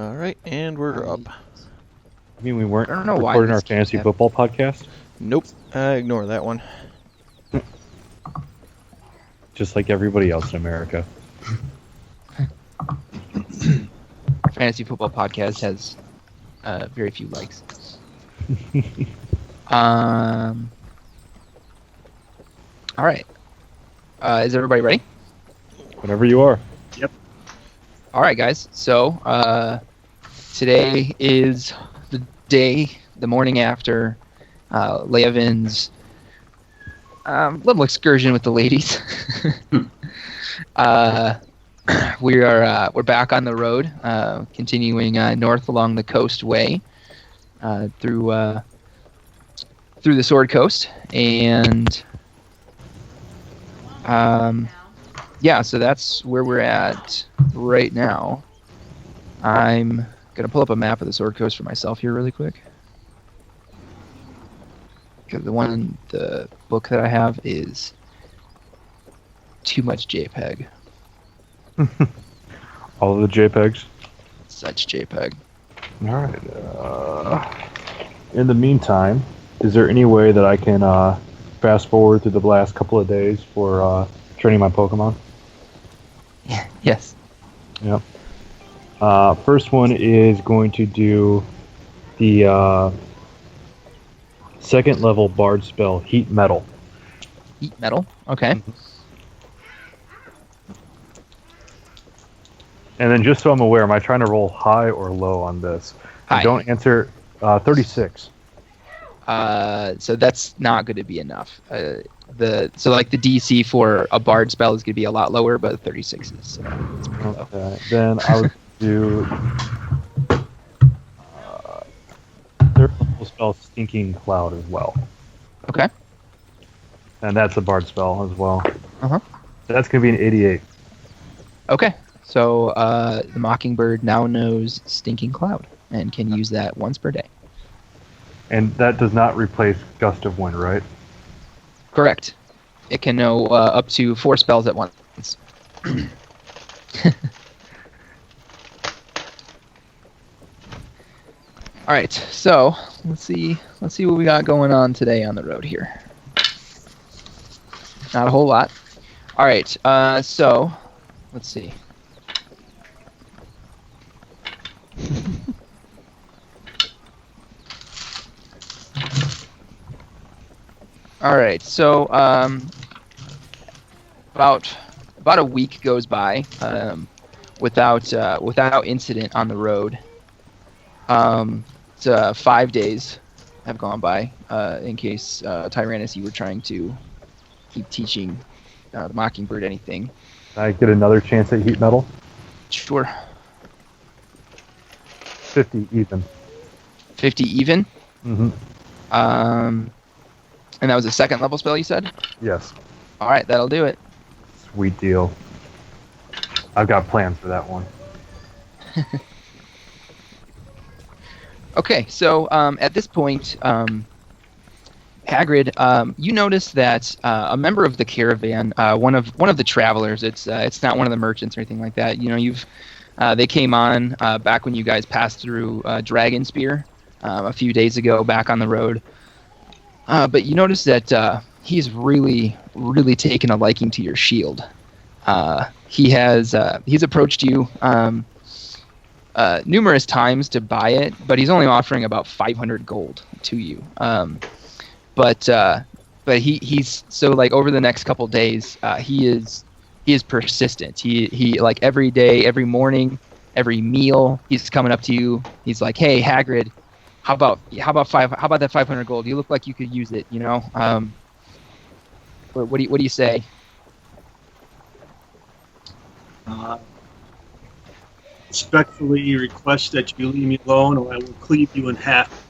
All right, and we're up. I mean, we weren't I don't know why recording our this keeps fantasy happening. football podcast, Nope, ignore that one. just like everybody else in America. Fantasy Football Podcast has very few likes. All right. Is everybody ready? Whenever you are. All right, guys. So today is the morning after Leovin's little excursion with the ladies. We're back on the road, continuing north along the coastway through the Sword Coast, and so that's where we're at right now. I'm gonna pull up a map of the Sword Coast for myself here really quick, because the book that I have is too much JPEG. All of the JPEGs. Such JPEG. All right. In the meantime, is there any way that I can fast forward through the last couple of days for training my Pokemon? Yes. Yep. First one is going to do the second level Bard spell, Heat Metal. Heat Metal. Okay. And then just so I'm aware, am I trying to roll high or low on this? High. And don't answer 36. So that's not going to be enough. The DC for a Bard spell is going to be a lot lower, but 36 is it's pretty low. Okay. Then I would do third level spell, Stinking Cloud as well. Okay. And that's a Bard spell as well. Uh-huh. That's going to be an 88. Okay. So the Mockingbird now knows Stinking Cloud and can use that once per day. And that does not replace Gust of Wind, right? Correct. It can know up to 4 spells at once. All right. So let's see what we got going on today on the road here. Not a whole lot. All right. So let's see. All right, so about a week goes by without incident on the road. 5 days have gone by in case Tyrannus, you were trying to keep teaching the Mockingbird anything. Can I get another chance at Heat Metal? Sure. 50 even. 50 even. Mm-hmm. And that was a second level spell, you said? Yes. All right, that'll do it. Sweet deal. I've got plans for that one. Okay, so at this point, Hagrid, you notice that a member of the caravan, one of the travelers, it's not one of the merchants or anything like that. You know, they came on back when you guys passed through Dragonspear a few days ago, back on the road. But you notice that he's really, really taken a liking to your shield. He's approached you numerous times to buy it, but he's only offering about 500 gold to you. But he's so, like, over the next couple days, he is persistent. He like every day, every morning, every meal, he's coming up to you. He's like, "Hey, Hagrid, how about that 500 gold? You look like you could use it, you know. What do you say?" Respectfully request that you leave me alone, or I will cleave you in half.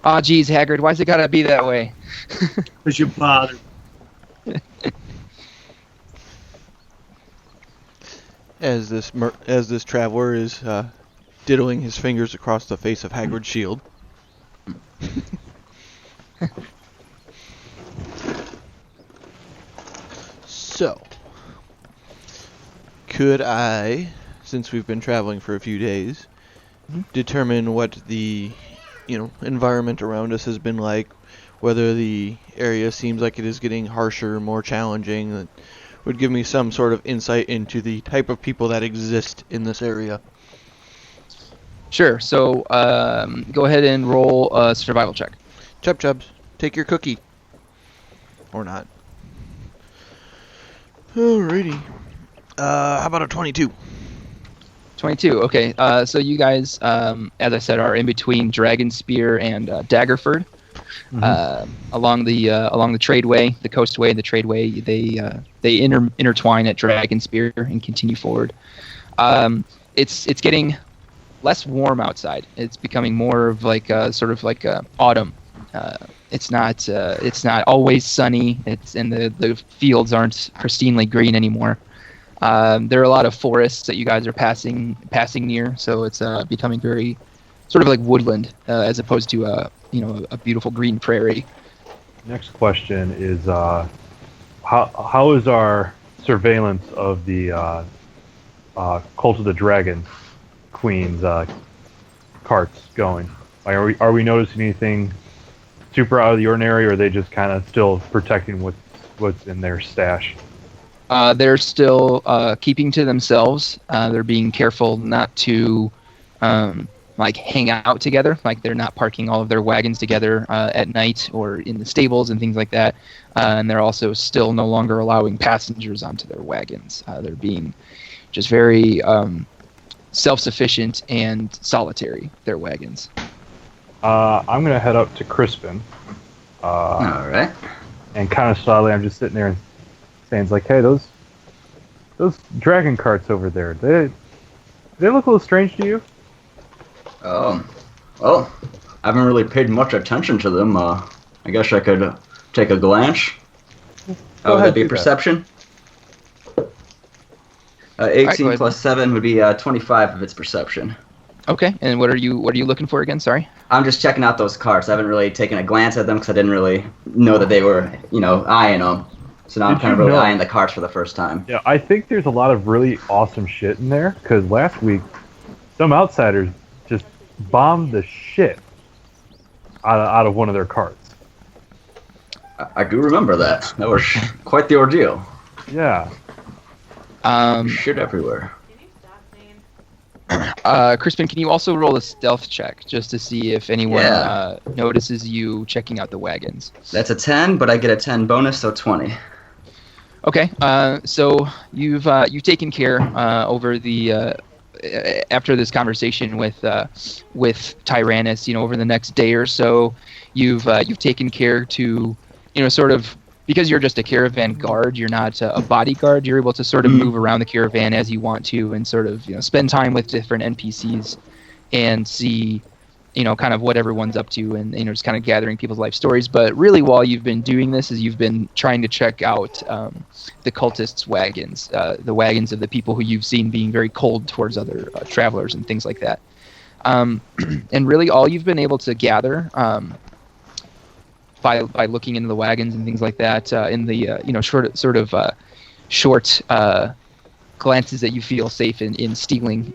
Aw, geez, Hagrid, why's it gotta be that way? Because you bother. As this traveler is diddling his fingers across the face of Hagrid's shield. So, could I since we've been traveling for a few days, determine what the environment around us has been like, whether the area seems like it is getting harsher, more challenging. That would give me some sort of insight into the type of people that exist in this area. Sure. So go ahead and roll a survival check. Chub Chubs, take your cookie. Or not. Alrighty. How about a 22? 22. Okay. So you guys, as I said, are in between Dragonspear and Daggerford. Along the tradeway, the coastway, the tradeway, they intertwine at Dragonspear and continue forward. It's getting less warm outside. It's becoming more of like sort of like autumn. It's not always sunny. And the fields aren't pristinely green anymore. There are a lot of forests that you guys are passing near, so it's becoming very sort of like woodland as opposed to a beautiful green prairie. Next question is how is our surveillance of the Cult of the Dragon Queen's carts going? Like, are we noticing anything super out of the ordinary, or are they just kind of still protecting what's in their stash? They're still keeping to themselves. They're being careful not to hang out together. Like, they're not parking all of their wagons together at night or in the stables and things like that. And they're also still no longer allowing passengers onto their wagons. They're being just very self-sufficient and solitary, their wagons. I'm going to head up to Crispin. All right. And kind of slyly, I'm just sitting there and saying, like, hey, those dragon carts over there, they look a little strange to you? Well, I haven't really paid much attention to them. I guess I could take a glance. Would that be perception? 18 plus 7 would be 25 if it's perception. Okay, and what are you looking for again? Sorry. I'm just checking out those carts. I haven't really taken a glance at them because I didn't really know that they were, eyeing them. So now I'm kind of really eyeing the carts for the first time. Yeah, I think there's a lot of really awesome shit in there, because last week, some outsiders just bombed the shit out of one of their carts. I do remember that. That was quite the ordeal. Yeah. Shit everywhere. Crispin, can you also roll a stealth check just to see if anyone notices you checking out the wagons? That's a 10, but I get a 10 bonus, so 20. Okay, so you've taken care over the after this conversation with Tyrannus, over the next day or so, you've taken care to sort of, because you're just a caravan guard, you're not a bodyguard. You're able to sort of move around the caravan as you want to, and sort of spend time with different NPCs and see kind of what everyone's up to, and just kind of gathering people's life stories. But really, while you've been doing this, is you've been trying to check out the cultists' wagons, the wagons of the people who you've seen being very cold towards other travelers and things like that. And really, all you've been able to gather by looking into the wagons and things like that, in the short glances that you feel safe in stealing,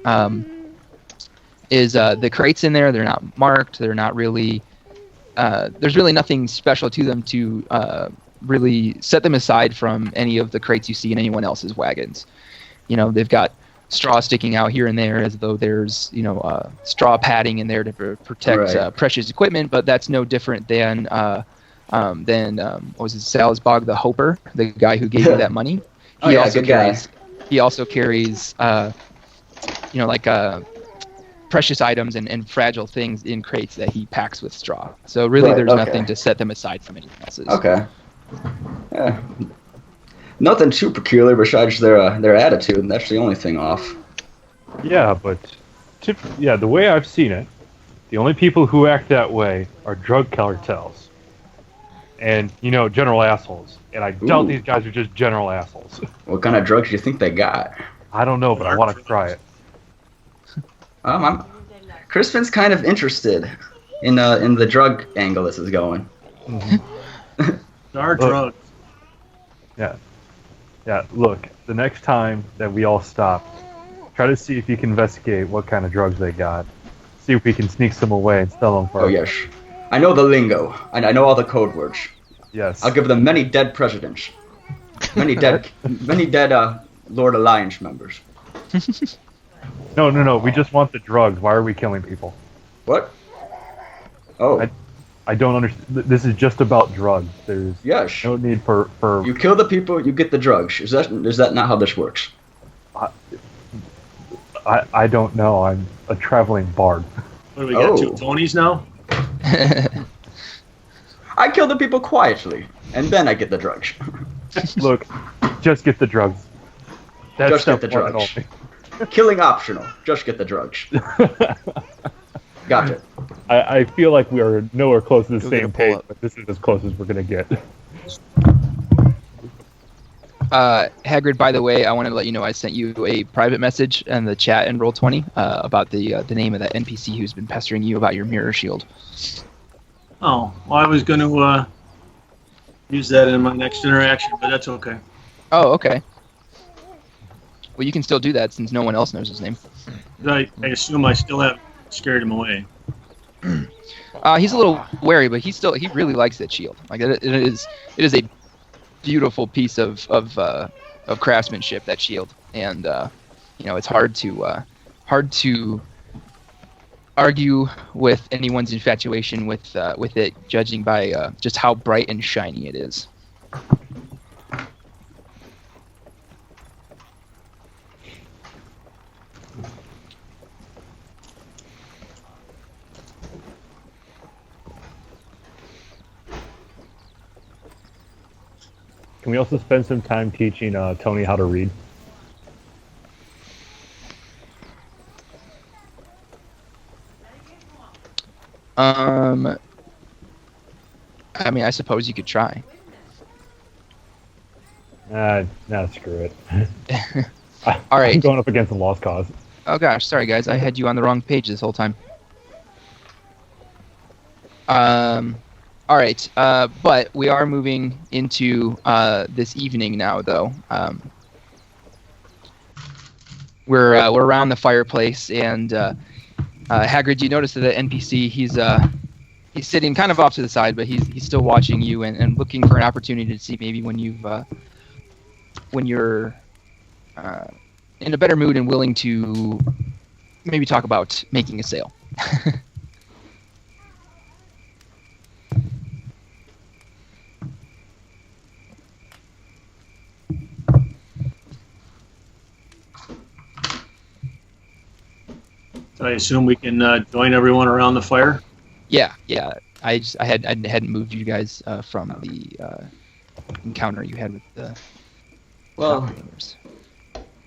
is the crates in there. They're not marked. They're not really. There's really nothing special to them to really set them aside from any of the crates you see in anyone else's wagons. They've got straw sticking out here and there, as though there's straw padding in there to protect precious equipment. But that's no different than what was it, Salzbog the Hoper, the guy who gave you that money. He also carries precious items and fragile things in crates that he packs with straw. So really, there's nothing to set them aside from anyone else's. Okay. Yeah. Nothing too peculiar besides their attitude. That's the only thing off. Yeah, but the way I've seen it, the only people who act that way are drug cartels. And, general assholes. And I doubt these guys are just general assholes. What kind of drugs do you think they got? I don't know, but I want to try it. Crispin's kind of interested in the drug angle this is going. Mm-hmm. There are drugs. Yeah. Yeah, look, the next time that we all stop, Try to see if you can investigate what kind of drugs they got. See if we can sneak some away and sell them for. Oh yes, I know the lingo, and I know all the code words. Yes. I'll give them many dead presidents, many dead Lord Alliance members. No. We just want the drugs. Why are we killing people? What? Oh. I don't understand. This is just about drugs. There's no need for. You kill the people, you get the drugs. Is that not how this works? I don't know. I'm a traveling bard. What do we got? 2 Tonys now? I kill the people quietly, and then I get the drugs. Look, just get the drugs. That's Just get the step one and drugs. Killing optional. Just get the drugs. Gotcha. I feel like we are nowhere close to the Go get a same page, pull-up. but this is as close as we're gonna get. Hagrid, by the way, I wanted to let you know I sent you a private message in the chat in Roll20 about the name of that NPC who's been pestering you about your mirror shield. Oh, well, I was going to use that in my next interaction, but that's okay. Oh, okay. Well, you can still do that since no one else knows his name. I assume I still have scared him away. He's a little wary, but he really likes that shield. Like it is a beautiful piece of craftsmanship, that shield, and it's hard to argue with anyone's infatuation with it, judging by just how bright and shiny it is. Can we also spend some time teaching Tony how to read? I mean, I suppose you could try. Nah, screw it. All right. I'm going up against a lost cause. Oh gosh, sorry guys, I had you on the wrong page this whole time. All right, but we are moving into this evening now, though. We're around the fireplace, and Hagrid, you notice that the NPC he's sitting kind of off to the side, but he's still watching you and looking for an opportunity to see maybe when you're in a better mood and willing to maybe talk about making a sale. So I assume we can join everyone around the fire? Yeah. I hadn't moved you guys from the encounter you had with the doppelgangers.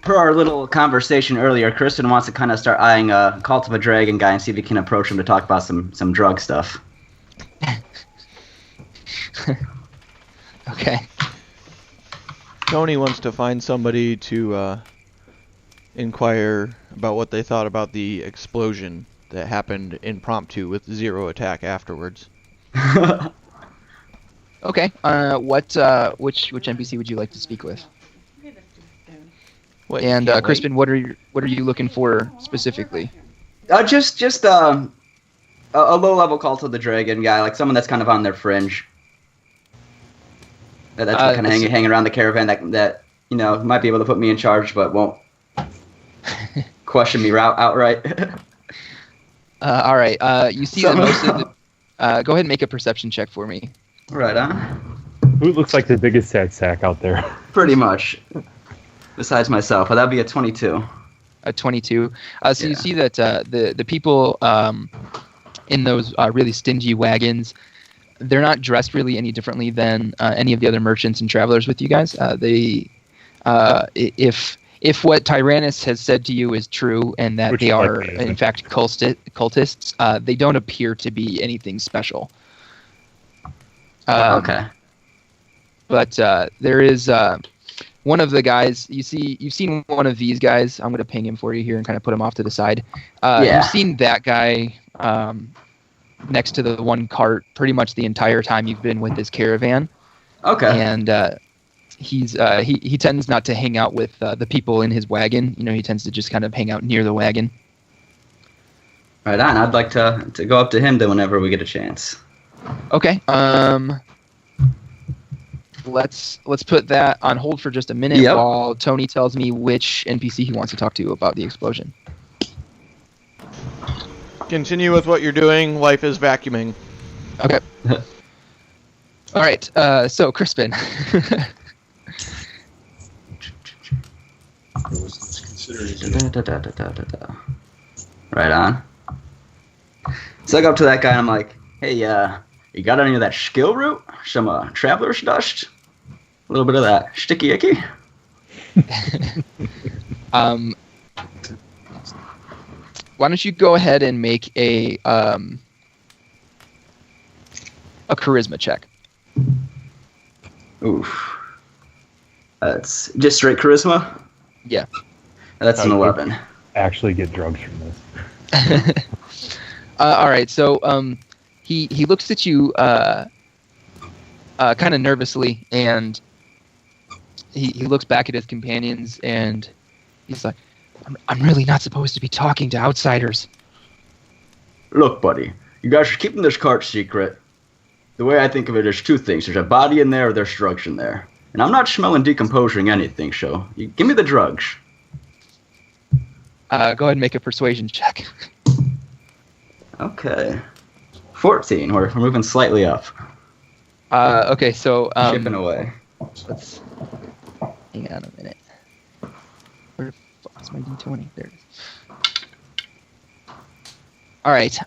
Per our little conversation earlier, Crispin wants to kind of start eyeing a Cult of a Dragon guy and see if he can approach him to talk about some drug stuff. Okay. Tony wants to find somebody to inquire about what they thought about the explosion that happened impromptu with 0 attack afterwards. Okay. Which NPC would you like to speak with? Wait, And can't Crispin, what are you looking for specifically? Just a low-level Cult of the Dragon guy, like someone that's kind of on their fringe. That's kind of hanging around the caravan that might be able to put me in charge, but won't question me outright. All right. You see that most of the. Go ahead and make a perception check for me. Right on. Who looks like the biggest sad sack out there? Pretty much. Besides myself, but that'd be a 22. A 22. So you see that the people in those really stingy wagons, they're not dressed really any differently than any of the other merchants and travelers with you guys. If what Tyrannus has said to you is true, and that they are in fact cultists, they don't appear to be anything special. Okay. But there is one of the guys. You've seen one of these guys. I'm going to ping him for you here and kind of put him off to the side. You've seen that guy next to the one cart pretty much the entire time you've been with this caravan. Okay. And he tends not to hang out with the people in his wagon. He tends to just kind of hang out near the wagon. Right on. I'd like to go up to him then whenever we get a chance. Okay. Let's put that on hold for just a minute while Tony tells me which NPC he wants to talk to about the explosion. Continue with what you're doing. Life is vacuuming. Okay. All right. So Crispin. Right on. So I go up to that guy and I'm like, hey, you got any of that skill root? Some traveler's dust? A little bit of that sticky icky? Why don't you go ahead and make a charisma check? Oof. That's just straight charisma? Yeah. That's an 11. Actually get drugs from this. All right, so he looks at you kind of nervously, and he looks back at his companions, and he's like, I'm really not supposed to be talking to outsiders. Look, buddy, you guys are keeping this cart secret. The way I think of it is two things. There's a body in there or there's drugs in there. And I'm not smelling decomposing anything, so you give me the drugs. Go ahead and make a persuasion check. Okay. 14. We're moving slightly up. Okay, so... Chipping away. Let's... Hang on a minute. Where the fuck is my D20? There it is. Alright,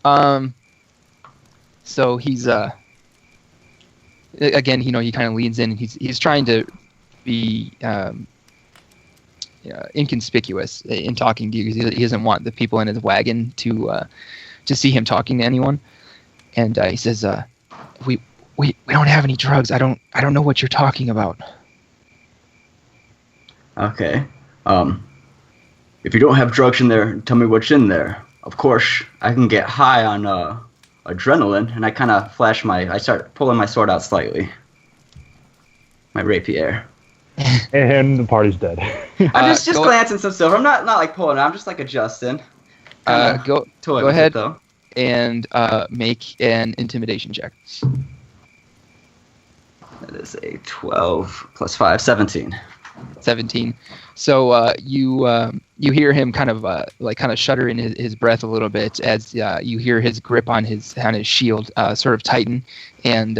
so he's, again, he kind of leans in, and he's trying to be inconspicuous in talking to you, because he doesn't want the people in his wagon to see him talking to anyone. And he says, we don't have any drugs. I don't know what you're talking about. Okay. If you don't have drugs in there, tell me what's in there. Of course, I can get high on adrenaline, and I kind of I start pulling my sword out slightly. My rapier. And the party's dead. I'm just glancing some silver. I'm not like pulling it. I'm just like adjusting. Go ahead though, and make an intimidation check. That is a 12 plus 5, 17. 17. So you hear him kind of shudder in his breath a little bit as you hear his grip on his shield sort of tighten, and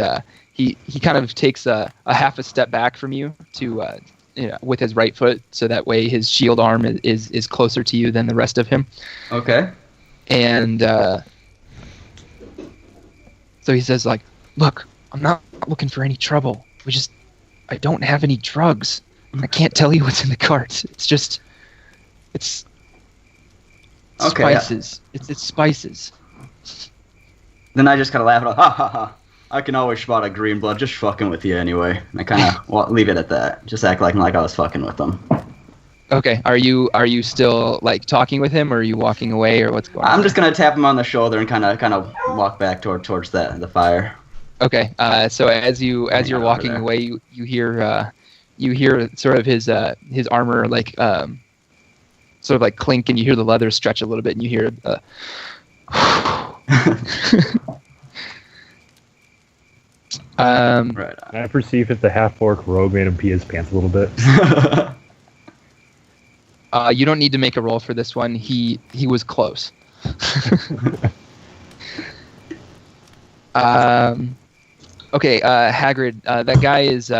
he kind of takes a half a step back from you to with his right foot, so that way his shield arm is closer to you than the rest of him. Okay. And so he says, like, look, I'm not looking for any trouble. I don't have any drugs. I can't tell you what's in the cart. It's okay, spices. It's spices. Then I just kind of laugh. Ha ha ha! I can always spot a green blood just fucking with you anyway. And I kind of leave it at that. Just act like I was fucking with them. Okay. Are you still like talking with him, or are you walking away, or what's going on? I'm just gonna tap him on the shoulder and kind of walk back towards the fire. Okay. So as you're walking away, you hear sort of his armor like sort of like clink, and you hear the leather stretch a little bit, and you hear right. I perceive if the half-orc rogue made him pee his pants a little bit. You don't need to make a roll for this one. He was close. Okay, Hagrid, that guy is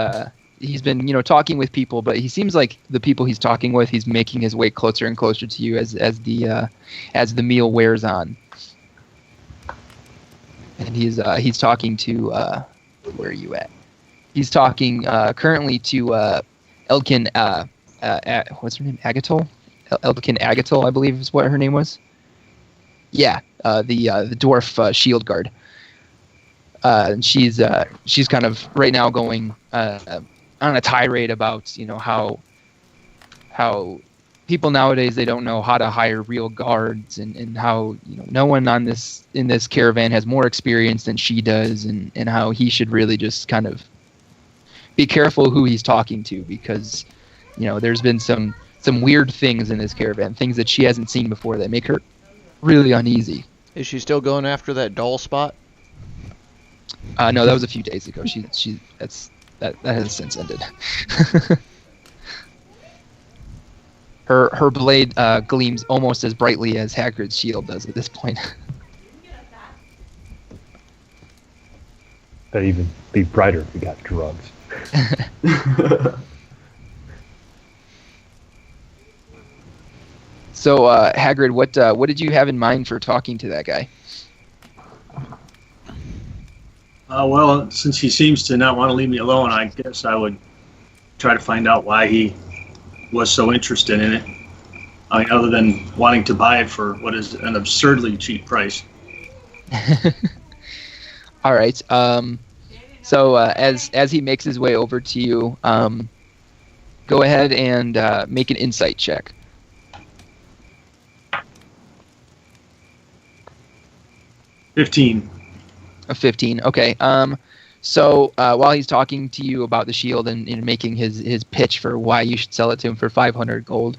he's been talking with people, but he seems like the people he's talking with, he's making his way closer and closer to you as the meal wears on. And he's talking to where are you at? He's talking currently to Elkin. What's her name? Agatol? Elkin Agatol, I believe is what her name was. Yeah, the dwarf shield guard. And she's kind of right now going on a tirade about how people nowadays, they don't know how to hire real guards, and how no one in this caravan has more experience than she does, and how he should really just kind of be careful who he's talking to, because there's been some weird things in this caravan, things that she hasn't seen before that make her really uneasy. Is she still going after that doll spot? No, that was a few days ago. That has since ended. Her blade gleams almost as brightly as Hagrid's shield does at this point. That'd even be brighter if we got drugs. So, Hagrid, what did you have in mind for talking to that guy? Well, since he seems to not want to leave me alone, I guess I would try to find out why he was so interested in it. I mean, other than wanting to buy it for what is an absurdly cheap price. All right. So as he makes his way over to you, go ahead and make an insight check. A 15. Okay. So while he's talking to you about the shield and making his pitch for why you should sell it to him for 500 gold,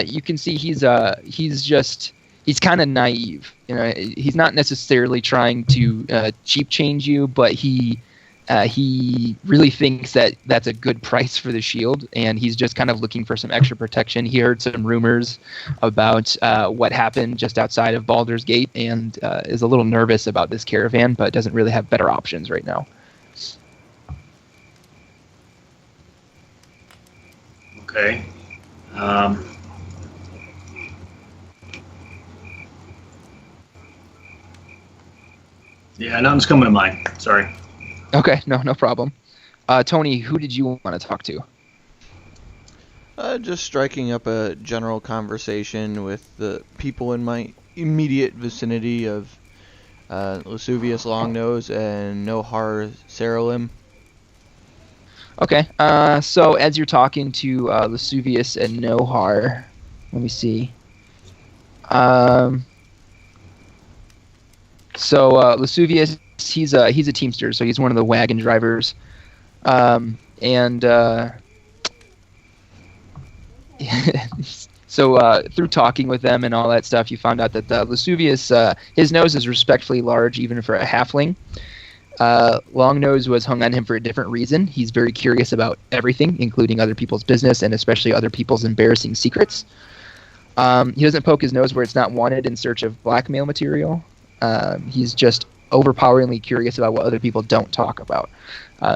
you can see he's kind of naive. He's not necessarily trying to cheap change you, but he really thinks that that's a good price for the shield, and he's just kind of looking for some extra protection. He heard some rumors about what happened just outside of Baldur's Gate, and is a little nervous about this caravan, but doesn't really have better options right now. Okay. Yeah, nothing's coming to mind. Sorry. Okay, no problem. Tony, who did you want to talk to? Just striking up a general conversation with the people in my immediate vicinity of Lusuvius Longnose and Nohar Saralim. Okay, so as you're talking to Lusuvius and Nohar, let me see. So Lusuvius, he's a teamster, so he's one of the wagon drivers, so through talking with them and all that stuff, you found out that Lusuvius, his nose is respectfully large even for a halfling. Longnose was hung on him for a different reason. He's very curious about everything, including other people's business and especially other people's embarrassing secrets. He doesn't poke his nose where it's not wanted in search of blackmail material. He's just overpoweringly curious about what other people don't talk about.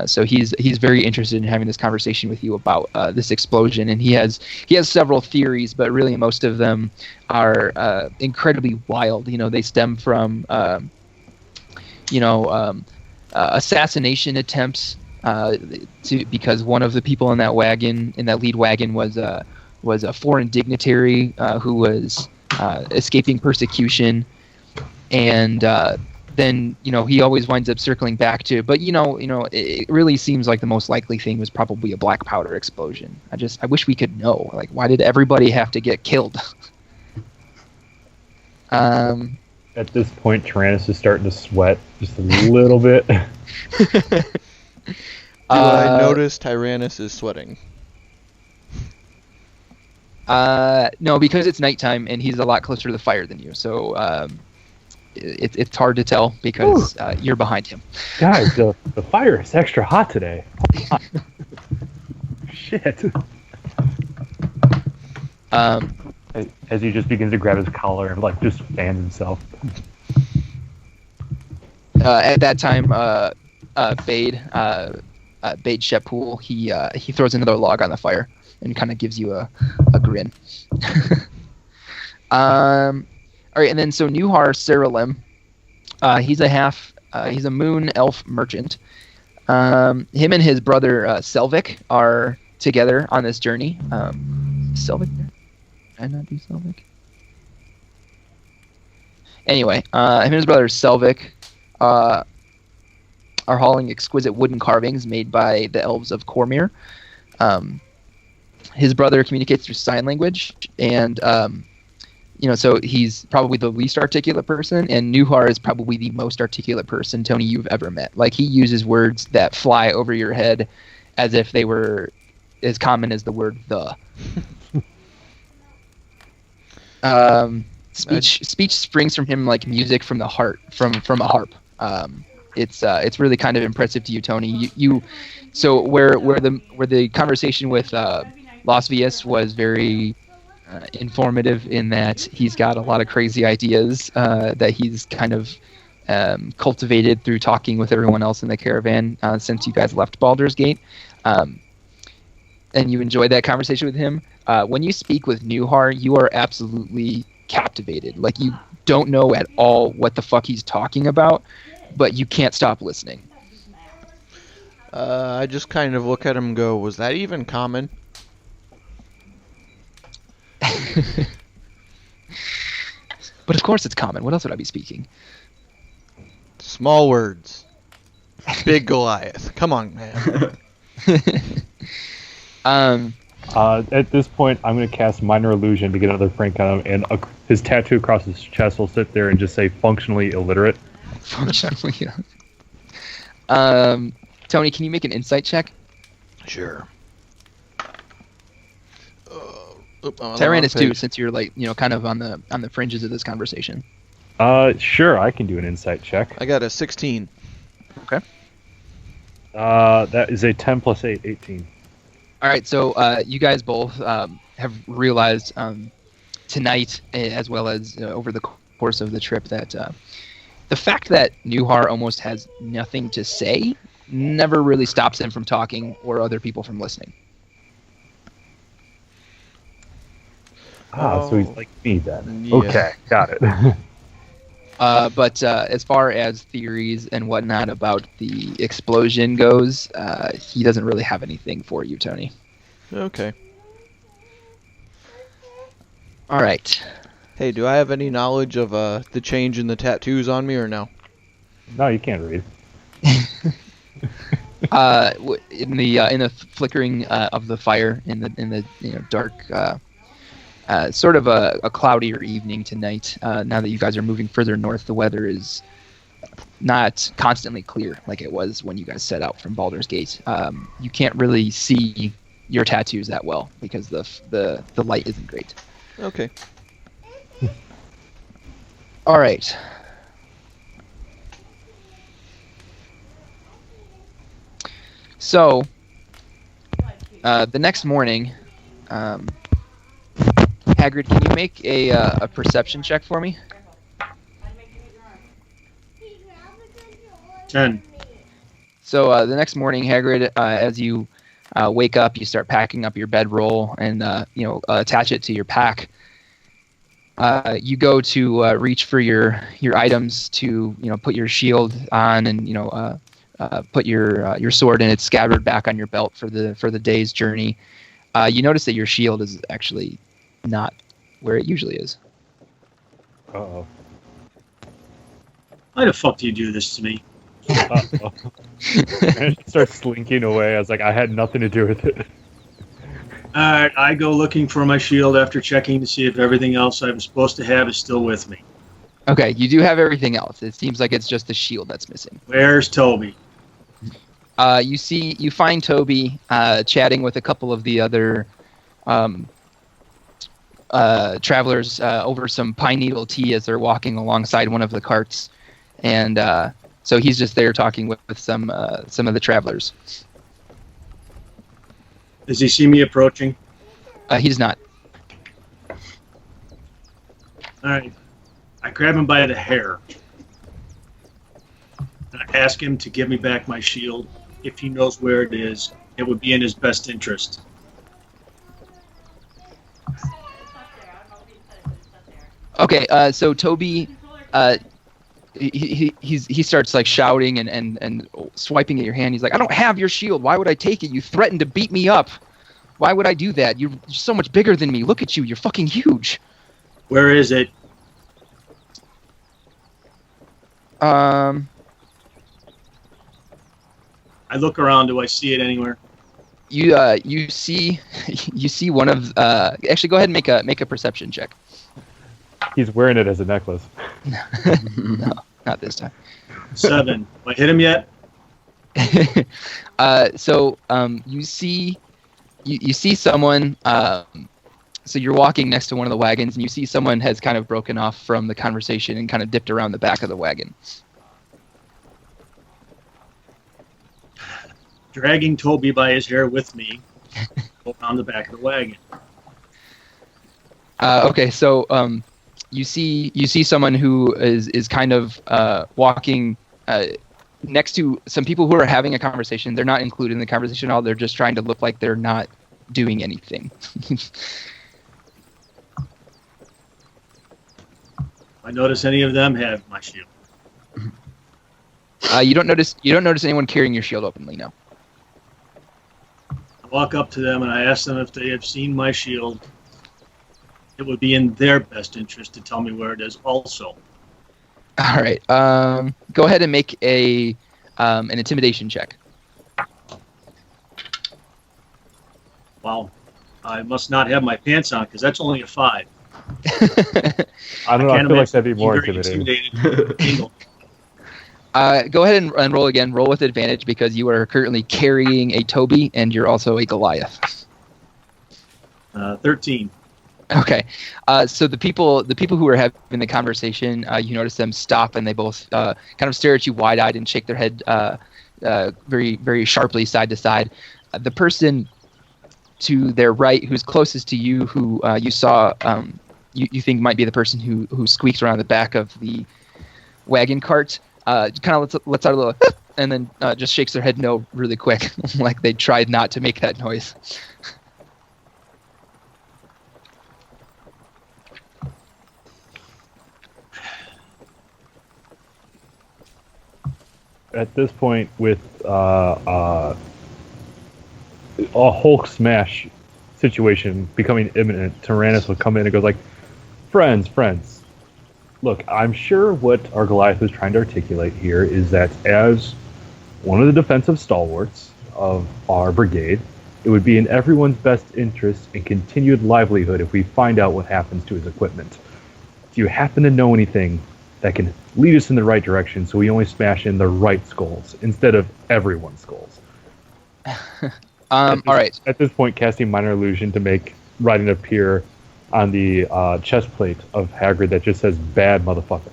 So he's very interested in having this conversation with you about this explosion, and he has several theories, but really most of them are incredibly wild. They stem from assassination attempts because one of the people in that lead wagon was a foreign dignitary who was escaping persecution. And then he always winds up circling back to, but it really seems like the most likely thing was probably a black powder explosion. I wish we could know, like, why did everybody have to get killed? At this point, Tyrannus is starting to sweat just a little bit. Do I notice Tyrannus is sweating? No, because it's nighttime and he's a lot closer to the fire than you, so it's hard to tell because you're behind him. Guys, the fire is extra hot today. Shit. As he just begins to grab his collar and just fan himself. At that time, Bade Sheppool, he throws another log on the fire and kind of gives you a grin. All right, and then so Nuhar Saralim, he's a moon elf merchant. Him and his brother Selvik are together on this journey. Selvik there? Did I not do Selvik? Anyway, him and his brother Selvik are hauling exquisite wooden carvings made by the elves of Cormyr. His brother communicates through sign language, and so he's probably the least articulate person, and Nuhar is probably the most articulate person, Tony, you've ever met. Like, he uses words that fly over your head as if they were as common as the word the. Speech springs from him like music from the heart, from a harp. It's really kind of impressive to you, Tony. So where the conversation with Las Vias was very informative in that he's got a lot of crazy ideas that he's kind of cultivated through talking with everyone else in the caravan since you guys left Baldur's Gate. And you enjoyed that conversation with him. When you speak with Newhar, you are absolutely captivated. Like, you don't know at all what the fuck he's talking about, but you can't stop listening. I just kind of look at him and go, was that even common? But of course it's common. What else would I be speaking? Small words. Big Goliath. Come on, man. At this point, I'm going to cast Minor Illusion to get another prank on him, and his tattoo across his chest will sit there and just say functionally illiterate. Functionally illiterate. Tony, can you make an insight check? Sure. Tyrannus too, since you're like, kind of on the fringes of this conversation. Sure, I can do an insight check. I got a 16. Okay. That is a 10 plus 8, 18. All right, so you guys both have realized tonight, as well as over the course of the trip, that the fact that Newhar almost has nothing to say never really stops him from talking or other people from listening. So he's like me then. Yeah. Okay, got it. But as far as theories and whatnot about the explosion goes, he doesn't really have anything for you, Tony. Okay. All right. Hey, do I have any knowledge of the change in the tattoos on me or no? No, you can't read. In the flickering of the fire in the dark. Sort of a cloudier evening tonight. Now that you guys are moving further north, the weather is not constantly clear like it was when you guys set out from Baldur's Gate. You can't really see your tattoos that well because the light isn't great. Okay. All right. So the next morning. Hagrid, can you make a perception check for me? 10. So the next morning, Hagrid, as you wake up, you start packing up your bedroll and attach it to your pack. You go to reach for your items to put your shield on and put your sword in its scabbard back on your belt for the day's journey. You notice that your shield is actually not where it usually is. Uh-oh. Why the fuck do you do this to me? Uh-oh. And it starts slinking away. I was like, I had nothing to do with it. Alright, I go looking for my shield after checking to see if everything else I was supposed to have is still with me. Okay, you do have everything else. It seems like it's just the shield that's missing. Where's Toby? You find Toby chatting with a couple of the other travelers over some pine needle tea as they're walking alongside one of the carts, and so he's just there talking with some of the travelers. Does he see me approaching? He does not. Alright. I grab him by the hair. And I ask him to give me back my shield. If he knows where it is, it would be in his best interest. Okay, so Toby, he starts like shouting and swiping at your hand. He's like, I don't have your shield. Why would I take it? You threatened to beat me up. Why would I do that? You're so much bigger than me. Look at you. You're fucking huge. Where is it? I look around. Do I see it anywhere? You see one of actually go ahead and make a perception check. He's wearing it as a necklace. No, not this time. 7. Do I hit him yet? You see someone. So you're walking next to one of the wagons, and you see someone has kind of broken off from the conversation and kind of dipped around the back of the wagon. Dragging Toby by his hair with me around the back of the wagon. Okay, so you see someone who is kind of walking next to some people who are having a conversation. They're not included in the conversation at all. They're just trying to look like they're not doing anything. I notice any of them have my shield. You don't notice anyone carrying your shield openly. No. I walk up to them and I ask them if they have seen my shield. It would be in their best interest to tell me where it is also. All right. Go ahead and make an intimidation check. Wow. I must not have my pants on because that's only a 5. I don't know. I feel like that'd be more very intimidating. Go ahead and roll again. Roll with advantage because you are currently carrying a Toby and you're also a Goliath. 13. Okay. So the people who are having the conversation, you notice them stop and they both kind of stare at you wide-eyed and shake their head very, very sharply side to side. The person to their right, who's closest to you, who you saw, you think might be the person who squeaked around the back of the wagon cart, kind of lets out a little, and then just shakes their head no really quick, like they tried not to make that noise. At this point, with a Hulk smash situation becoming imminent, Tyrannus will come in and goes like, friends, look, I'm sure what our Goliath was trying to articulate here is that as one of the defensive stalwarts of our brigade, it would be in everyone's best interest and continued livelihood if we find out what happens to his equipment. Do you happen to know anything that can lead us in the right direction so we only smash in the right skulls instead of everyone's skulls? All right. At this point, casting Minor Illusion to make writing appear on the chest plate of Hagrid that just says "bad motherfucker."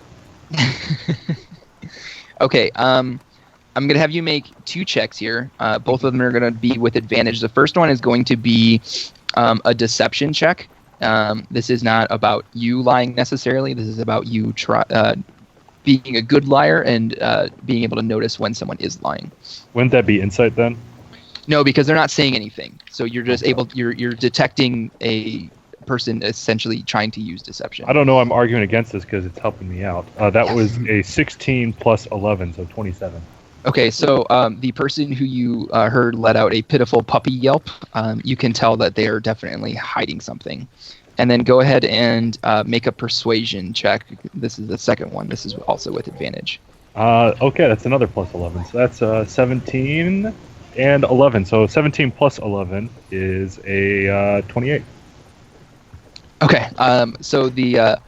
Okay. I'm going to have you make 2 checks here. Both of them are going to be with advantage. The first one is going to be a deception check. This is not about you lying necessarily. This is about you being a good liar and being able to notice when someone is lying. Wouldn't that be insight then? No, because they're not saying anything. So you're just you're detecting a person essentially trying to use deception. I don't know. I'm arguing against this because it's helping me out. That was a 16 plus 11, so 27. Okay, so the person who you heard let out a pitiful puppy yelp, you can tell that they are definitely hiding something. And then go ahead and make a persuasion check. This is the second one. This is also with advantage. Okay, that's another plus 11. So that's 17 and 11. So 17 plus 11 is a 28. Okay, so the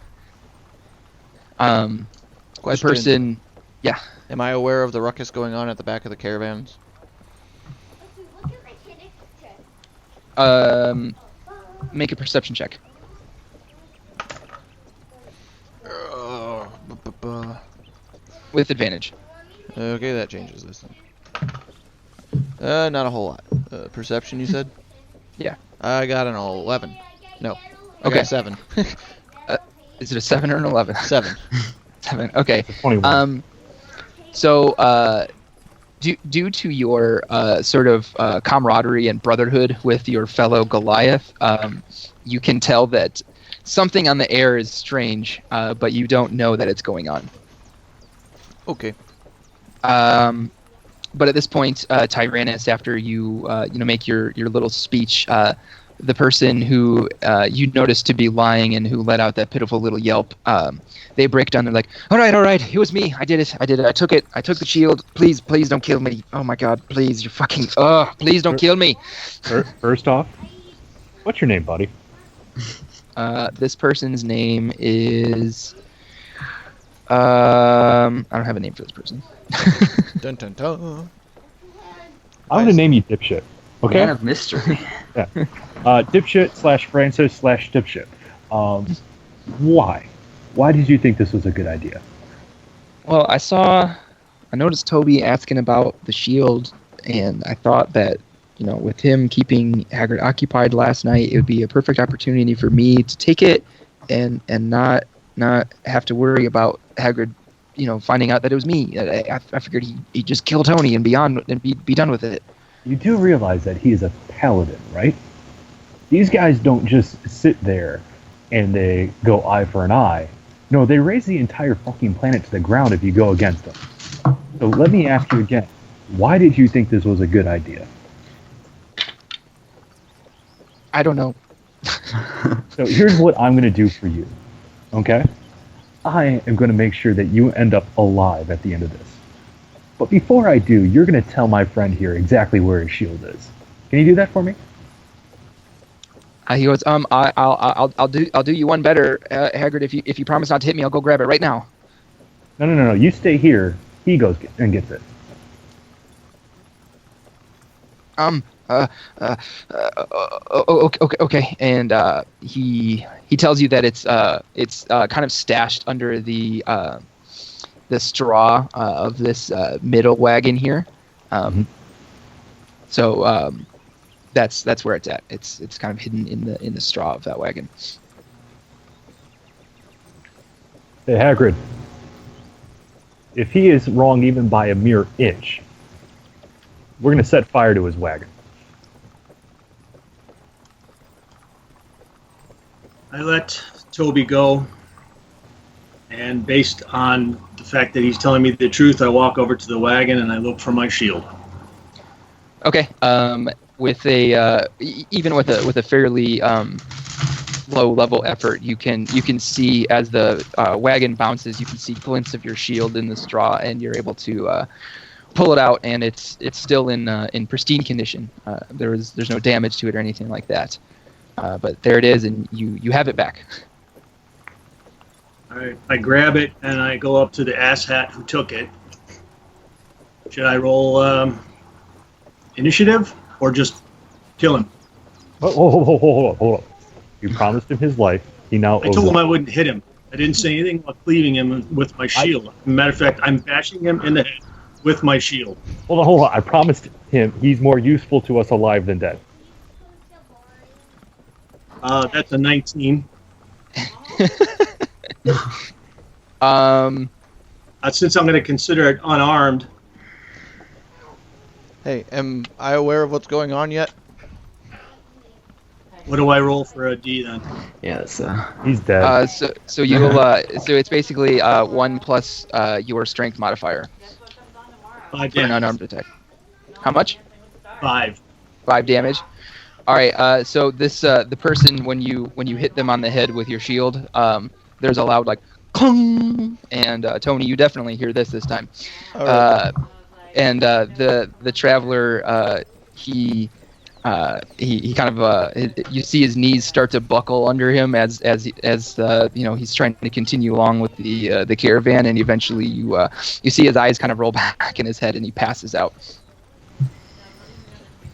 person... Yeah. Am I aware of the ruckus going on at the back of the caravans? Make a perception check. With advantage. Okay, that changes this then. Not a whole lot. Perception, you said? Yeah. I got an 11. No. I Okay. got a 7. Is it a 7 or an 11? 7. 7. Okay. 21. So, due to your sort of camaraderie and brotherhood with your fellow Goliath, you can tell that something on the air is strange, but you don't know that it's going on. Okay. But at this point, Tyrannus, after you make your little speech, the person who you noticed to be lying and who let out that pitiful little yelp, they break down. They're like, all right, it was me. I did it. I took it. I took the shield. Please don't kill me. Oh my God, please, you're fucking, please don't kill me. First off, what's your name, buddy? This person's name is, I don't have a name for this person. Dun dun dun. I'm going to name you Dipshit. Okay? Man of mystery. Yeah. Dipshit / Francis / Dipshit. Why? Why did you think this was a good idea? Well, I noticed Toby asking about the shield, and I thought that, with him keeping Hagrid occupied last night, it would be a perfect opportunity for me to take it and not have to worry about Hagrid, finding out that it was me. I figured he'd just kill Tony and be done with it. You do realize that he is a paladin, right? These guys don't just sit there and they go eye for an eye. No, they raise the entire fucking planet to the ground if you go against them. So let me ask you again, why did you think this was a good idea? I don't know. So here's what I'm going to do for you, okay? I am going to make sure that you end up alive at the end of this. But before I do, you're going to tell my friend here exactly where his shield is. Can you do that for me? He goes, I'll do you one better, Hagrid. If you promise not to hit me, I'll go grab it right now. No. You stay here. He goes and gets it. Okay. And he tells you that it's kind of stashed under the straw of this middle wagon here. So that's where it's at. It's kind of hidden in the straw of that wagon. Hey, Hagrid. If he is wrong even by a mere inch, we're going to set fire to his wagon. I let Toby go, and based on the fact that he's telling me the truth, I walk over to the wagon and I look for my shield. Okay. With even with a fairly low level effort, you can see as the wagon bounces, you can see glints of your shield in the straw, and you're able to pull it out, and it's still in pristine condition. There's no damage to it or anything like that. But there it is, and you have it back. All right, I grab it and I go up to the asshat who took it. Should I roll initiative or just kill him? Hold up. You promised him his life. He now I told him I wouldn't hit him. I didn't say anything about cleaving him with my shield. Matter of fact, I'm bashing him in the head with my shield. Hold on. I promised him he's more useful to us alive than dead. That's a 19. Since I'm going to consider it unarmed. Hey, am I aware of what's going on yet? What do I roll for a D then? Yeah, it's He's dead. So you'll so it's basically 1 plus your strength modifier 5 for an damage. unarmed attack. How much? 5. 5 damage. All right. So this the person when you hit them on the head with your shield, there's a loud like clong, and Tony, you definitely hear this time. All right. And the traveler he kind of you see his knees start to buckle under him as he's trying to continue along with the caravan, and eventually you see his eyes kind of roll back in his head and he passes out.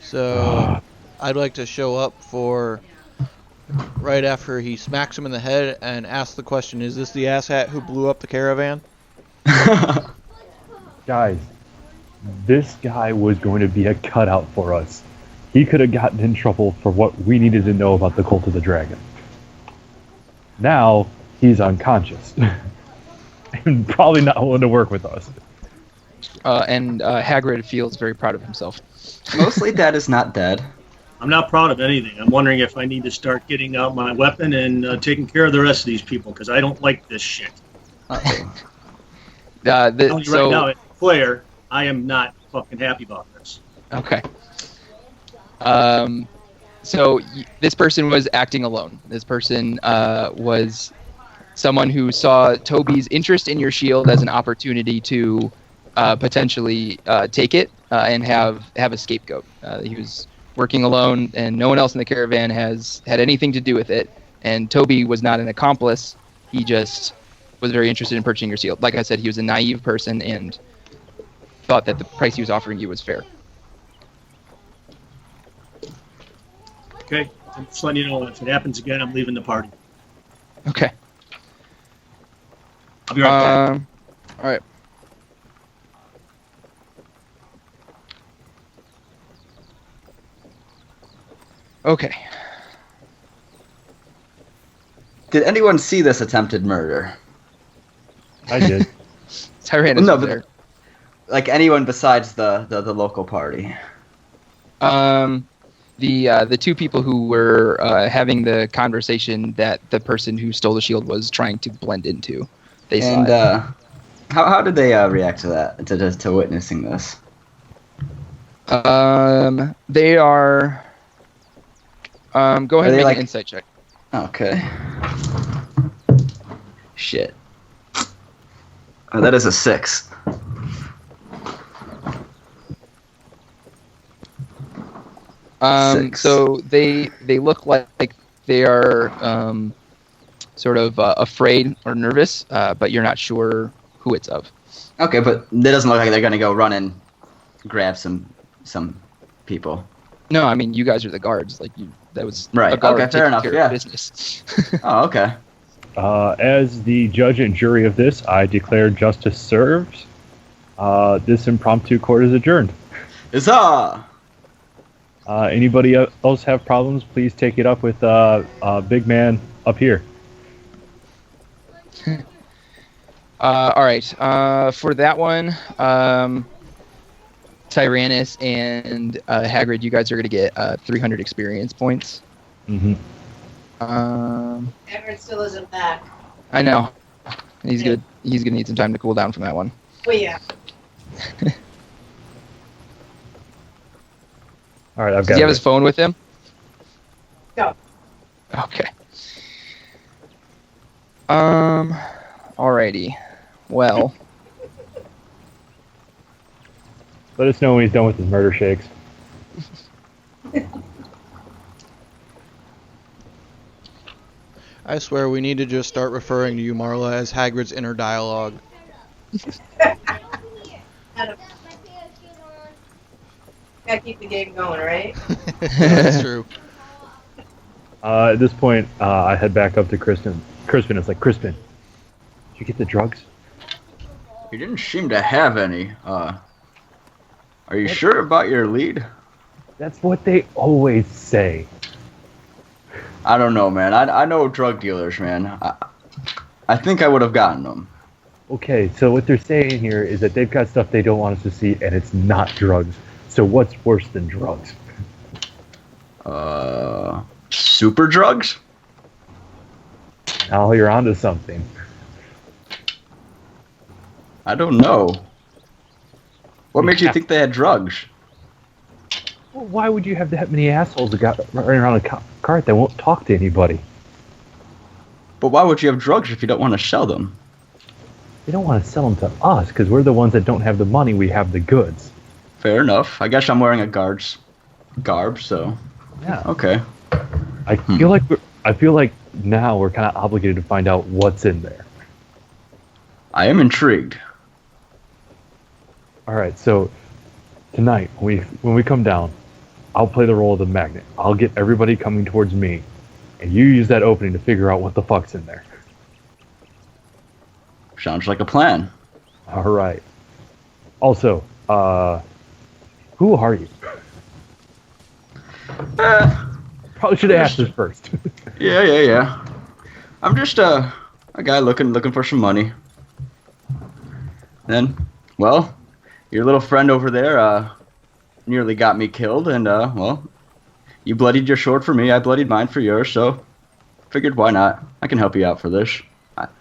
So I'd like to show up for right after he smacks him in the head and ask the question, is this the asshat who blew up the caravan? Guys, this guy was going to be a cutout for us. He could have gotten in trouble for what we needed to know about the Cult of the Dragon. Now, he's unconscious. And probably not willing to work with us. And Hagrid feels very proud of himself. Mostly Dad is not dead. I'm not proud of anything. I'm wondering if I need to start getting out my weapon and taking care of the rest of these people, because I don't like this shit. Uh-oh. I'm telling you right now, as a player, I am not fucking happy about this. Okay. So this person was acting alone. This person was someone who saw Toby's interest in your shield as an opportunity to potentially take it and have a scapegoat. He was working alone, and no one else in the caravan has had anything to do with it. And Toby was not an accomplice. He just was very interested in purchasing your shield. Like I said, he was a naive person and thought that the price he was offering you was fair. Okay, I'm just letting you know if it happens again, I'm leaving the party. Okay. I'll be right back. All right. Okay. Did anyone see this attempted murder? I did. Tyrannus No, was but there. like anyone besides the local party. The two people who were having the conversation that the person who stole the shield was trying to blend into. They And saw it. how did they react to that, to witnessing this? They are. Go ahead and they make like- an insight check. Okay. Shit. Oh, that is a 6. Six. So they look like they are sort of afraid or nervous, but you're not sure who it's of. Okay, but it doesn't look like they're gonna go run and grab some people. No, I mean you guys are the guards. Like that was Right, a guard okay, fair taking enough, care yeah. of business. Oh, okay. As the judge and jury of this, I declare justice served. This impromptu court is adjourned. Huzzah! Anybody else have problems? Please take it up with big man up here. All right. For that one, Tyrannus and Hagrid, you guys are going to get 300 experience points. Mm-hmm. Everett still isn't back. I know. He's gonna need some time to cool down from that one. Well, yeah. All right, I've Does got he have it. his phone with him? No. Okay. Alrighty. Well. Let us know when he's done with his murder shakes. I swear we need to just start referring to you, Marla, as Hagrid's inner dialogue. Gotta keep the game going, right? That's true. At this point, I head back up to Crispin. Crispin is like, Crispin, did you get the drugs? You didn't seem to have any. Are you sure about your lead? That's what they always say. I don't know, man. I know drug dealers, man. I think I would have gotten them. Okay, so what they're saying here is that they've got stuff they don't want us to see, and it's not drugs. So what's worse than drugs? Super drugs? Now you're onto something. I don't know. What makes you think they had drugs? Well, why would you have that many assholes that got running around a cart that won't talk to anybody? But why would you have drugs if you don't want to sell them? They don't want to sell them to us because we're the ones that don't have the money. We have the goods. Fair enough. I guess I'm wearing a guard's garb, so Yeah. okay. I feel like now we're kind of obligated to find out what's in there. I am intrigued. All right, so tonight when we come down, I'll play the role of the magnet. I'll get everybody coming towards me, and you use that opening to figure out what the fuck's in there. Sounds like a plan. All right. Also, who are you? Probably should have asked this first. Yeah. I'm just a guy looking for some money. Then, well, your little friend over there nearly got me killed, and well, you bloodied your sword for me, I bloodied mine for yours, so figured why not? I can help you out for this.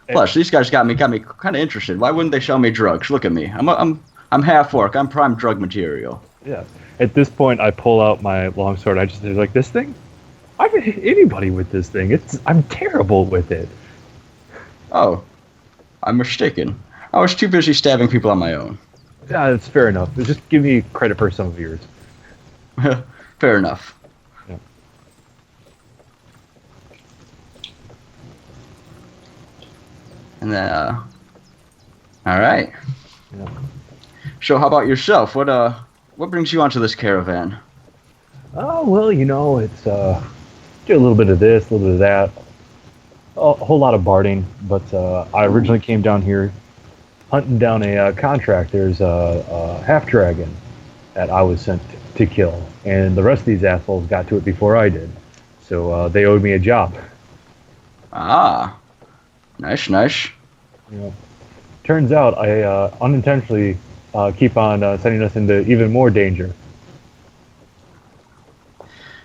Plus, these guys got me kind of interested. Why wouldn't they sell me drugs? Look at me. I'm half orc. I'm prime drug material. Yeah. At this point, I pull out my longsword. I just like, this thing? I haven't hit anybody with this thing. I'm terrible with it. Oh, I'm mistaken. I was too busy stabbing people on my own. Yeah, that's fair enough. Just give me credit for some of yours. Fair enough. Yeah. And then, all right. Yeah. So, how about yourself? What brings you onto this caravan? Oh, well, it's do a little bit of this, a little bit of that, a whole lot of barding. But I originally came down here hunting down a contract. There's a half dragon that I was sent to kill, and the rest of these assholes got to it before I did. So they owed me a job. Ah, nice, nice. You know, turns out I unintentionally keep on sending us into even more danger.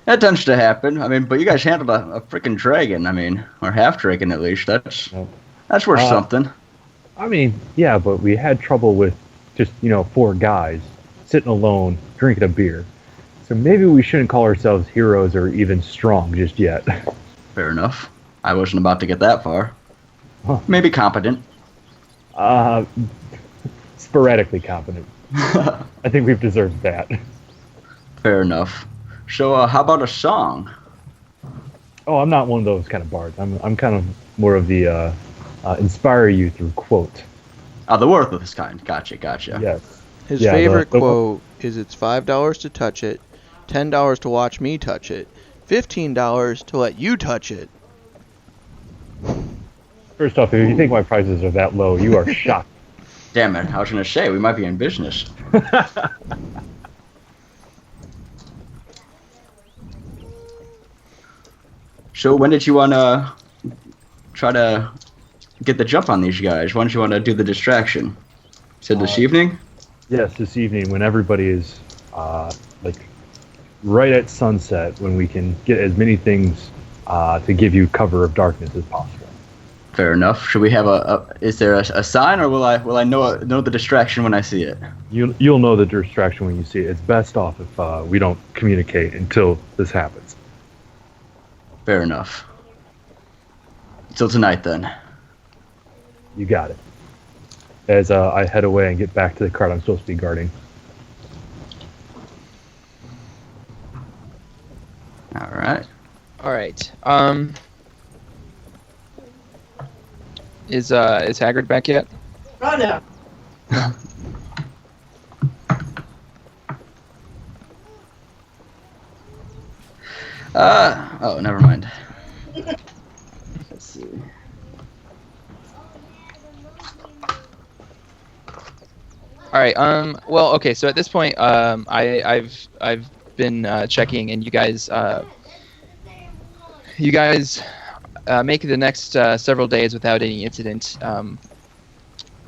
That tends to happen. I mean, but you guys handled a freaking dragon. I mean, or half dragon at least. That's worth something. I mean, yeah, but we had trouble with just, 4 guys sitting alone, drinking a beer. So maybe we shouldn't call ourselves heroes or even strong just yet. Fair enough. I wasn't about to get that far. Huh. Maybe competent. Sporadically competent. I think we've deserved that. Fair enough. So, how about a song? Oh, I'm not one of those kind of bards. I'm kind of more of the inspire you through quote. The worthless kind. Gotcha. Yes. His Yeah, favorite the quote is it's $5 to touch it, $10 to watch me touch it, $15 to let you touch it. First off, if you think my prices are that low, you are shocked. Damn it, I was going to say, we might be in business. So when did you want to try to get the jump on these guys? When did you want to do the distraction? You said this evening? Yes, this evening when everybody is right at sunset, when we can get as many things to give you cover of darkness as possible. Fair enough. Should we have is there a sign, or will I know the distraction when I see it? You'll know the distraction when you see it. It's best off if we don't communicate until this happens. Fair enough. Till tonight, then. You got it. As I head away and get back to the cart I'm supposed to be guarding. All right. All right. Is Hagrid back yet? Oh no. Oh, never mind. Let's see. All right. Well, okay. So at this point, I've been checking, and you guys make it the next several days without any incident.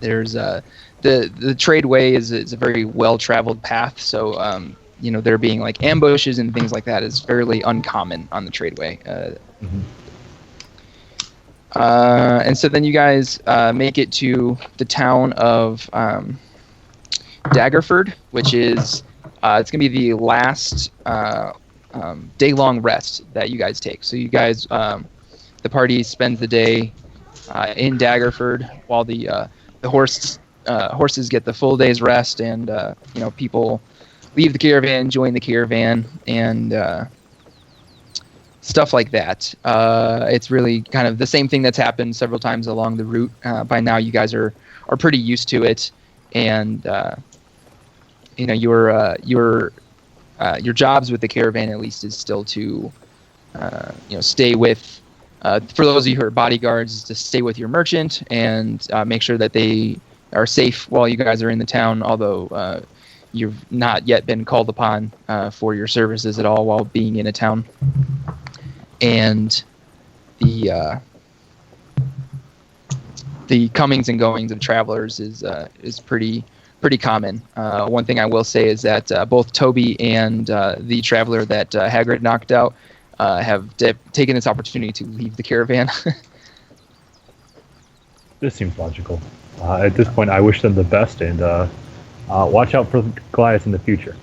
There's the tradeway is a very well traveled path, so there being like ambushes and things like that is fairly uncommon on the tradeway. And so then you guys make it to the town of Daggerford, which is it's gonna be the last day-long rest that you guys take. So you guys, the party spends the day in Daggerford while the horses get the full day's rest, and people leave the caravan, join the caravan, and stuff like that. It's really kind of the same thing that's happened several times along the route. By now, you guys are pretty used to it, and your jobs with the caravan at least is still to stay with. For those of you who are bodyguards, is to stay with your merchant and make sure that they are safe while you guys are in the town. Although you've not yet been called upon for your services at all while being in a town. And the comings and goings of travelers is pretty common. One thing I will say is that both Toby and the traveler that Hagrid knocked out have taken this opportunity to leave the caravan. This seems logical. At this point, I wish them the best, and watch out for Goliath in the future.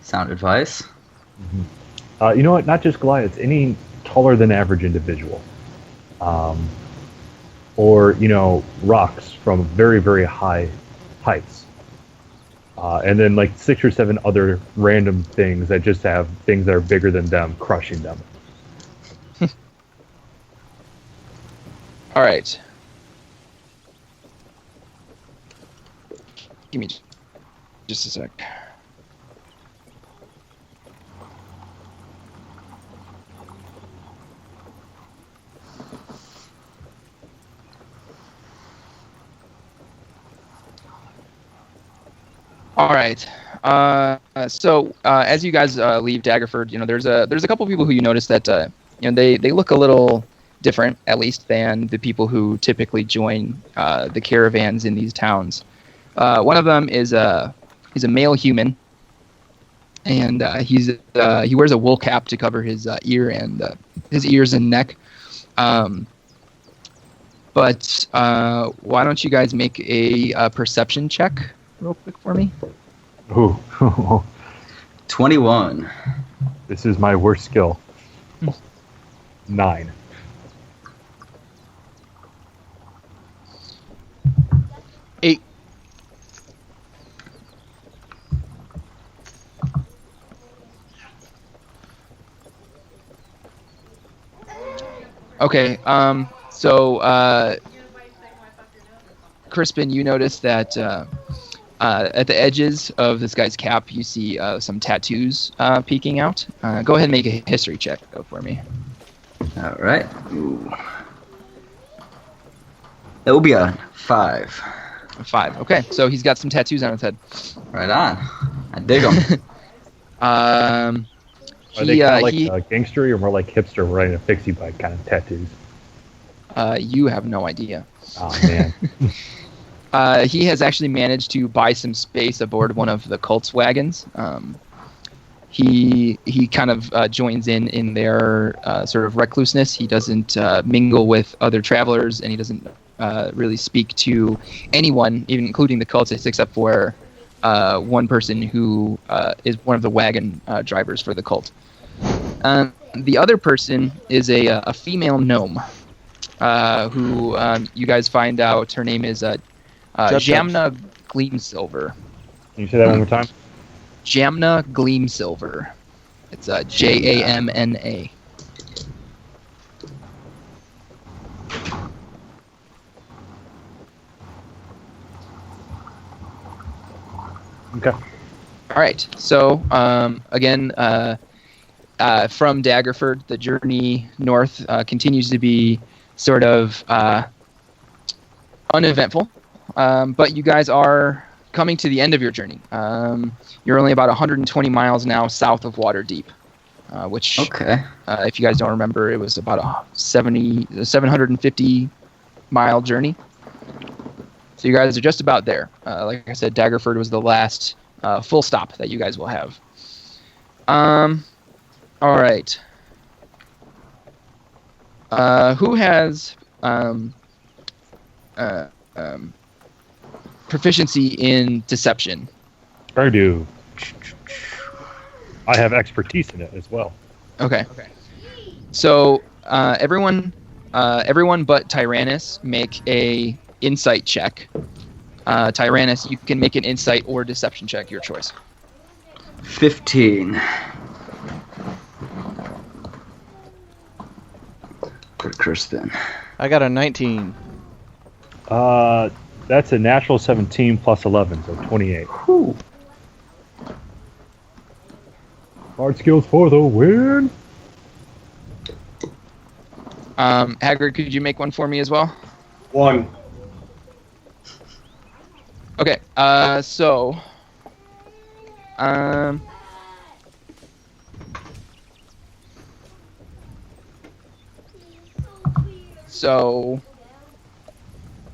Sound advice. You know what? Not just Goliaths. Any taller than average individual, or rocks from very, very high heights, and then like 6 or 7 other random things that just have things that are bigger than them crushing them. All right. Give me just a sec. All right. So as you guys leave Daggerford, there's a couple people who you notice that they look a little different, at least, than the people who typically join the caravans in these towns. One of them is he's a male human, and he wears a wool cap to cover his his ears and neck. But why don't you guys make a perception check real quick for me? Ooh. 21. This is my worst skill. 9. Eight. Okay. So Crispin, you notice that at the edges of this guy's cap, you see some tattoos peeking out. Go ahead and make a history check for me. All right. Ooh. That will be a 5. 5. Okay, so he's got some tattoos on his head. Right on. I dig them. Are they kind of like gangstery or more like hipster riding a fixie bike kind of tattoos? You have no idea. Oh, man. He has actually managed to buy some space aboard one of the cult's wagons. He kind of joins in their sort of recluseness. He doesn't mingle with other travelers, and he doesn't really speak to anyone, even including the cultists, except for one person who is one of the wagon drivers for the cult. The other person is a female gnome who you guys find out her name is Jamna Gleamsilver. Can you say that one more time? Jamna Gleamsilver. It's Jamna. Okay. All right. So again, from Daggerford, the journey north continues to be sort of uneventful, but you guys are coming to the end of your journey. You're only about 120 miles now south of Waterdeep, which, if you guys don't remember, it was about a 750 mile journey. So you guys are just about there. Like I said, Daggerford was the last full stop that you guys will have. All right. Who has proficiency in deception? I do. I have expertise in it as well. Okay. So everyone but Tyrannus make a insight check. Tyrannus, you can make an insight or deception check, your choice. 15. For Crispin. I got a 19. That's a natural 17 plus 11, so 28. Whew. Hard skills for the win. Hagrid, could you make one for me as well? 1. Okay, so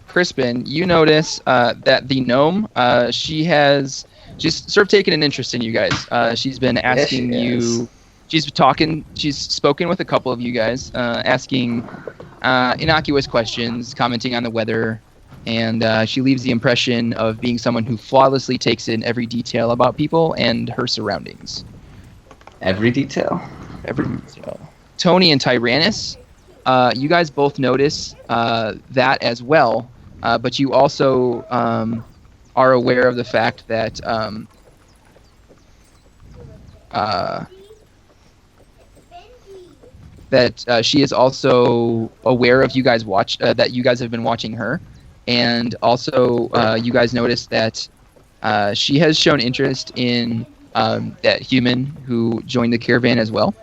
Crispin, you notice that the gnome, she's sort of taken an interest in you guys. She's been asking you. She's spoken with a couple of you guys, asking innocuous questions, commenting on the weather, and she leaves the impression of being someone who flawlessly takes in every detail about people and her surroundings. Every detail? Every detail. Tony and Tyrannus, you guys both notice that as well, but you also are aware of the fact that she is also aware of you guys that you guys have been watching her, and also you guys notice that she has shown interest in that human who joined the caravan as well,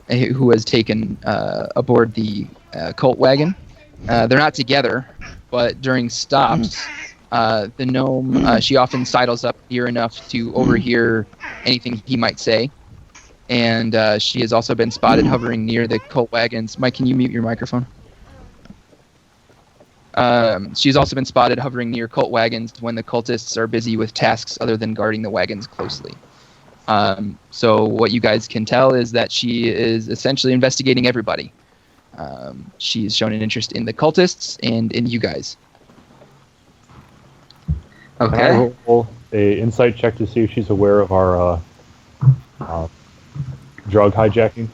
who has taken aboard the cult wagon. They're not together, but during stops, The gnome, she often sidles up near enough to overhear anything he might say. And she has also been spotted hovering near the cult wagons. Mike, can you mute your microphone? She's also been spotted hovering near cult wagons when the cultists are busy with tasks other than guarding the wagons closely. So what you guys can tell is that she is essentially investigating everybody. She's shown an interest in the cultists and in you guys. Can I roll a insight check to see if she's aware of our drug hijacking?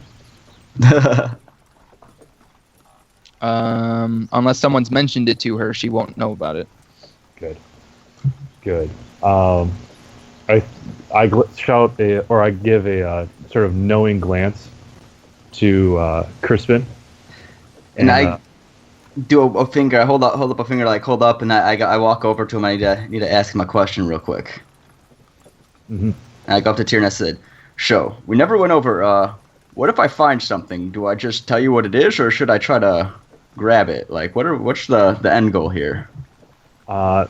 Unless someone's mentioned it to her, she won't know about it. Good. I shout I give a sort of knowing glance to Crispin, and I do a finger. I hold up a finger, like hold up, and I walk over to him. I need to ask him a question real quick. Mm-hmm. And I go up to Tyranny and I said, "Show, we never went over. What if I find something? Do I just tell you what it is, or should I try to grab it? Like, what's the end goal here?"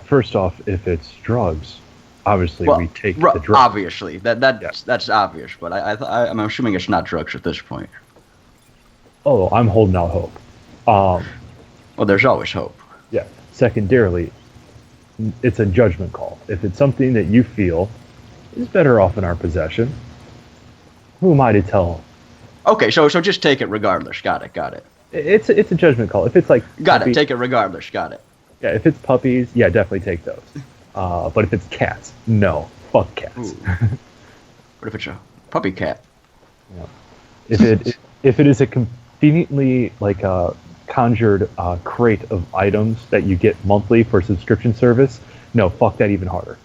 First off, if it's drugs, obviously we take the drugs. Obviously, that's obvious. But I'm assuming it's not drugs at this point. Oh, I'm holding out hope. Well, there's always hope. Yeah. Secondarily, it's a judgment call. If it's something that you feel is better off in our possession, who am I to tell? Okay, so just take it regardless. Got it. It's a judgment call. If it's like it, take it regardless. Got it. Yeah, if it's puppies, yeah, definitely take those. But if it's cats, no, fuck cats. What if it's a puppy cat? Yeah. If it is a conveniently conjured crate of items that you get monthly for subscription service, no, fuck that even harder.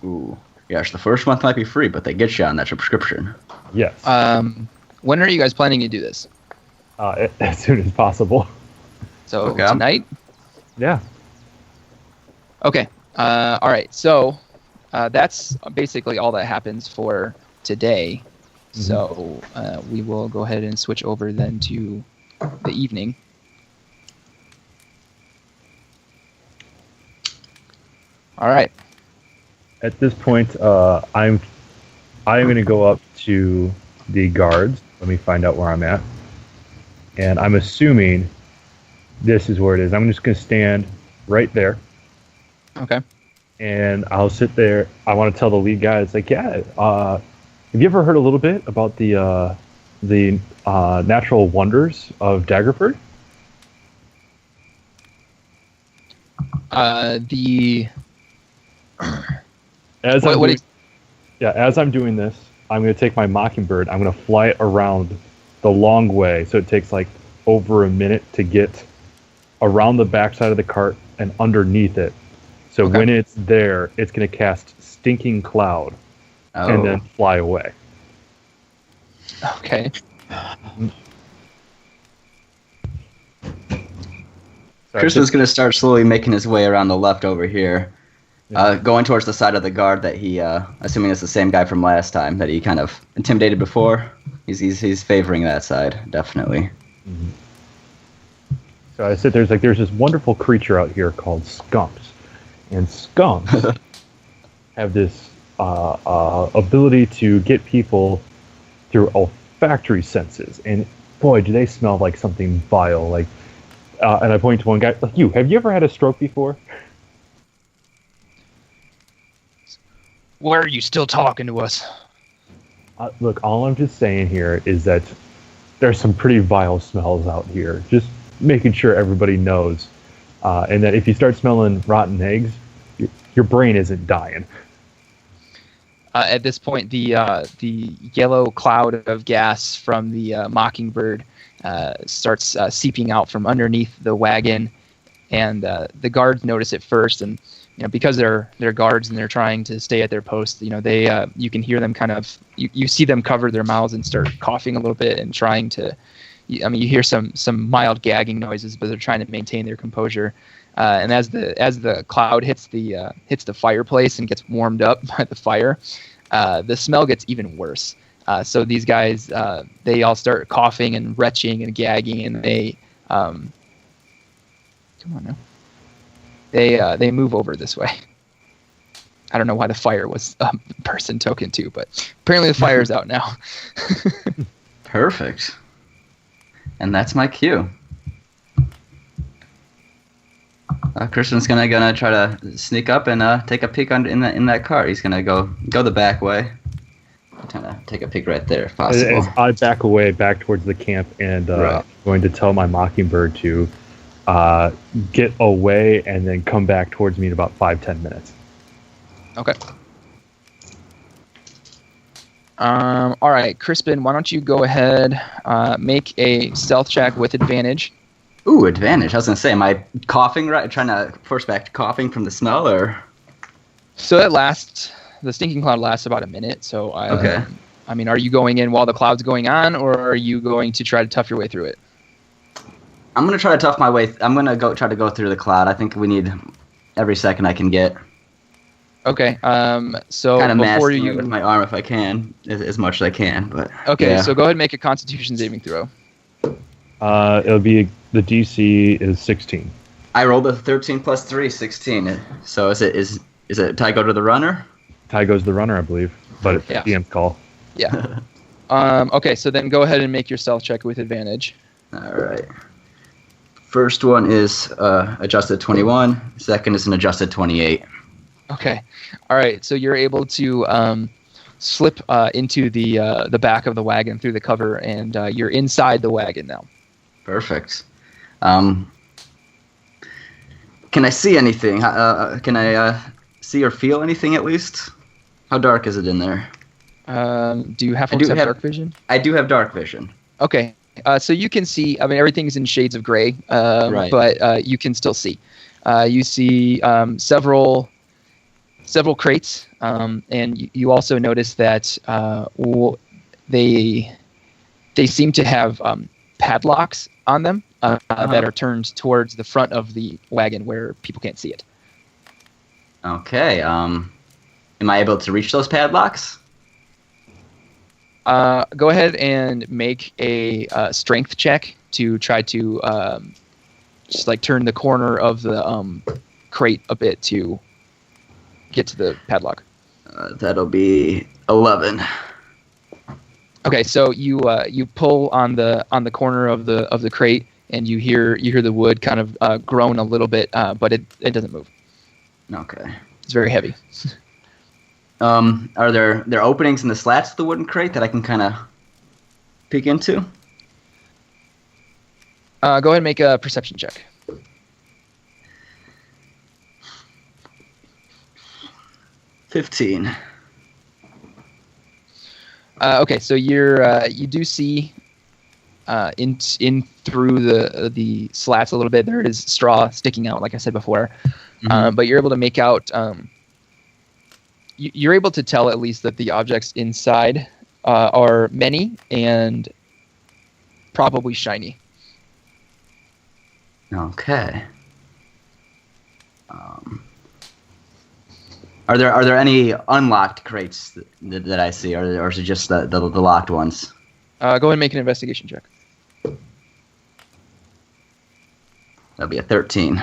Ooh, yes, the first month might be free, but they get you on that subscription. Yes. When are you guys planning to do this? As soon as possible. So tonight? Yeah. Okay. All right. So that's basically all that happens for today. Mm-hmm. So we will go ahead and switch over then to the evening. All right. At this point, I'm going to go up to the guards. Let me find out where I'm at. And I'm assuming this is where it is. I'm just going to stand right there. Okay. And I'll sit there. I want to tell the lead guy, it's like, yeah, have you ever heard a little bit about the natural wonders of Daggerford? As I'm doing this, I'm going to take my Mockingbird. I'm going to fly it around the long way, so it takes like over a minute to get around the backside of the cart and underneath it. So when it's there, it's going to cast Stinking Cloud and then fly away. Okay. Crispin's going to start slowly making his way around the left over here, going towards the side of the guard that he, assuming it's the same guy from last time that he kind of intimidated before. He's favoring that side, definitely. Mm-hmm. So I sit there, there's this wonderful creature out here called skunks. And skunks have this ability to get people through olfactory senses. And boy, do they smell like something vile. And I point to one guy, like, have you ever had a stroke before? Why are you still talking to us? Look, all I'm just saying here is that there's some pretty vile smells out here. Just making sure everybody knows. And that if you start smelling rotten eggs, your brain isn't dying. At this point, the yellow cloud of gas from the Mockingbird starts seeping out from underneath the wagon, and the guards notice it first. And because they're guards and they're trying to stay at their post, they you can hear them kind of you see them cover their mouths and start coughing a little bit and trying to. You hear some mild gagging noises, but they're trying to maintain their composure. And as the cloud hits the fireplace and gets warmed up by the fire, the smell gets even worse. So these guys, they all start coughing and retching and gagging, and they come on now. they move over this way. I don't know why the fire was a person token too, but apparently the fire's out now. Perfect. And that's my cue. Crispin's gonna try to sneak up and take a peek in that car. He's gonna go the back way. Kind of take a peek right there if possible. As I back away back towards the camp, and Right. I'm going to tell my mockingbird to get away and then come back towards me in about 5-10 minutes. Okay. All right, Crispin, why don't you go ahead, make a stealth check with advantage. Ooh, advantage. I was gonna say, am I coughing right? Trying to force back coughing from the smell, or? So the stinking cloud lasts about a minute. So Okay. I mean, are you going in while the cloud's going on, or are you going to try to tough your way through it? I'm gonna try to tough my way. I'm gonna try to go through the cloud. I think we need every second I can get. Okay. So Kind of before masking you it with my arm if I can, as much as I can. But okay, yeah. so go ahead and make a Constitution saving throw. It'll be the DC is 16. I rolled a 13 plus 3, 16. So is it tie go to the runner? Tie goes the runner, I believe, but it's Yeah. DM's call. Yeah. Okay, so then go ahead and make your stealth check with advantage. All right. First one is adjusted 21. Second is an adjusted 28. Okay. All right. So you're able to slip into the back of the wagon through the cover, and you're inside the wagon now. Perfect. Can I see anything? Can I see or feel anything at least? How dark is it in there? Do you have I do have have- dark vision? I do have dark vision. Okay. So you can see. I mean, everything's in shades of gray, Right. but you can still see. You see several crates, and you also notice that they seem to have padlocks on them that are turned towards the front of the wagon where people can't see it. Okay. Am I able to reach those padlocks? Go ahead and make a strength check to try to just like turn the corner of the crate a bit to get to the padlock. That'll be 11. Okay, so you pull on the corner of the crate, and you hear the wood kind of groan a little bit, but it doesn't move. Okay. It's very heavy. Are there openings in the slats of the wooden crate that I can kind of peek into? Go ahead and make a perception check. 15. Okay, so you do see in through the slats a little bit. There is straw sticking out, like I said before, but you're able to make out. You're able to tell at least that the objects inside are many and probably shiny. Okay. Are there any unlocked crates that I see, or is it just the locked ones? Go ahead and make an investigation check. That'll be a 13.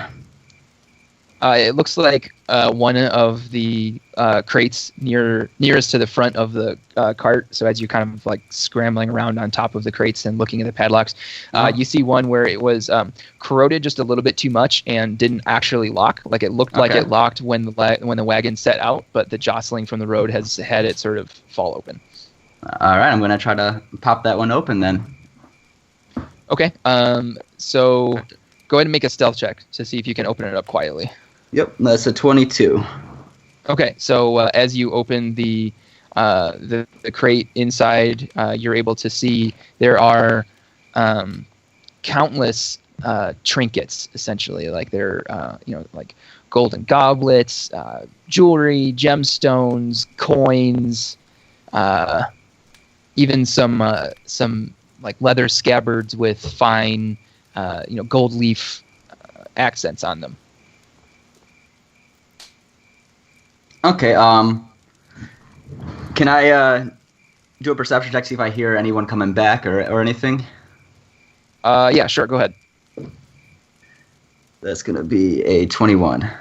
It looks like one of the crates nearest to the front of the cart. So as you're kind of like scrambling around on top of the crates and looking at the padlocks, you see one where it was corroded just a little bit too much and didn't actually lock. Like it looked like it locked when the wagon set out, but the jostling from the road has had it sort of fall open. All right, I'm gonna try to pop that one open then. Okay. So go ahead and make a stealth check to see if you can open it up quietly. Yep, that's a 22. Okay, so as you open the crate inside, you're able to see there are countless trinkets, essentially. Like they're like golden goblets, jewelry, gemstones, coins, even some like leather scabbards with fine gold leaf accents on them. Okay, can I do a perception check, see if I hear anyone coming back or anything? Yeah, sure, go ahead. That's gonna be a 21.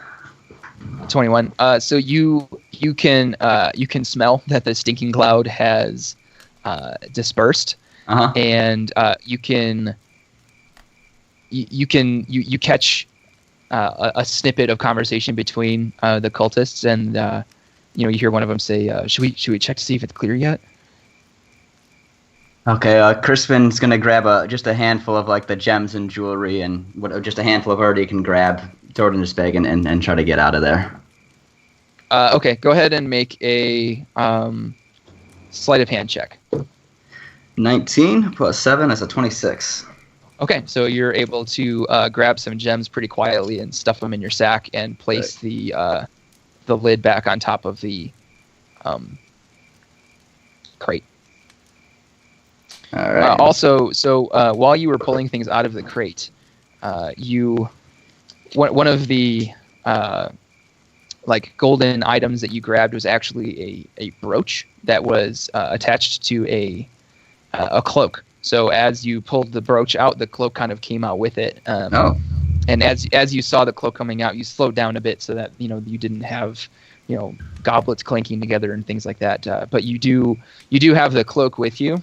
21. So you can smell that the stinking cloud has dispersed, and you catch a snippet of conversation between the cultists, and you hear one of them say, "Should we check to see if it's clear yet?" Okay, Crispin's gonna grab just a handful of like the gems and jewelry and just a handful of art he can grab, throw it in his bag, and try to get out of there. Okay, go ahead and make a sleight of hand check. 19 plus 7 is a 26. Okay, so you're able to grab some gems pretty quietly and stuff them in your sack and place the lid back on top of the crate. All right. Also, while you were pulling things out of the crate, one of the like golden items that you grabbed was actually a brooch that was attached to a cloak. So as you pulled the brooch out, the cloak kind of came out with it. And as you saw the cloak coming out, you slowed down a bit so that you didn't have goblets clanking together and things like that. But you do have the cloak with you.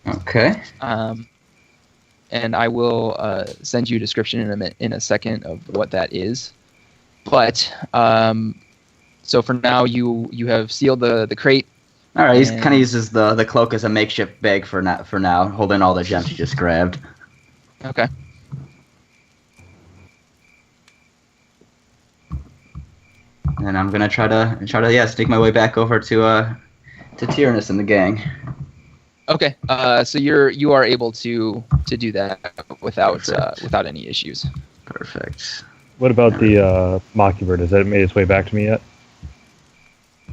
Okay. And I will send you a description in a second of what that is. But so for now, you have sealed the crate. All right. He kind of uses the cloak as a makeshift bag for now, holding all the gems he just grabbed. Okay. And I'm gonna try to sneak my way back over to Tyrannus and the gang. Okay, so you are able to do that without any issues. Perfect. What about the Mockingbird? Has that made its way back to me yet?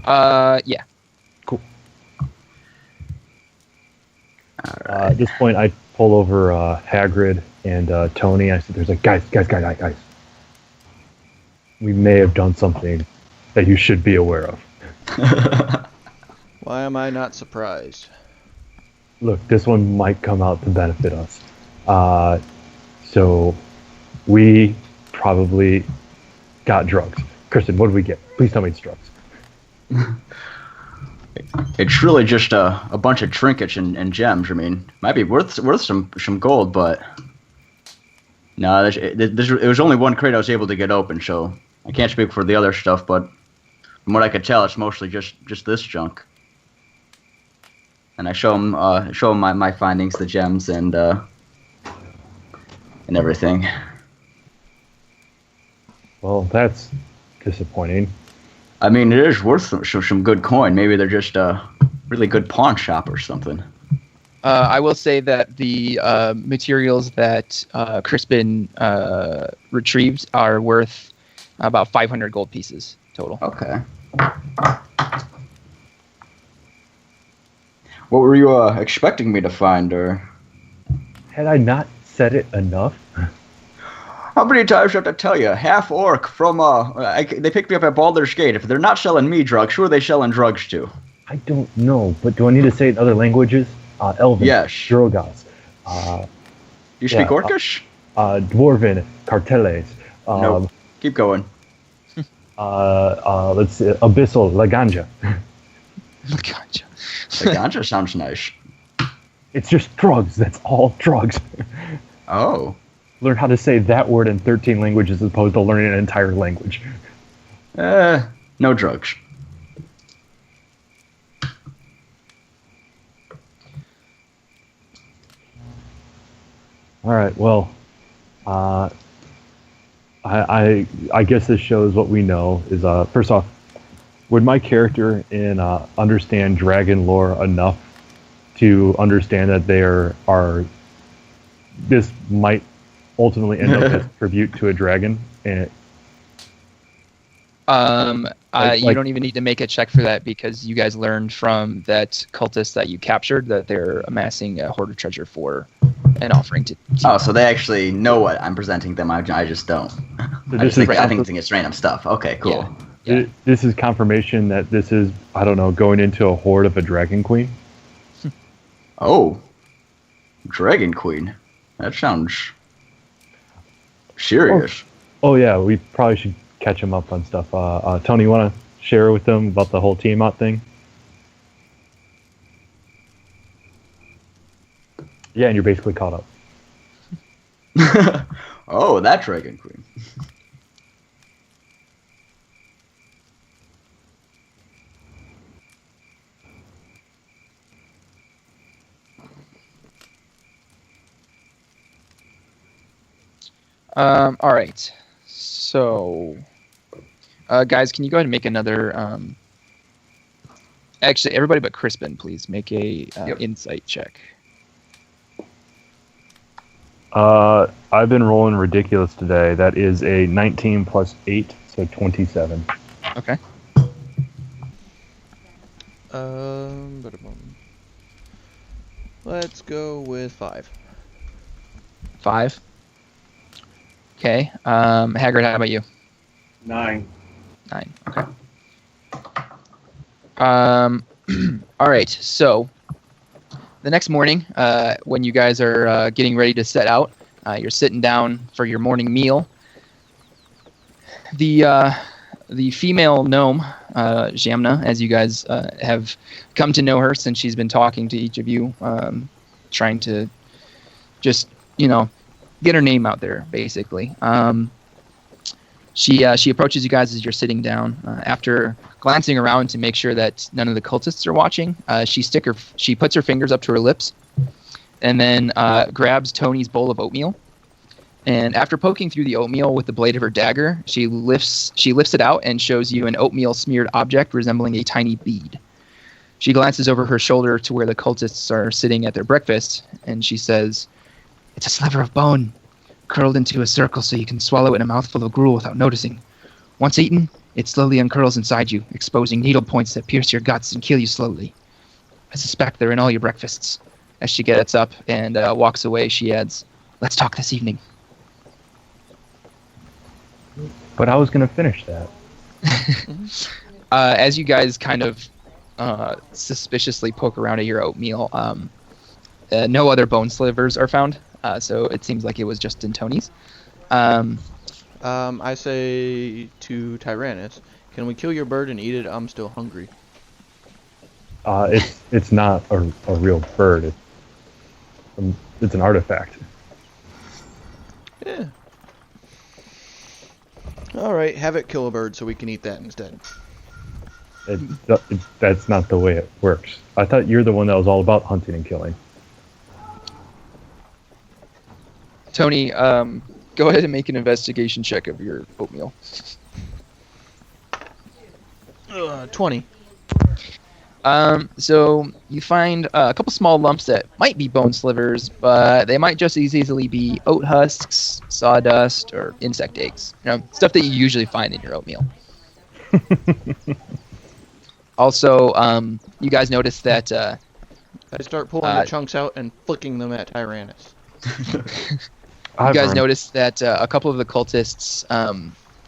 Yeah. Cool. At this point, I pull over Hagrid and Tony. I said, "There's like guys. We may have done something that you should be aware of." Why am I not surprised? Look, this one might come out to benefit us. So we probably got drugs. Kristen, what did we get? Please tell me it's drugs. It's really just a bunch of trinkets and gems. I mean, might be worth some gold, but no, it was only one crate I was able to get open, so I can't speak for the other stuff. But from what I could tell, it's mostly just this junk. And I show him my findings, the gems and everything. Well, that's disappointing. I mean, it is worth some good coin. Maybe they're just a really good pawn shop or something. I will say that the materials that Crispin retrieved are worth about 500 gold pieces total. Okay. What were you expecting me to find, or? Had I not said it enough? How many times do I have to tell you? Half orc from they picked me up at Baldur's Gate. If they're not selling me drugs, who are they selling drugs to? I don't know, but do I need to say it in other languages? Elven, Yes. Drogas. You speak Orcish? Dwarven, Carteles. No. Keep going. Let's see, Abyssal, Laganja. Gotcha. The ganja sounds nice. It's just drugs. That's all drugs. Oh. Learn how to say that word in 13 languages as opposed to learning an entire language. No drugs. All right. Well, I guess this shows what we know is first off, would my character understand dragon lore enough to understand that this might ultimately end up as tribute to a dragon? And you don't even need to make a check for that because you guys learned from that cultist that you captured that they're amassing a hoard of treasure for an offering to. Oh, so they actually know what I'm presenting them. I just don't. I think it's random stuff. Okay, cool. Yeah. Yeah. This is confirmation that this is, I don't know, going into a horde of a dragon queen. Oh, dragon queen. That sounds serious. Oh yeah, we probably should catch him up on stuff. Tony, you want to share with them about the whole team out thing? Yeah, and you're basically caught up. Oh, that Dragon Queen. All right. So, guys, can you go ahead and make another? Actually, everybody but Crispin, please make a Yep. insight check. I've been rolling ridiculous today. That is a 19 plus 8, so 27. Okay. Ba-da-bum. Let's go with 5. 5. Okay. Hagrid, how about you? 9. 9. Okay. All right. So the next morning, when you guys are getting ready to set out, you're sitting down for your morning meal. The female gnome, Jamna, as you guys have come to know her since she's been talking to each of you, trying to just, get her name out there, basically. She approaches you guys as you're sitting down. After glancing around to make sure that none of the cultists are watching, she puts her fingers up to her lips, and then grabs Tony's bowl of oatmeal. And after poking through the oatmeal with the blade of her dagger, she lifts it out and shows you an oatmeal smeared object resembling a tiny bead. She glances over her shoulder to where the cultists are sitting at their breakfast, and she says, "It's a sliver of bone, curled into a circle so you can swallow it in a mouthful of gruel without noticing. Once eaten, it slowly uncurls inside you, exposing needle points that pierce your guts and kill you slowly. I suspect they're in all your breakfasts." As she gets up and walks away, she adds, "Let's talk this evening." But I was going to finish that. As you guys kind of suspiciously poke around at your oatmeal, no other bone slivers are found, so it seems like it was just in Tony's. I say to Tyrannus, can we kill your bird and eat it? I'm still hungry. It's not a real bird. It's an artifact. Yeah. All right, have it kill a bird so we can eat that instead. That's not the way it works. I thought you're the one that was all about hunting and killing. Tony, go ahead and make an investigation check of your oatmeal. 20. So you find a couple small lumps that might be bone slivers, but they might just as easily be oat husks, sawdust, or insect eggs. Stuff that you usually find in your oatmeal. Also, you guys notice that I start pulling the chunks out and flicking them at Tyrannus. you guys notice that a couple of the cultists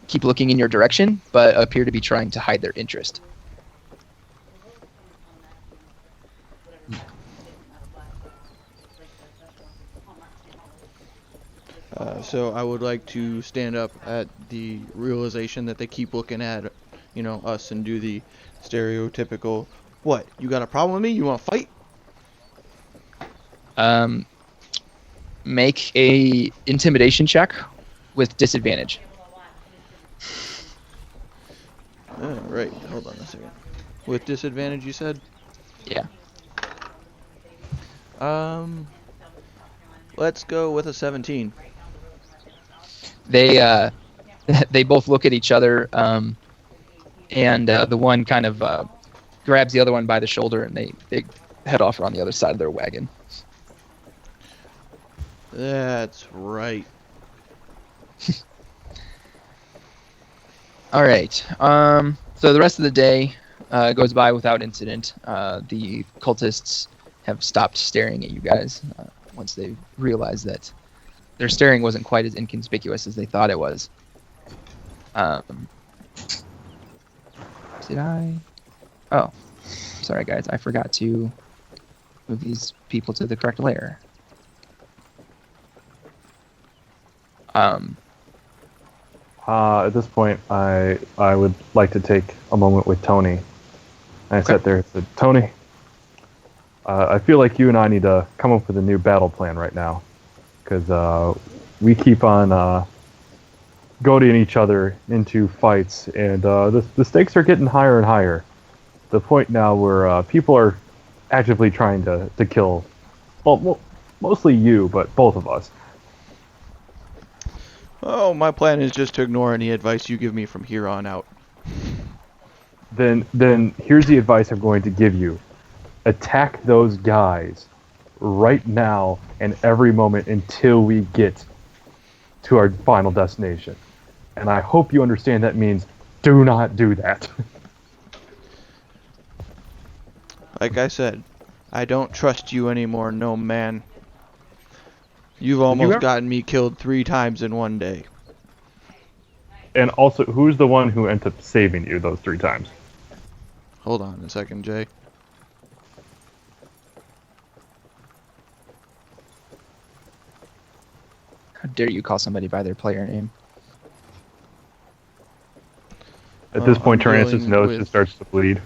keep looking in your direction, but appear to be trying to hide their interest. So I would like to stand up at the realization that they keep looking at, us and do the stereotypical, "What? You got a problem with me? You want to fight?" Make a intimidation check with disadvantage. Right. Hold on a second. With disadvantage, you said? Yeah. Let's go with a 17. They both look at each other, and the one kind of grabs the other one by the shoulder, and they head off on the other side of their wagon. That's right. All right. So the rest of the day goes by without incident. The cultists have stopped staring at you guys once they realized that their staring wasn't quite as inconspicuous as they thought it was. Did I? Oh, sorry guys, I forgot to move these people to the correct layer. At this point, I would like to take a moment with Tony. And I sat there and said, Tony, I feel like you and I need to come up with a new battle plan right now. Because we keep on goading each other into fights, and the stakes are getting higher and higher. The point now where people are actively trying to kill, well, mostly you, but both of us. Oh, my plan is just to ignore any advice you give me from here on out. Then here's the advice I'm going to give you. Attack those guys right now and every moment until we get to our final destination. And I hope you understand that means do not do that. Like I said, I don't trust you anymore, no man. You've almost gotten me killed 3 times in one day. And also, who's the one who ended up saving you those 3 times? Hold on a second, Jay. How dare you call somebody by their player name? At this point, I'm Tyranny's dealing nose with just starts to bleed.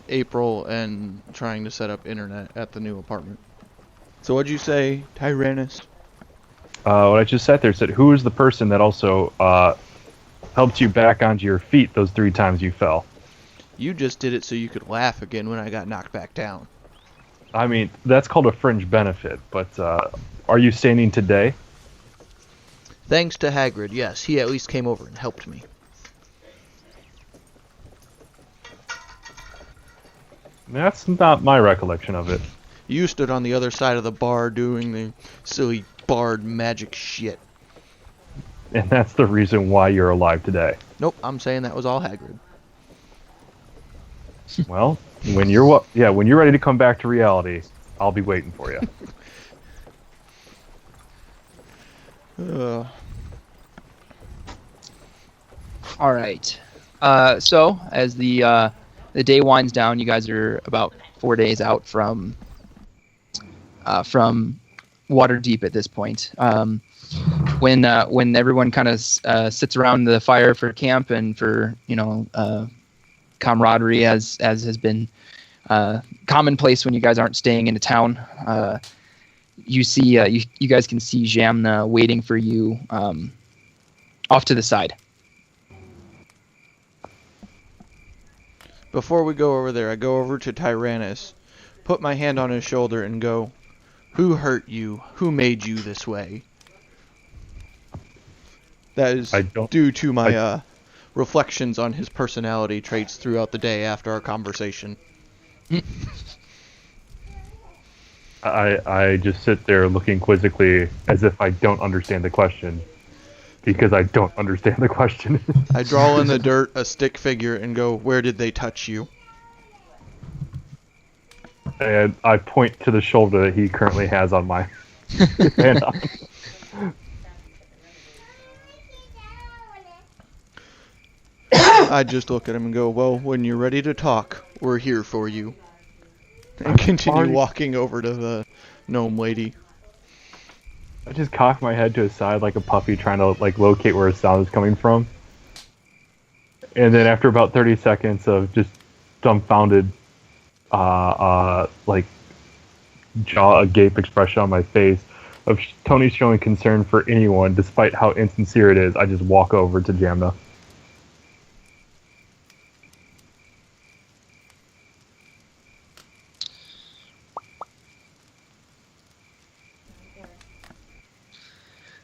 April and trying to set up internet at the new apartment. So what'd you say, Tyrannus? When I just sat there and said, who is the person that also helped you back onto your feet those 3 times you fell? You just did it so you could laugh again when I got knocked back down. I mean, that's called a fringe benefit, but are you standing today? Thanks to Hagrid, yes. He at least came over and helped me. That's not my recollection of it. You stood on the other side of the bar doing the silly bard magic shit. And that's the reason why you're alive today. Nope, I'm saying that was all Hagrid. Well, when you're ready to come back to reality, I'll be waiting for you. All right. So as the day winds down, you guys are about 4 days out from Waterdeep at this point. When everyone kind of sits around the fire for camp and for camaraderie, as has been commonplace when you guys aren't staying in a town, you see you guys can see Jamna waiting for you off to the side. Before we go over there, I go over to Tyrannus, put my hand on his shoulder and go, "Who hurt you? Who made you this way?" That is due to my reflections on his personality traits throughout the day after our conversation. I just sit there looking quizzically as if I don't understand the question. Because I don't understand the question. I draw in the dirt a stick figure and go, "Where did they touch you?" And I point to the shoulder that he currently has on my hand. I just look at him and go, "Well, when you're ready to talk, we're here for you." And continue walking over to the gnome lady. I just cock my head to his side like a puppy trying to locate where his sound is coming from. And then after about 30 seconds of just dumbfounded jaw agape expression on my face of Tony showing concern for anyone despite how insincere it is, I just walk over to Jamna.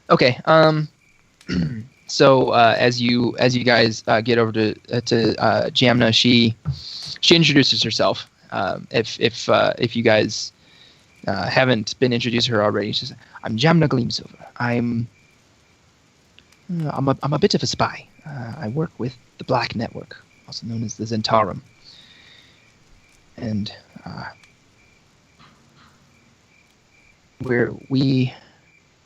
Okay. So as you guys get over to Jamna, she introduces herself. If you guys haven't been introduced to her already, she says, "I'm Jamna Gleamsilver. I'm a bit of a spy. I work with the Black Network, also known as the Zentarum, and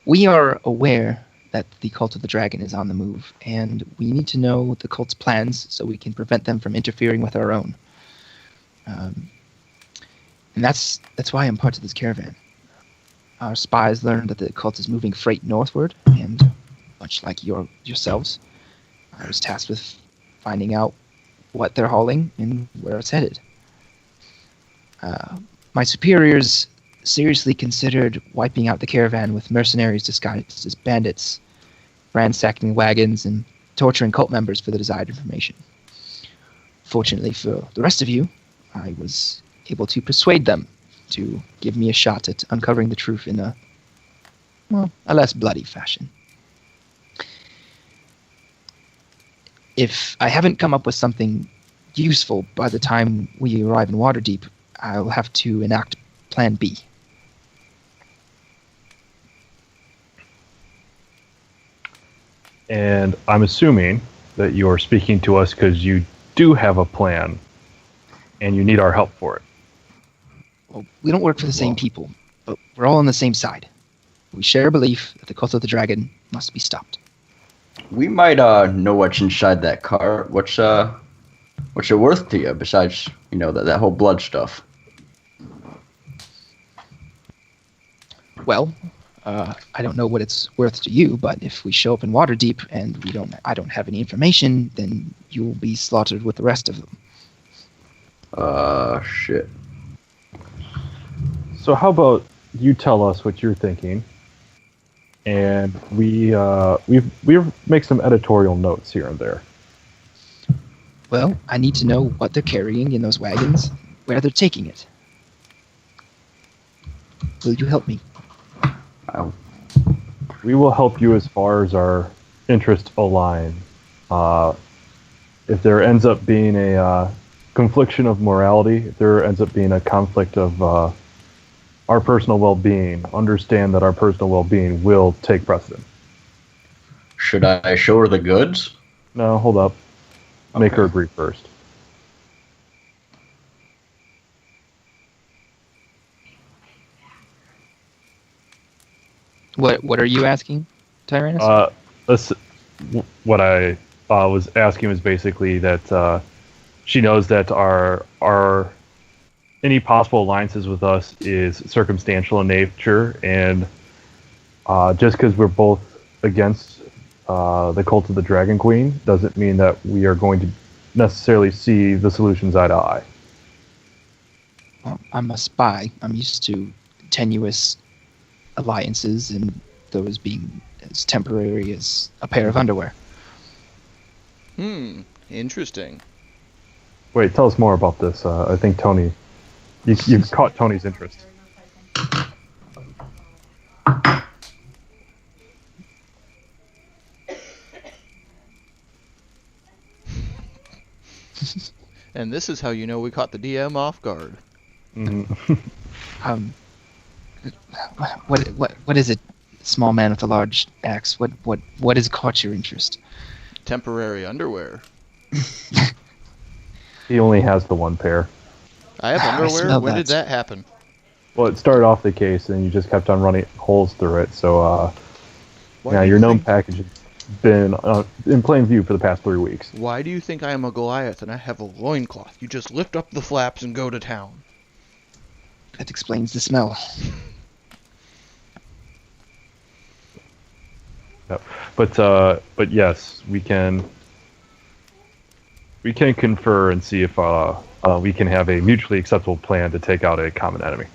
we are aware that the Cult of the Dragon is on the move, and we need to know the cult's plans so we can prevent them from interfering with our own. And that's why I'm part of this caravan. Our spies learned that the cult is moving freight northward, and much like yourselves, I was tasked with finding out what they're hauling and where it's headed. My superiors seriously considered wiping out the caravan with mercenaries disguised as bandits, ransacking wagons, and torturing cult members for the desired information. Fortunately for the rest of you, I was able to persuade them to give me a shot at uncovering the truth in a less bloody fashion. If I haven't come up with something useful by the time we arrive in Waterdeep, I'll have to enact Plan B. And I'm assuming that you're speaking to us because you do have a plan, and you need our help for it. Well, we don't work for the same people, but we're all on the same side. We share a belief that the cult of the dragon must be stopped. We might know what's inside that cart. What's it worth to you besides that whole blood stuff? Well, I don't know what it's worth to you, but if we show up in Waterdeep and I don't have any information, then you will be slaughtered with the rest of them. Shit. So how about you tell us what you're thinking, and we make some editorial notes here and there. Well, I need to know what they're carrying in those wagons, where they're taking it. Will you help me? We will help you as far as our interests align. If there ends up being a confliction of morality, if there ends up being a conflict of our personal well-being, understand that our personal well-being will take precedent. Should I show her the goods? No, hold up. Make her agree first. What are you asking, Tyrannus? What I was asking was basically that she knows that our any possible alliances with us is circumstantial in nature, and just because we're both against the cult of the Dragon Queen doesn't mean that we are going to necessarily see the solutions eye to eye. Well, I'm a spy. I'm used to tenuous alliances and those being as temporary as a pair of underwear. Interesting. Wait, tell us more about this. I think Tony, you've caught Tony's interest. And this is how you know we caught the DM off guard. What is it, small man with a large axe? What has caught your interest? Temporary underwear. He only has the one pair. I have I underwear? smell When that. did that happen? Well, it started off the case, and you just kept on running holes through it. So, Why yeah, do you your gnome think- package has been in plain view for the past 3 weeks. Why do you think I am a Goliath and I have a loincloth? You just lift up the flaps and go to town. That explains the smell. But yes, we can confer and see if we can have a mutually acceptable plan to take out a common enemy.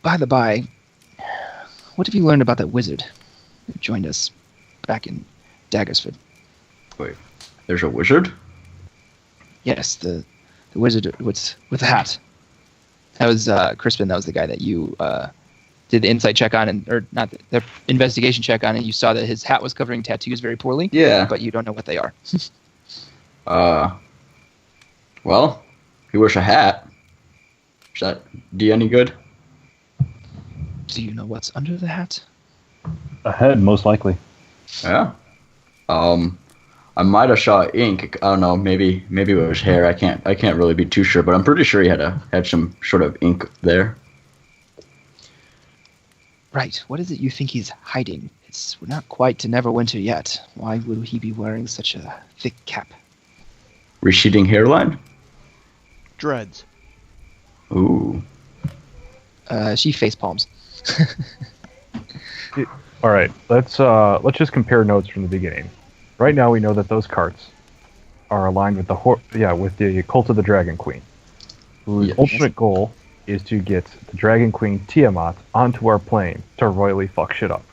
By the by, what have you learned about that wizard who joined us back in Daggersford? Wait, there's a wizard? Yes, the wizard with the hat. That was Crispin. That was the guy that you did the insight check on, or not the investigation check on, and you saw that his hat was covering tattoos very poorly. Yeah. But you don't know what they are. Well, he wears a hat. Is that D any good? Do you know what's under the hat? A head, most likely. Yeah. I might have saw ink. I don't know. Maybe it was hair. I can't really be too sure, but I'm pretty sure he had some sort of ink there. Right. What is it you think he's hiding? We're not quite to Neverwinter yet. Why would he be wearing such a thick cap? Receding hairline? Dreads. Ooh. She face palms. All right, let's just compare notes from the beginning. Right now, we know that those carts are aligned with with the Cult of the Dragon Queen, whose Yes. ultimate goal is to get the Dragon Queen Tiamat onto our plane to royally fuck shit up.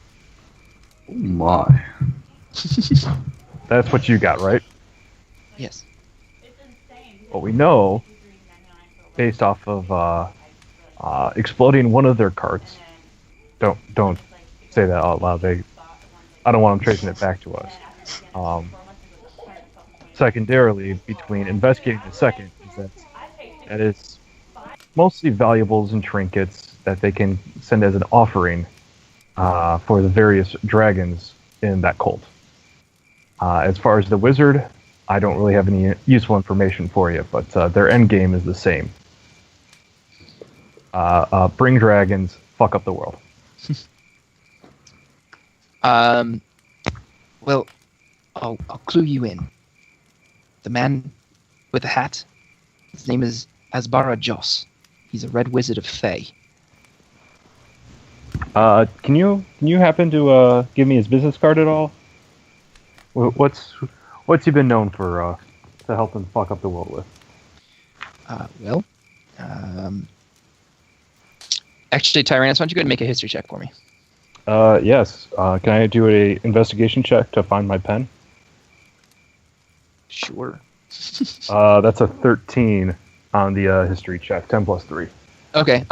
Oh my. That's what you got, right? Yes. What we know, based off of exploding one of their carts. Don't say that out loud. I don't want them tracing it back to us. Secondarily, between investigating the second, is that is mostly valuables and trinkets that they can send as an offering for the various dragons in that cult. As far as the wizard, I don't really have any useful information for you, but their end game is the same. Bring dragons, fuck up the world. Well, I'll clue you in. The man with the hat, his name is Asbara Joss. He's a red wizard of Thay. Can you happen to give me his business card at all? What's he been known for to help him fuck up the world with? Actually, Tyrannus, why don't you go ahead and make a history check for me? Yes. Can I do a investigation check to find my pen? Sure. That's a 13 on the history check. 10 plus 3. Okay.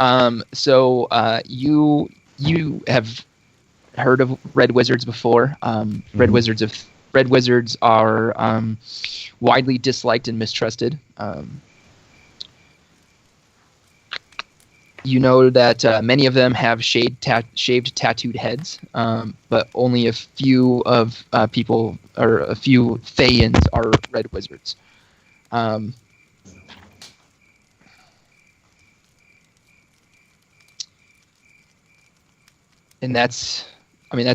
So you have heard of red wizards before. Red wizards are widely disliked and mistrusted. You know that many of them have shaved tattooed heads, but only a few of people, or a few Thayans, are red wizards. And that's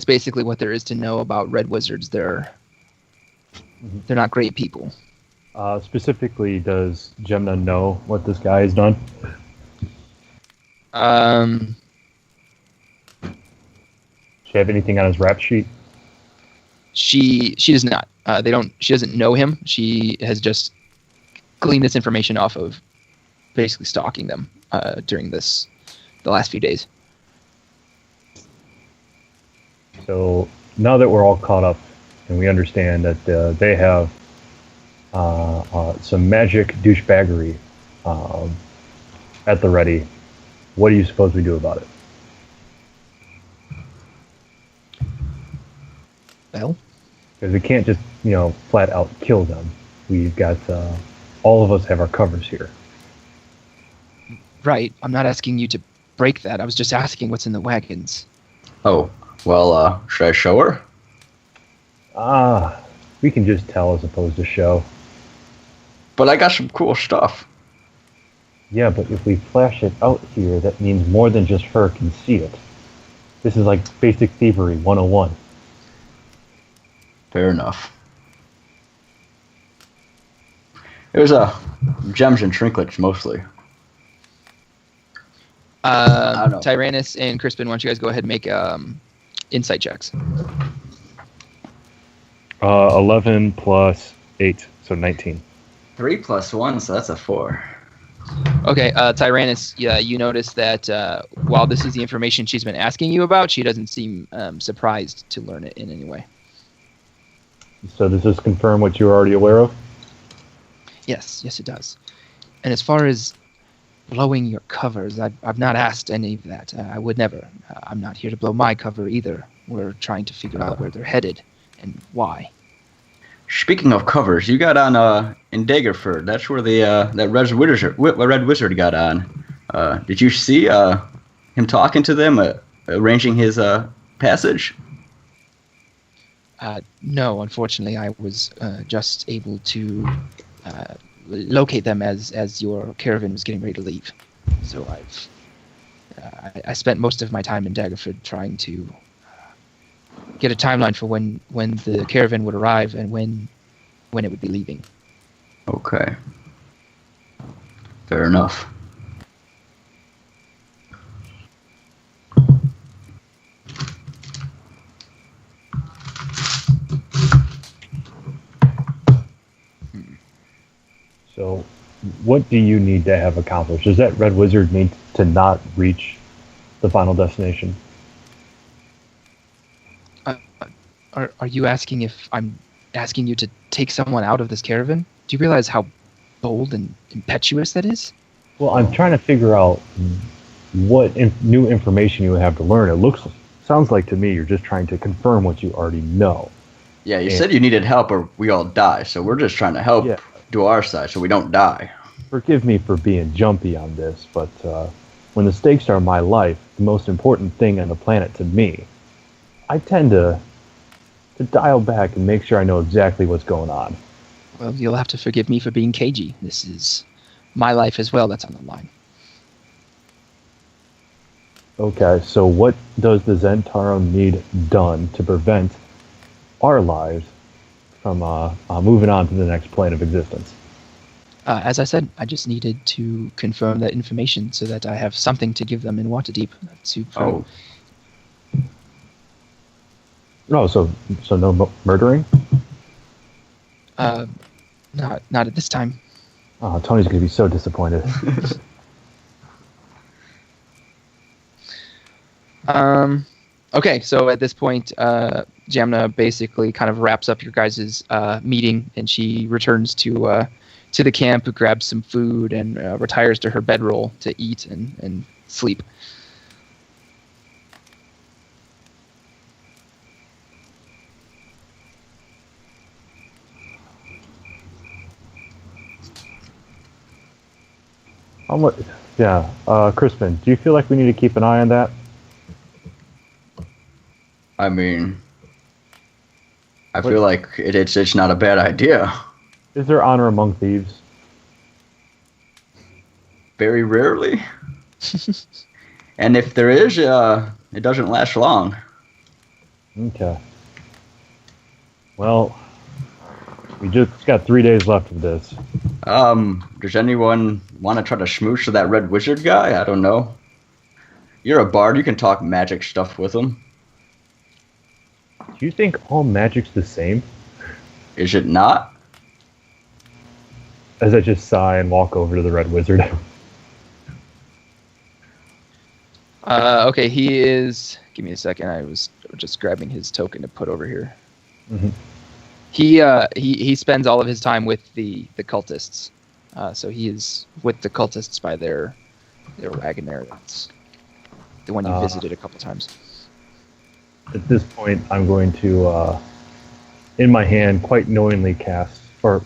basically what there is to know about red wizards. They're not great people. Specifically, does Gemna know what this guy has done? She have anything on his rap sheet? She does not. She doesn't know him. She has just gleaned this information off of basically stalking them during the last few days. So now that we're all caught up and we understand that they have some magic douchebaggery at the ready, what do you suppose we do about it? Well, Because we can't just, flat out kill them. We've got, all of us have our covers here. right. I'm not asking you to break that. I was just asking what's in the wagons. Oh, well, should I show her? We can just tell as opposed to show. But I got some cool stuff. Yeah, but if we flash it out here, that means more than just her can see it. This is like basic thievery 101. Fair enough. It was gems and trinkets mostly. I don't know. Tyrannus and Crispin, why don't you guys go ahead and make insight checks? 11 plus 8, so 19. 3 plus 1, so that's a 4. Okay, Tyrannus, you notice that while this is the information she's been asking you about, she doesn't seem surprised to learn it in any way. So does this confirm what you're already aware of? Yes, it does. And as far as blowing your covers, I've not asked any of that. I would never. I'm not here to blow my cover either. We're trying to figure out where they're headed and why. Speaking of covers, you got on in Daggerford. That's where the that red wizard got on. Did you see him talking to them, arranging his passage? No, unfortunately, I was just able to locate them as your caravan was getting ready to leave. So I spent most of my time in Daggerford trying to get a timeline for when the caravan would arrive and when it would be leaving. Okay. Fair enough. So, what do you need to have accomplished? Does that red wizard need to not reach the final destination? Are you asking if I'm asking you to take someone out of this caravan? Do you realize how bold and impetuous that is? Well, I'm trying to figure out what new information you have to learn. It sounds like to me you're just trying to confirm what you already know. Yeah, you said you needed help or we all die, so we're just trying to help do our side so we don't die. Forgive me for being jumpy on this, but when the stakes are my life, the most important thing on the planet to me, I tend to dial back and make sure I know exactly what's going on. Well, you'll have to forgive me for being cagey. This is my life as well that's on the line. Okay, so what does the Zentaro need done to prevent our lives from moving on to the next plane of existence? As I said, I just needed to confirm that information so that I have something to give them in Waterdeep. No, so no murdering? Not at this time. Oh, Tony's going to be so disappointed. Okay, so at this point, Jamna basically kind of wraps up your guys' meeting, and she returns to the camp, grabs some food, and retires to her bedroll to eat and sleep. Crispin, do you feel like we need to keep an eye on that? I mean, I feel like it's not a bad idea. Is there honor among thieves? Very rarely. And if there is, it doesn't last long. Okay. Well, we just got 3 days left of this. Does anyone want to try to schmoosh to that red wizard guy? I don't know. You're a bard. You can talk magic stuff with him. Do you think all magic's the same? Is it not? As I just sigh and walk over to the red wizard. Okay, he is... Give me a second. I was just grabbing his token to put over here. Mm-hmm. He spends all of his time with the cultists. So he is with the cultists by their wagon there. That's the one you visited a couple times. At this point, I'm going to, in my hand, quite knowingly cast, or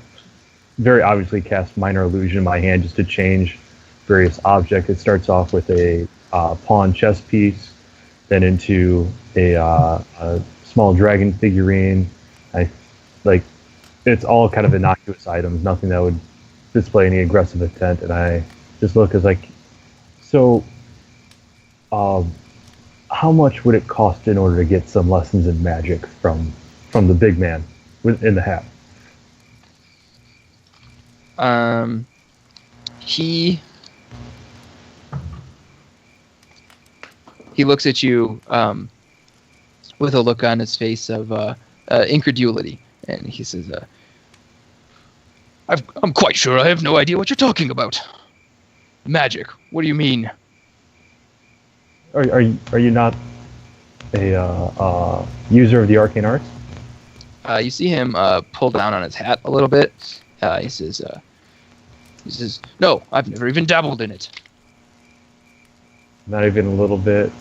very obviously cast Minor Illusion in my hand just to change various objects. It starts off with a pawn chess piece, then into a small dragon figurine. It's all kind of innocuous items, nothing that would display any aggressive intent, and I just look as like, so, how much would it cost in order to get some lessons in magic from the big man in the hat? He looks at you with a look on his face of incredulity, and he says, I'm quite sure I have no idea what you're talking about. Magic? What do you mean? Are you not a user of the arcane arts? You see him pull down on his hat a little bit. He says, no, I've never even dabbled in it. Not even a little bit.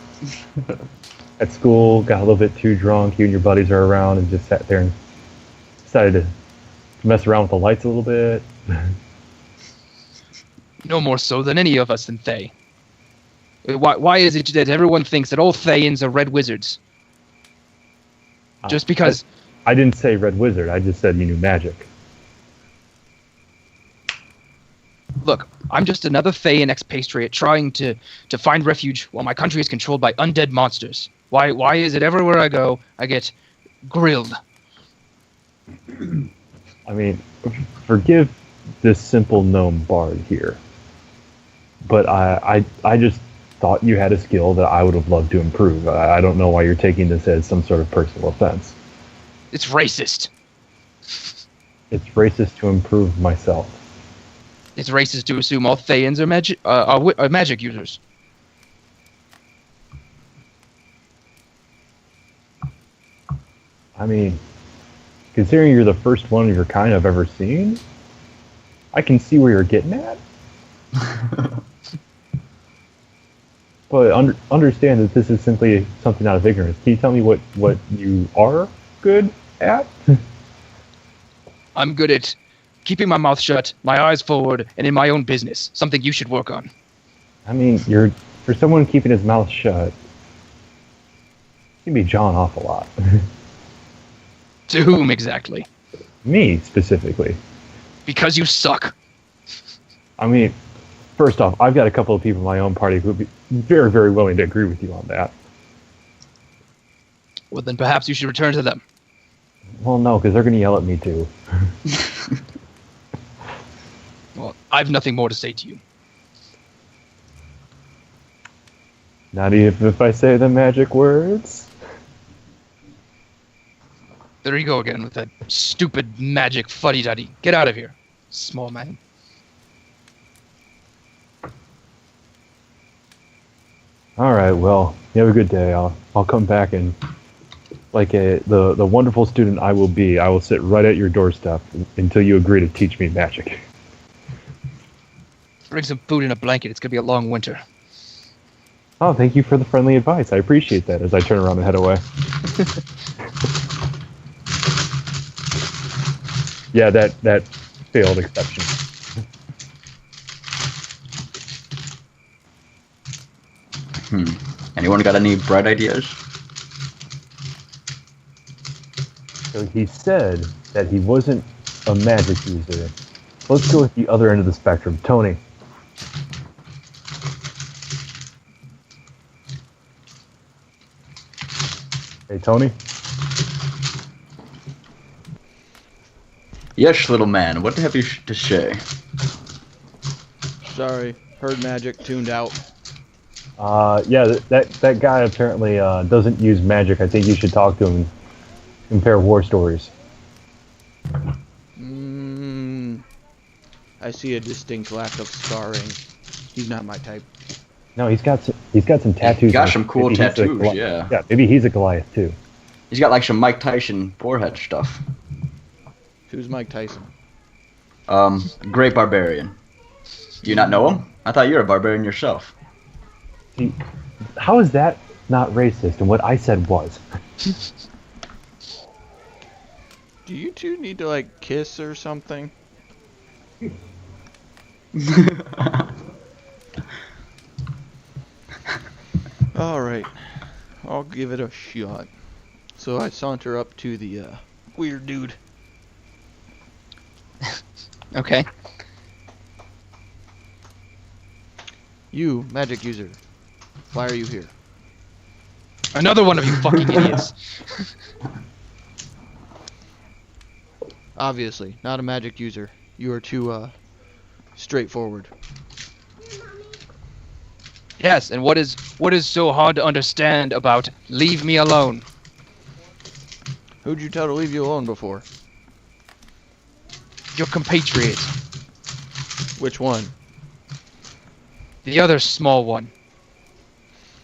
At school, got a little bit too drunk. You and your buddies are around and just sat there and decided to mess around with the lights a little bit. No more so than any of us in Thay. Why is it that everyone thinks that all Thayans are red wizards? Just because... I didn't say red wizard. I just said you knew magic. Look, I'm just another Thayan expatriate trying to find refuge while my country is controlled by undead monsters. Why is it everywhere I go, I get grilled? I mean, forgive this simple gnome bard here, but I just thought you had a skill that I would have loved to improve. I don't know why you're taking this as some sort of personal offense. It's racist. It's racist to improve myself. It's racist to assume all Thayans are magic users. I mean, considering you're the first one of your kind I've ever seen, I can see where you're getting at. But understand that this is simply something out of ignorance. Can you tell me what you are good at? I'm good at keeping my mouth shut, my eyes forward, and in my own business. Something you should work on. I mean, for someone keeping his mouth shut, you can be jawing off a lot. To whom exactly? Me, specifically. Because you suck. I mean, first off, I've got a couple of people in my own party who would be very, very willing to agree with you on that. Well, then perhaps you should return to them. Well, no, because they're going to yell at me too. Well, I've nothing more to say to you. Not even if I say the magic words. There you go again with that stupid magic fuddy-duddy. Get out of here, small man. All right, well, you have a good day. I'll come back and, like the wonderful student I will be, I will sit right at your doorstep until you agree to teach me magic. Bring some food and a blanket. It's gonna be a long winter. Oh, thank you for the friendly advice. I appreciate that as I turn around and head away. Yeah, that failed exception. Anyone got any bright ideas? So he said that he wasn't a magic user. Let's go with the other end of the spectrum. Tony. Hey, Tony? Yes, little man, what have you to say? Sorry, heard magic, tuned out. Yeah, that guy apparently doesn't use magic. I think you should talk to him and compare war stories. I see a distinct lack of scarring. He's not my type. No, he's got some tattoos. He got some cool Maybe he's a tattoos, yeah. Yeah, maybe he's a Goliath too. He's got like some Mike Tyson forehead stuff. Who's Mike Tyson? Great barbarian. Do you not know him? I thought you were a barbarian yourself. How is that not racist? And what I said was. Do you two need to, like, kiss or something? Alright. I'll give it a shot. So I saunter up to the, weird dude. Okay. You, magic user. Why are you here? Another one of you fucking idiots. Obviously, not a magic user. You are too, straightforward. Yes, and what is so hard to understand about leave me alone? Who'd you tell to leave you alone before? Your compatriot. Which one? The other small one.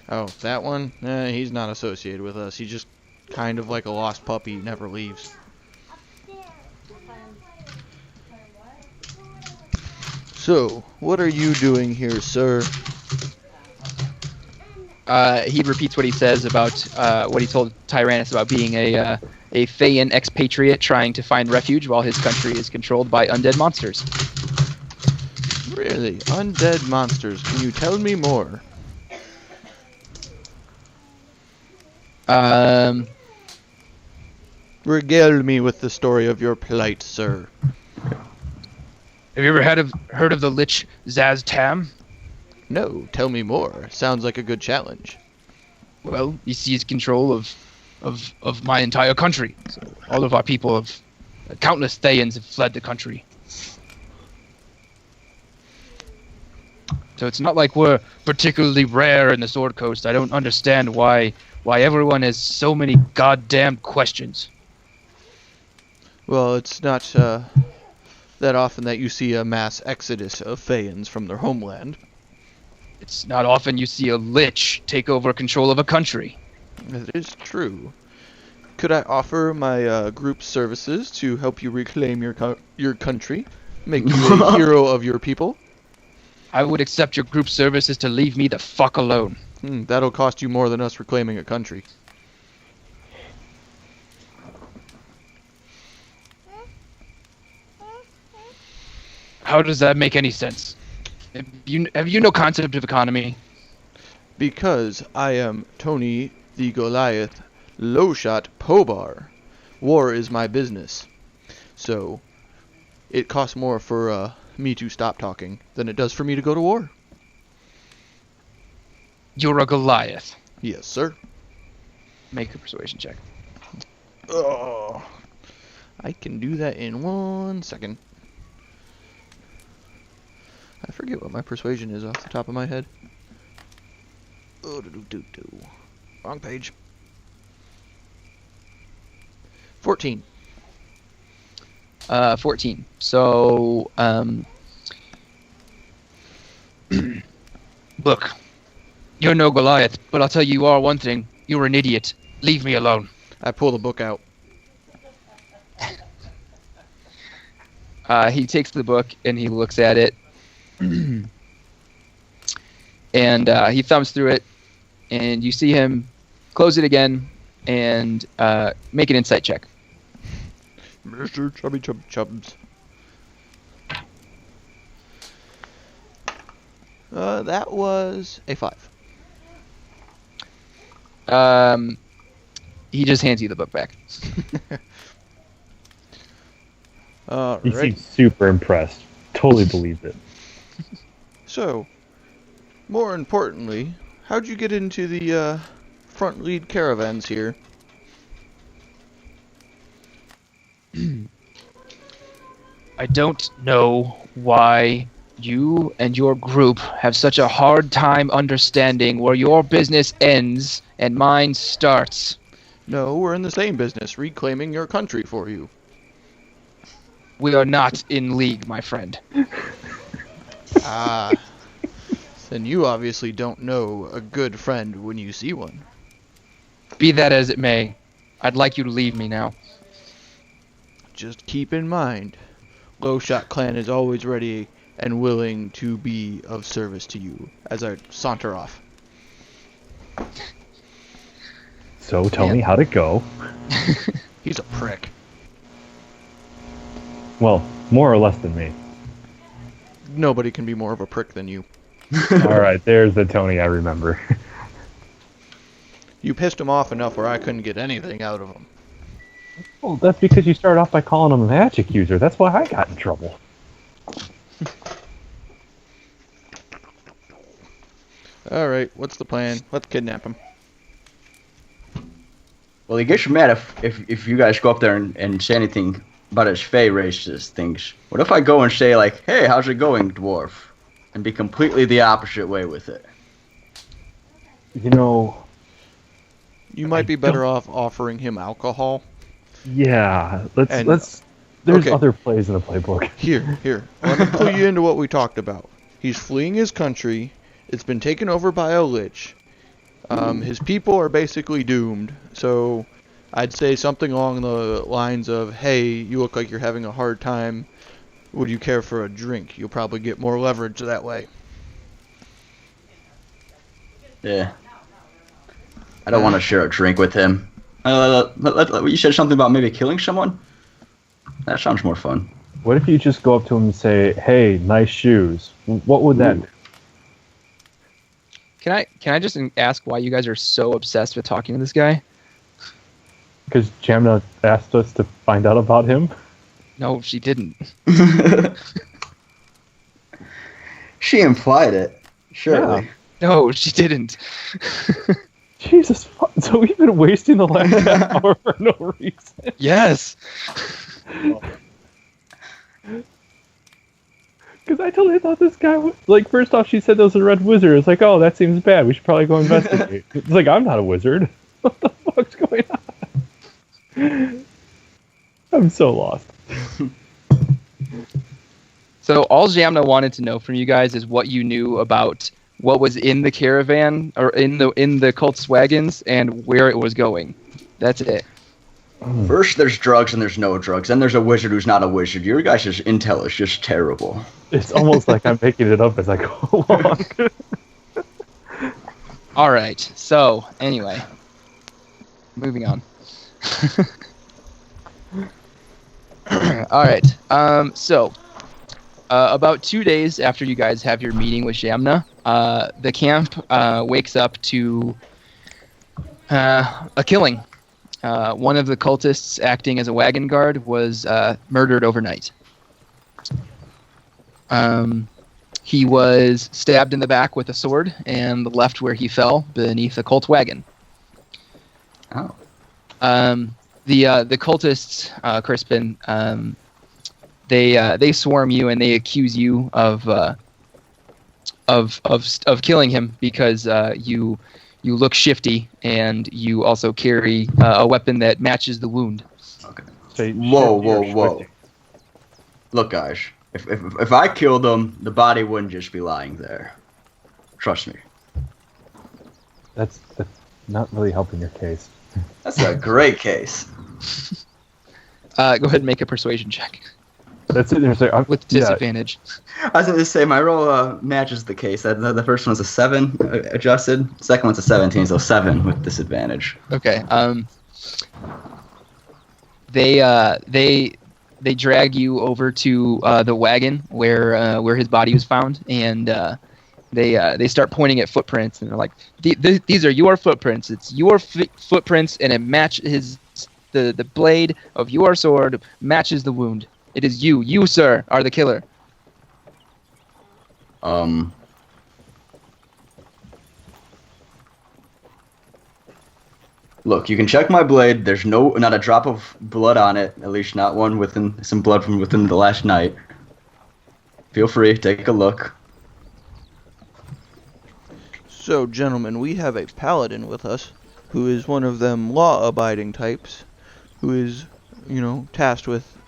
Oh, that one? He's not associated with us. He's just kind of like a lost puppy, never leaves. So, what are you doing here, sir? He repeats what he says about what he told Tyrannus about being a Thayan expatriate trying to find refuge while his country is controlled by undead monsters. Really? Undead monsters. Can you tell me more? Regale me with the story of your plight, sir. Have you ever heard of the Lich Zaz-Tam? No, tell me more. Sounds like a good challenge. Well, he seized control of my entire country. So all of our people have countless Thayans have fled the country. So it's not like we're particularly rare in the Sword Coast. I don't understand why everyone has so many goddamn questions. Well, it's not that often that you see a mass exodus of Feyans from their homeland. It's not often you see a lich take over control of a country. That is true. Could I offer my group services to help you reclaim your country, make you a hero of your people? I would accept your group services to leave me the fuck alone. That'll cost you more than us reclaiming a country. How does that make any sense? Have you no concept of economy? Because I am Tony the Goliath Lowshot Pobar. War is my business. So, it costs more for me to stop talking than it does for me to go to war. You're a Goliath. Yes, sir. Make a persuasion check. Oh, I can do that in 1 second. I forget what my persuasion is off the top of my head. Oh, wrong page. 14. 14. So, look, you're no Goliath, but I'll tell you all one thing. You're an idiot. Leave me alone. I pull the book out. He takes the book and he looks at it. And he thumbs through it, and you see him close it again and make an insight check. Mr. Chubby Chubs. That was a 5. He just hands you the book back. He seems super impressed. Totally believes it. So, more importantly, how'd you get into the front lead caravans here? I don't know why you and your group have such a hard time understanding where your business ends and mine starts. No, we're in the same business, reclaiming your country for you. We are not in league, my friend. Ah, then you obviously don't know a good friend when you see one. Be that as it may, I'd like you to leave me now. Just keep in mind, Lowshot Clan is always ready and willing to be of service to you, as I saunter off. So, Tony, how'd it go? He's a prick. Well, more or less than me. Nobody can be more of a prick than you. Alright, there's the Tony I remember. You pissed him off enough where I couldn't get anything out of him. Well, that's because you started off by calling him a magic user. That's why I got in trouble. Alright, what's the plan? Let's kidnap him. Well, he gets you mad if you guys go up there and say anything about his Fey races things. What if I go and say, like, hey, how's it going, dwarf? And be completely the opposite way with it. You know... You might be better off offering him alcohol. Yeah, let's... There's okay. other plays in the playbook. Here. Let me clue you into what we talked about. He's fleeing his country. It's been taken over by a lich. His people are basically doomed. So I'd say something along the lines of, hey, you look like you're having a hard time. Would you care for a drink? You'll probably get more leverage that way. Yeah. I don't want to share a drink with him. You said something about maybe killing someone? That sounds more fun. What if you just go up to him and say, hey, nice shoes? What would that do? Can I just ask why you guys are so obsessed with talking to this guy? Because Jamna asked us to find out about him? No, she didn't. She implied it. Surely. Yeah. No, she didn't. Jesus, so we've been wasting the last half hour for no reason. Yes. Because I totally thought this guy was... Like, first off, she said there was a red wizard. It's like, oh, that seems bad. We should probably go investigate. It's like, I'm not a wizard. What the fuck's going on? I'm so lost. So all Jamna wanted to know from you guys is what you knew about what was in the caravan or in the cult's wagons and where it was going. That's it. First, there's drugs and there's no drugs. Then there's a wizard who's not a wizard. Your guys' intel is just terrible. It's almost like I'm making it up as I go along. All right. So anyway, moving on. All right. So about 2 days after you guys have your meeting with Jamna, the camp wakes up to a killing. One of the cultists acting as a wagon guard was murdered overnight. He was stabbed in the back with a sword and left where he fell beneath a cult wagon. Oh. The cultists, Crispin, they swarm you and they accuse you of killing him because you look shifty and you also carry a weapon that matches the wound. Okay. Say, Whoa. Look, guys. If I killed him, the body wouldn't just be lying there. Trust me. That's not really helping your case. That's a great case. Go ahead and make a persuasion check That's it. with disadvantage. I was going to say, my roll matches the case. The first one's a 7 adjusted. Second one's a 17, so 7 with disadvantage. Okay. They drag you over to the wagon where his body was found, and they start pointing at footprints, and they're like, "These are your footprints. It's your footprints, and it matches the blade of your sword matches the wound. It is you. You, sir, are the killer." Look, you can check my blade. There's not a drop of blood on it. At least not one within some blood from within the last night. Feel free, take a look. So, gentlemen, we have a paladin with us, who is one of them law-abiding types, who is, tasked with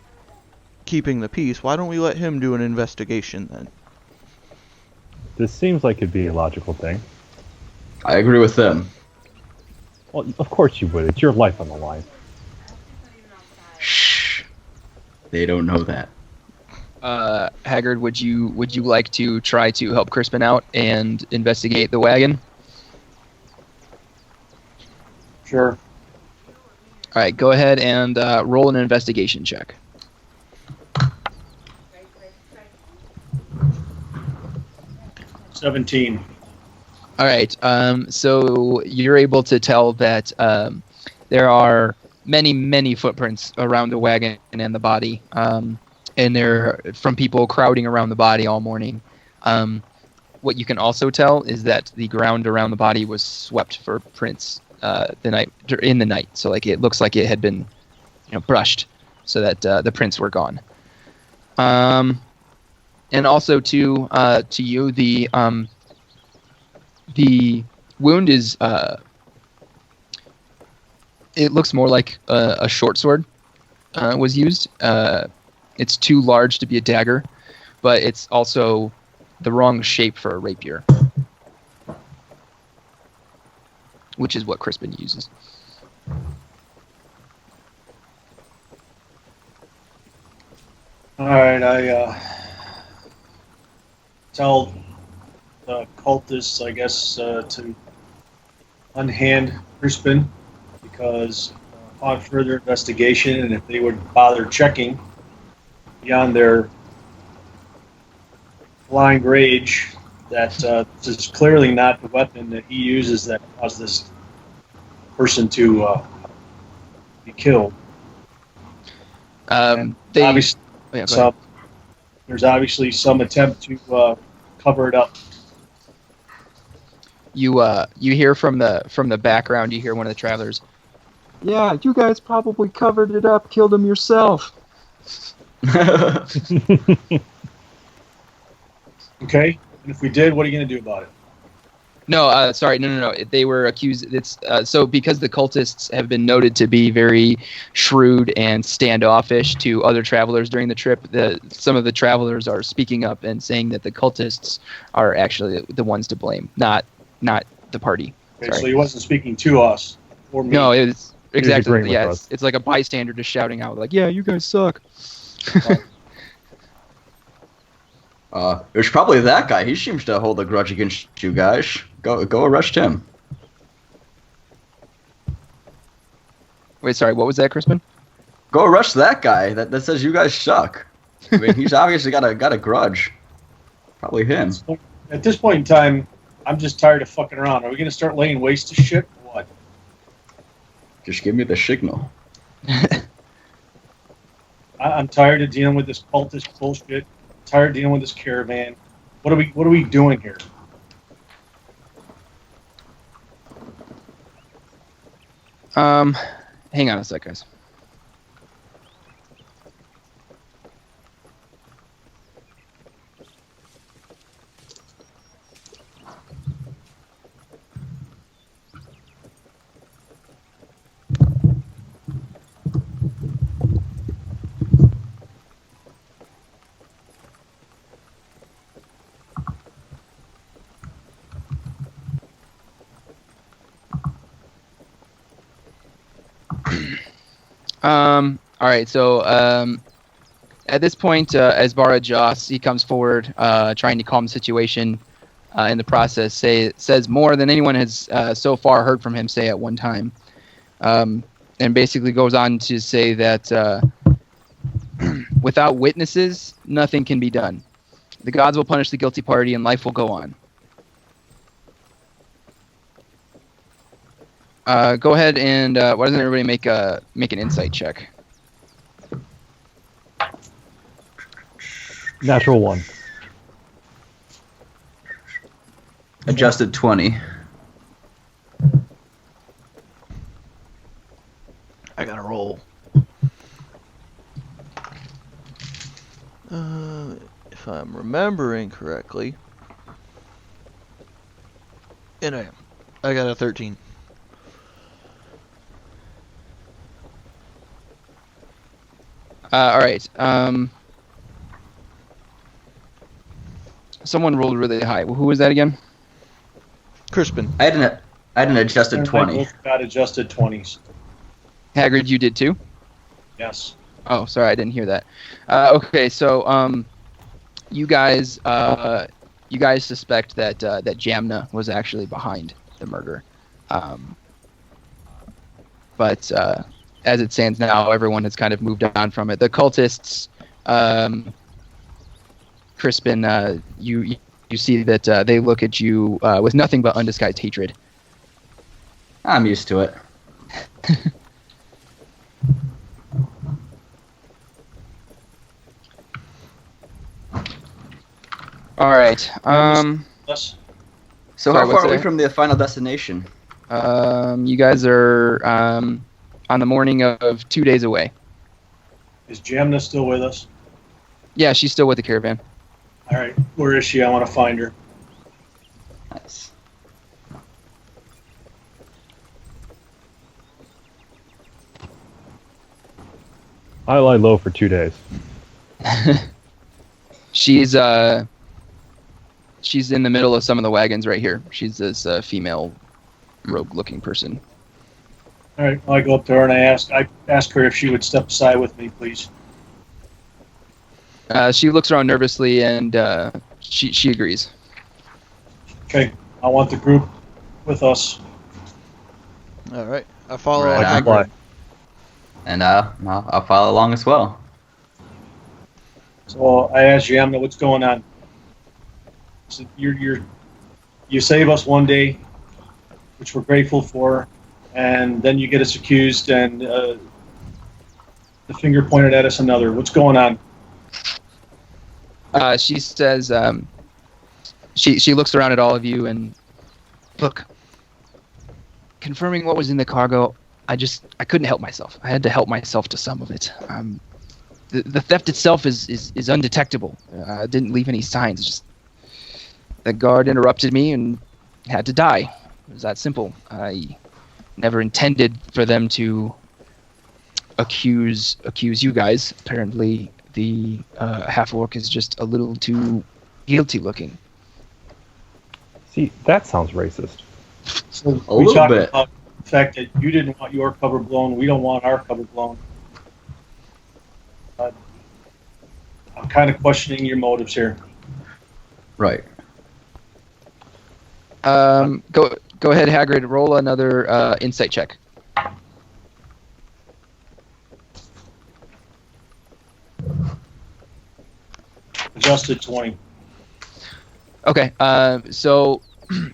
keeping the peace. Why don't we let him do an investigation then? This seems like it'd be a logical thing. I agree with them. Well, of course you would. It's your life on the line. Shh. They don't know that. Hagrid, would you like to try to help Crispin out and investigate the wagon? Sure. All right, go ahead and roll an investigation check. $17. All right. So you're able to tell that there are many footprints around the wagon and the body, and they're from people crowding around the body all morning. What you can also tell is that the ground around the body was swept for prints in the night. So it looks like it had been, brushed, so that the prints were gone. And also to you, the wound is, it looks more like a short sword was used. It's too large to be a dagger, but it's also the wrong shape for a rapier, which is what Crispin uses. All right, I tell the cultists, I guess, to unhand Crispin, because upon further investigation, and if they would bother checking beyond their blind rage, that this is clearly not the weapon that he uses that caused this person to be killed. Obviously, there's obviously some attempt to cover it up. You hear from the background. You hear one of the travelers. Yeah, you guys probably covered it up, killed him yourself. Okay, and if we did, what are you going to do about it? No, sorry, no. They were accused. It's so because the cultists have been noted to be very shrewd and standoffish to other travelers during the trip. Some of the travelers are speaking up and saying that the cultists are actually the ones to blame, not the party. Okay, Sorry. so he wasn't speaking to us or me. No, it's exactly. agreeing with Yeah, us. it's like a bystander just shouting out, like, "Yeah, you guys suck." It was probably that guy. He seems to hold a grudge against you guys. Go arrest him. Wait, sorry, what was that, Crispin? Go arrest that guy that says you guys suck. I mean, he's obviously got a grudge. Probably him. At this point in time, I'm just tired of fucking around. Are we going to start laying waste to shit or what? Just give me the signal. I'm tired of dealing with this cultist bullshit. Tired of dealing with this caravan. What are we doing here? Hang on a sec, guys. All right. So at this point, Asbara Joss, he comes forward, trying to calm the situation. In the process, says more than anyone has so far heard from him say at one time, and basically goes on to say that without witnesses, nothing can be done. The gods will punish the guilty party, and life will go on. Go ahead and why doesn't everybody make an insight check? Natural 1. Adjusted 20. I gotta roll. If I'm remembering correctly, and I am. I got a 13. All right. Someone rolled really high. Who was that again? Crispin. I had an adjusted 20. Both got adjusted 20s. Hagrid, you did too? Yes. Oh, sorry, I didn't hear that. Okay, so you guys suspect that Jamna was actually behind the murder, but as it stands now, everyone has kind of moved on from it. The cultists, Crispin, you see that they look at you with nothing but undisguised hatred. I'm used to it. All right. Yes. So Sorry, how what's far are we that? from the final destination? You guys are on the morning of 2 days away. Is Jamna still with us? Yeah, she's still with the caravan. All right. Where is she? I want to find her. Nice. I lie low for 2 days. She's in the middle of some of the wagons right here. She's this female rogue-looking person. All right. Well, I go up to her and I ask her if she would step aside with me, please. She looks around nervously and she agrees. Okay. I want the group with us. All right. I follow. Right, I I comply. And I'll follow along as well. So I asked Jamna, what's going on? So you save us one day, which we're grateful for, and then you get us accused and the finger pointed at us another. What's going on? She says, she looks around at all of you and, look, confirming what was in the cargo, I couldn't help myself. I had to help myself to some of it. The theft itself is undetectable. Didn't leave any signs. Just the guard interrupted me and had to die. It was that simple. I never intended for them to accuse you guys. Apparently, the half-orc is just a little too guilty looking. See, that sounds racist. So A we little talked bit. about the fact that you didn't want your cover blown. We don't want our cover blown. I'm kind of questioning your motives here. Right. Go ahead, Hagrid. Roll another insight check. Adjusted 20. Okay. So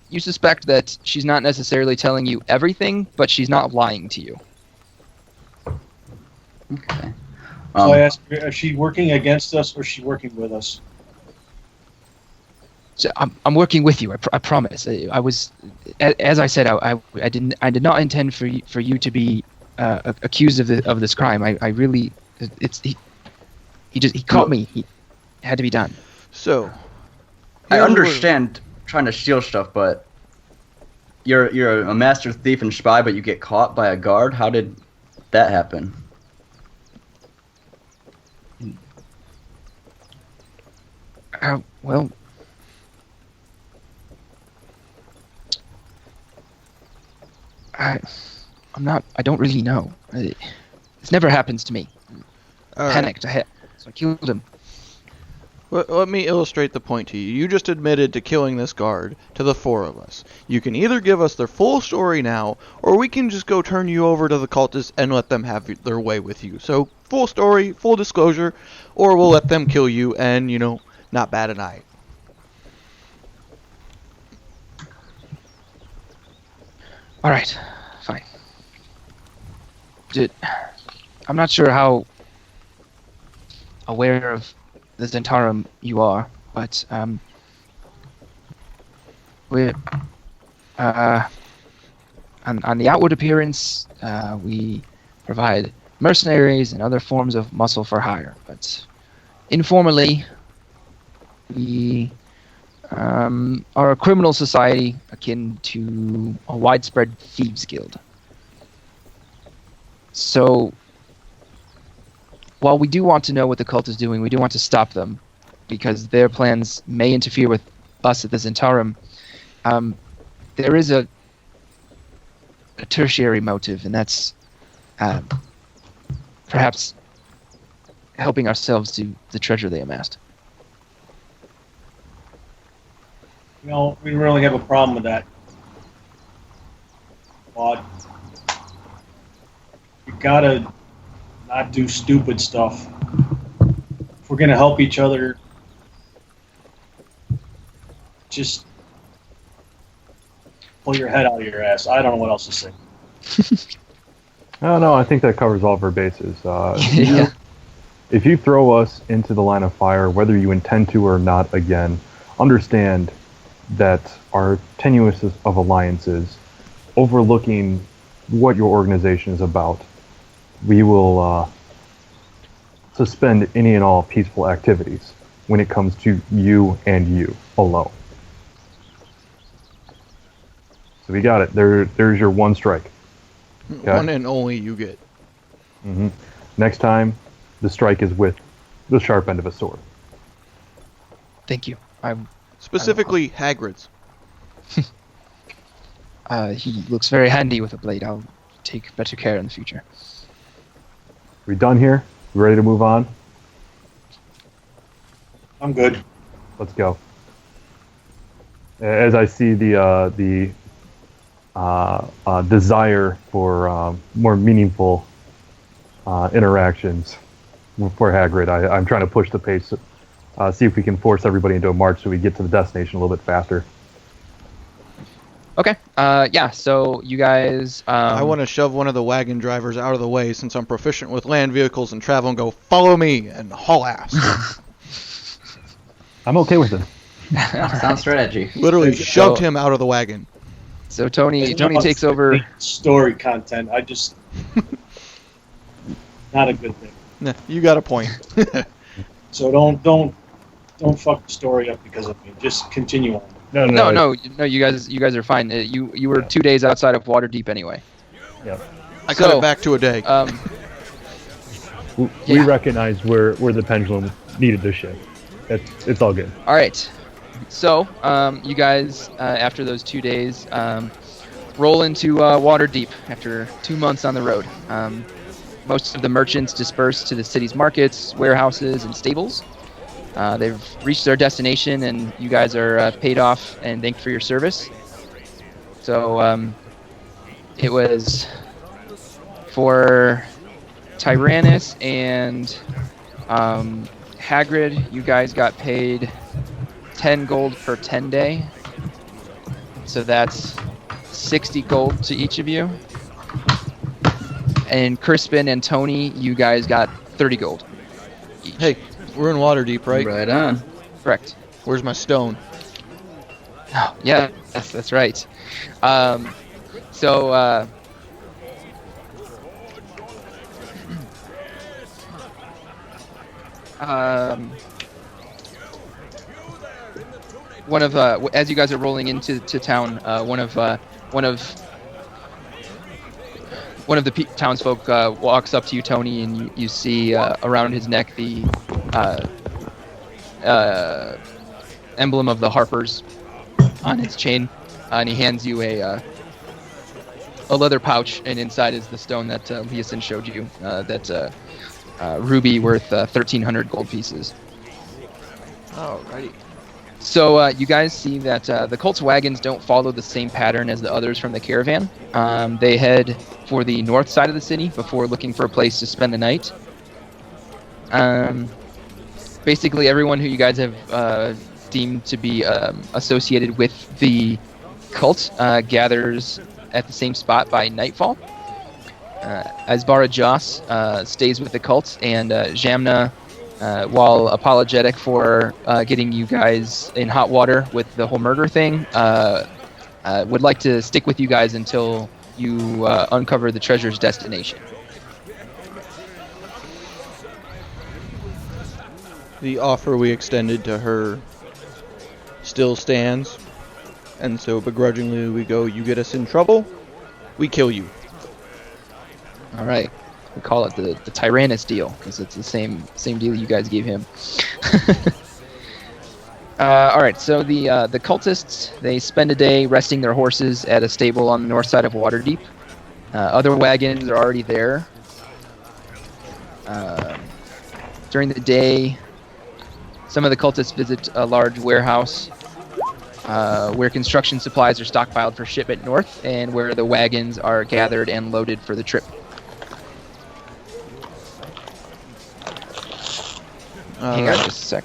you suspect that she's not necessarily telling you everything, but she's not lying to you. Okay. So I asked her, is she working against us or is she working with us? So I'm working with you. I promise. I was, as I said, I did not intend for you to be accused of this crime. I really, he caught me. It had to be done. So, I here's what- understand trying to steal stuff, but you're a master thief and spy, but you get caught by a guard. How did that happen? Well, I don't really know. This never happens to me. All right. Panicked. So I killed him. Let me illustrate the point to you. You just admitted to killing this guard to the four of us. You can either give us their full story now, or we can just go turn you over to the cultists and let them have their way with you. So, full story, full disclosure, or we'll let them kill you and, not bat an eye. All right, fine. I'm not sure how aware of the Zentarum you are, but we're on the outward appearance, we provide mercenaries and other forms of muscle for hire, but informally, we are a criminal society akin to a widespread thieves guild. So, while we do want to know what the cult is doing, we do want to stop them, because their plans may interfere with us at the Zentarum. There is a tertiary motive, and that's perhaps helping ourselves to the treasure they amassed. We don't really have a problem with that. But you gotta not do stupid stuff. If we're gonna help each other, just pull your head out of your ass. I don't know what else to say. No, I think that covers all of our bases. Yeah. If you throw us into the line of fire, whether you intend to or not, again, understand that our tenuous of alliances, overlooking what your organization is about, we will suspend any and all peaceful activities when it comes to you and you alone. So we got it. There's your one strike. Okay. One and only you get. Mm-hmm. Next time, the strike is with the sharp end of a sword. Thank you. Specifically, Hagrid's. He looks very handy with a blade. I'll take better care in the future. We done here? We ready to move on? I'm good. Let's go. As I see the desire for more meaningful interactions for Hagrid, I'm trying to push the pace. See if we can force everybody into a march so we get to the destination a little bit faster. Okay. Yeah. So you guys. I want to shove one of the wagon drivers out of the way since I'm proficient with land vehicles and travel and go, follow me, and haul ass. I'm okay with it. Sound strategy. Literally So- shoved him out of the wagon. So Tony It's not takes over. Story content. I just not a good thing. Nah, you got a point. So don't fuck the story up because of me. Just continue on. No. You guys are fine. You were 2 days outside of Waterdeep anyway. Yeah. I cut it back to a day. We Yeah. recognize where the pendulum needed to shift. It's all good. All right. So you guys, after those 2 days, roll into Waterdeep after 2 months on the road. Most of the merchants disperse to the city's markets, warehouses, and stables. They've reached their destination, and you guys are paid off and thanked for your service. So it was for Tyrannus and Hagrid. You guys got paid 10 gold per 10 day. So that's 60 gold to each of you. And Crispin and Tony, you guys got 30 gold each. Hey, we're in Waterdeep, right? Right on. Correct. Where's my stone? Oh, yeah, that's right. One of as you guys are rolling into town, one of the townsfolk walks up to you, Tony, and you see around his neck the emblem of the Harpers on his chain, and he hands you a leather pouch, and inside is the stone that Leosin showed you. That's ruby worth 1,300 gold pieces. Alrighty. So you guys see that the cult's wagons don't follow the same pattern as the others from the caravan. They head for the north side of the city before looking for a place to spend the night. Basically, everyone who you guys have deemed to be associated with the cult gathers at the same spot by nightfall. Asbara Joss stays with the cult, and Jamna, while apologetic for getting you guys in hot water with the whole murder thing, would like to stick with you guys until you uncover the treasure's destination. The offer we extended to her still stands, and so begrudgingly we go, you get us in trouble, we kill you. All right. We call it the Tyrannus deal, because it's the same deal you guys gave him. All right, so the cultists, they spend a day resting their horses at a stable on the north side of Waterdeep. Other wagons are already there. During the day, some of the cultists visit a large warehouse where construction supplies are stockpiled for shipment north, and where the wagons are gathered and loaded for the trip. Hang on just a sec.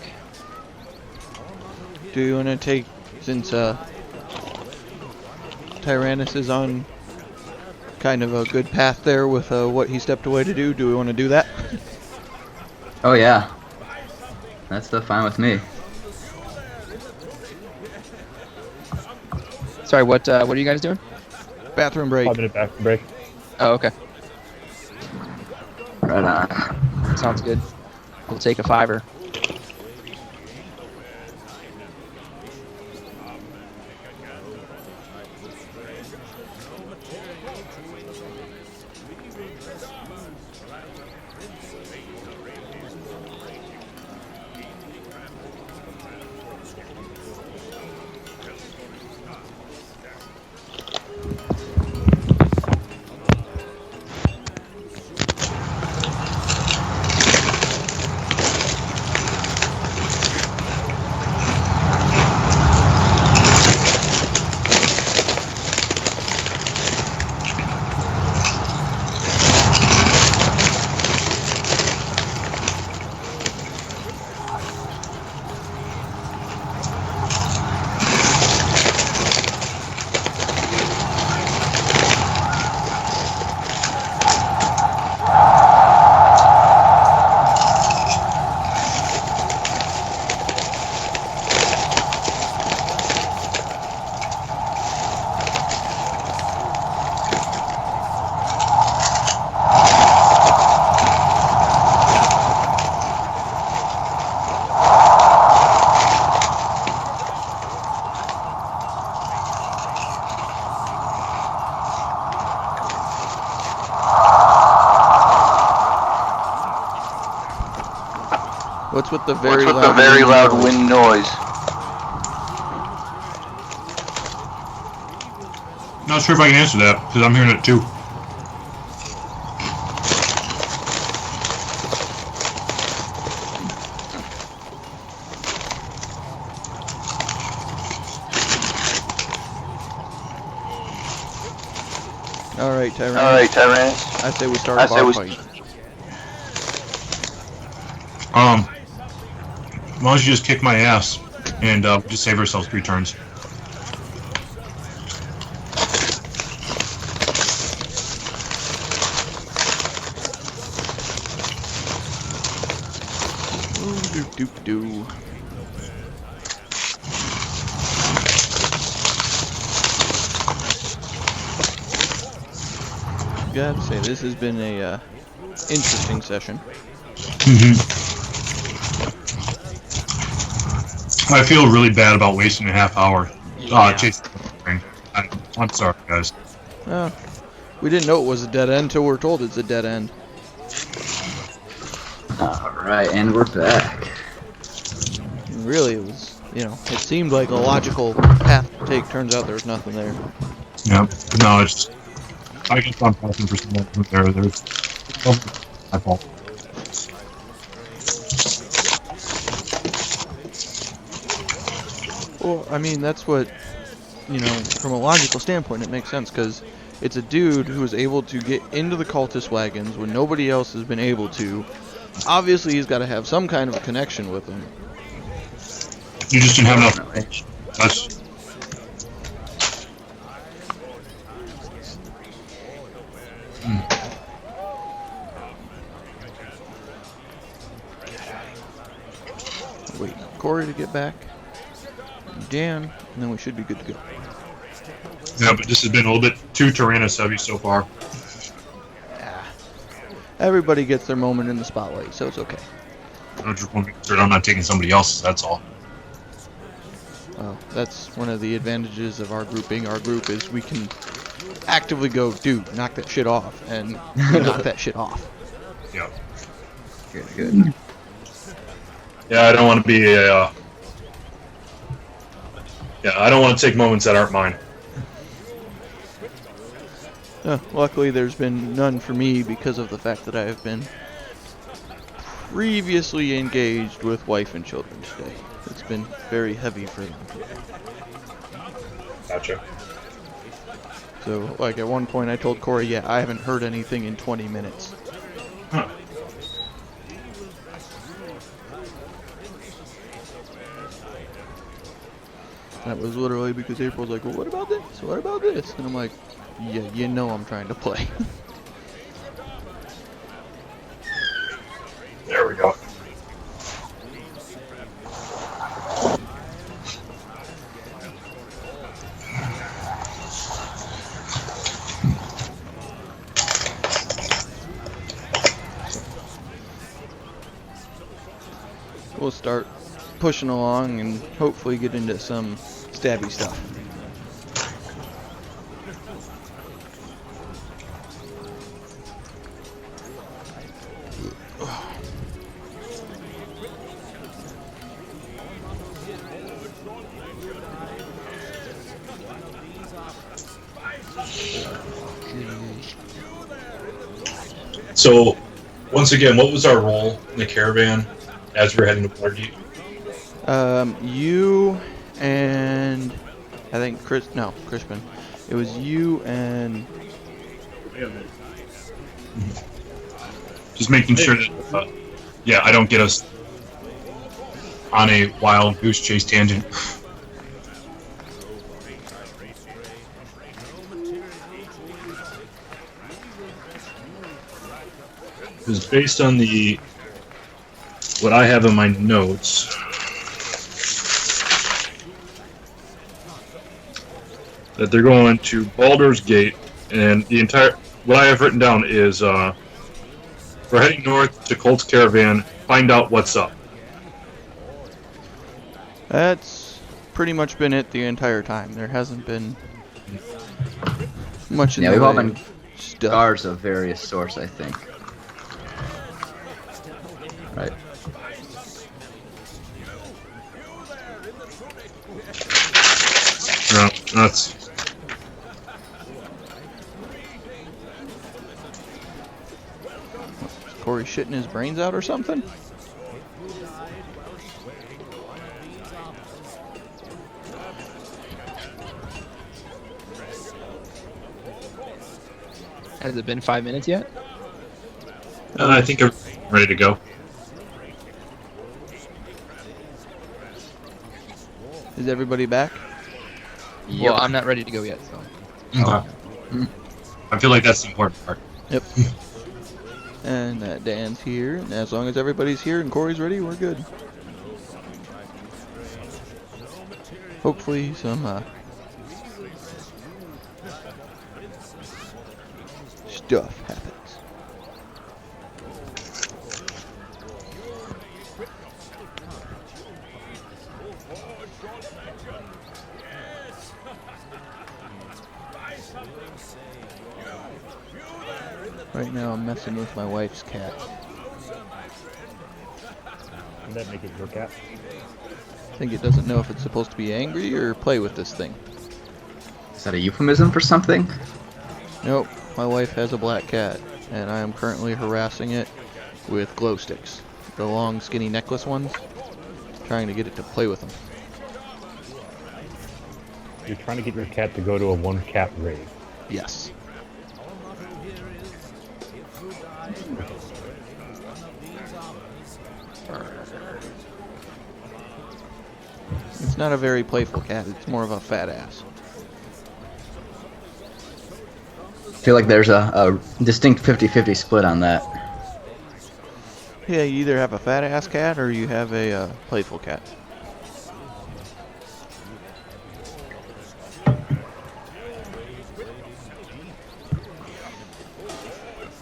Do you want to take, since Tyrannus is on kind of a good path there with what he stepped away to do we want to do that? Oh yeah. That's still fine with me. Sorry, what are you guys doing? Bathroom break. 5-minute bathroom break. Oh, okay. Right on. Sounds good. We'll take a $5. What's with the very very loud wind noise? Not sure if I can answer that, because I'm hearing it too. Alright, Tyranny. Tyranny. I say we start a bar fight. Why don't you just kick my ass and just save ourselves 3 turns? Do. Gotta say, this has been a interesting session. I feel really bad about wasting a half hour chasing the thing. I'm sorry, guys. We didn't know it was a dead end until we're told it's a dead end. Alright, and we're back. Really, it was, it seemed like a logical path to take. Turns out there was nothing there. Yeah, no, it's. I guess I'm passing for someone from there. There's. My fault. Well, I mean, that's what, from a logical standpoint, it makes sense, because it's a dude who was able to get into the cultist wagons when nobody else has been able to. Obviously, he's got to have some kind of a connection with them. You just didn't have enough. That's. Wait, Corey to get back. Dan, and then we should be good to go. Yeah, but this has been a little bit too Tyrannus heavy so far. Everybody gets their moment in the spotlight, so it's okay. I just want to make sure I'm not taking somebody else's, that's all. Well, that's one of the advantages of our group being our group, is we can actively go, dude, knock that shit off, and knock that shit off. Yeah. Good. Yeah, I don't want to be a... Yeah, I don't want to take moments that aren't mine. Luckily, there's been none for me because of the fact that I have been previously engaged with wife and children today. It's been very heavy for them. Gotcha. So, like, at one point I told Corey, yeah, I haven't heard anything in 20 minutes. Huh. That was literally because April's like, well, what about this? What about this? And I'm like, yeah, I'm trying to play. There we go. We'll start pushing along and hopefully get into some stabby stuff. So, once again, what was our role in the caravan as we're heading to Waterdeep? You and I think Crispin. It was you and Just making sure that, I don't get us on a wild goose chase tangent. Because based on what I have in my notes, that they're going to Baldur's Gate, and what I have written down is we're heading north to Colt's Caravan, find out what's up. That's pretty much been it the entire time. There hasn't been much in the we've all way been of stuff. scars of various sorts, I think. Right. No, that's. Corey shitting his brains out or something? Has it been 5 minutes yet? I think I'm ready to go. Is everybody back? Well, I'm not ready to go yet, so. Okay. I feel like that's the important part. Yep. And Dan's here. And as long as everybody's here and Corey's ready, we're good. Hopefully some stuff happens. Right now I'm messing with my wife's cat. Would that make it your cat? I think it doesn't know if it's supposed to be angry or play with this thing. Is that a euphemism for something? Nope, my wife has a black cat, and I am currently harassing it with glow sticks. The long, skinny necklace ones. Trying to get it to play with them. You're trying to get your cat to go to a one-cat rave. Yes. It's not a very playful cat, it's more of a fat ass. I feel like there's a distinct 50-50 split on that. Yeah, you either have a fat ass cat or you have a playful cat.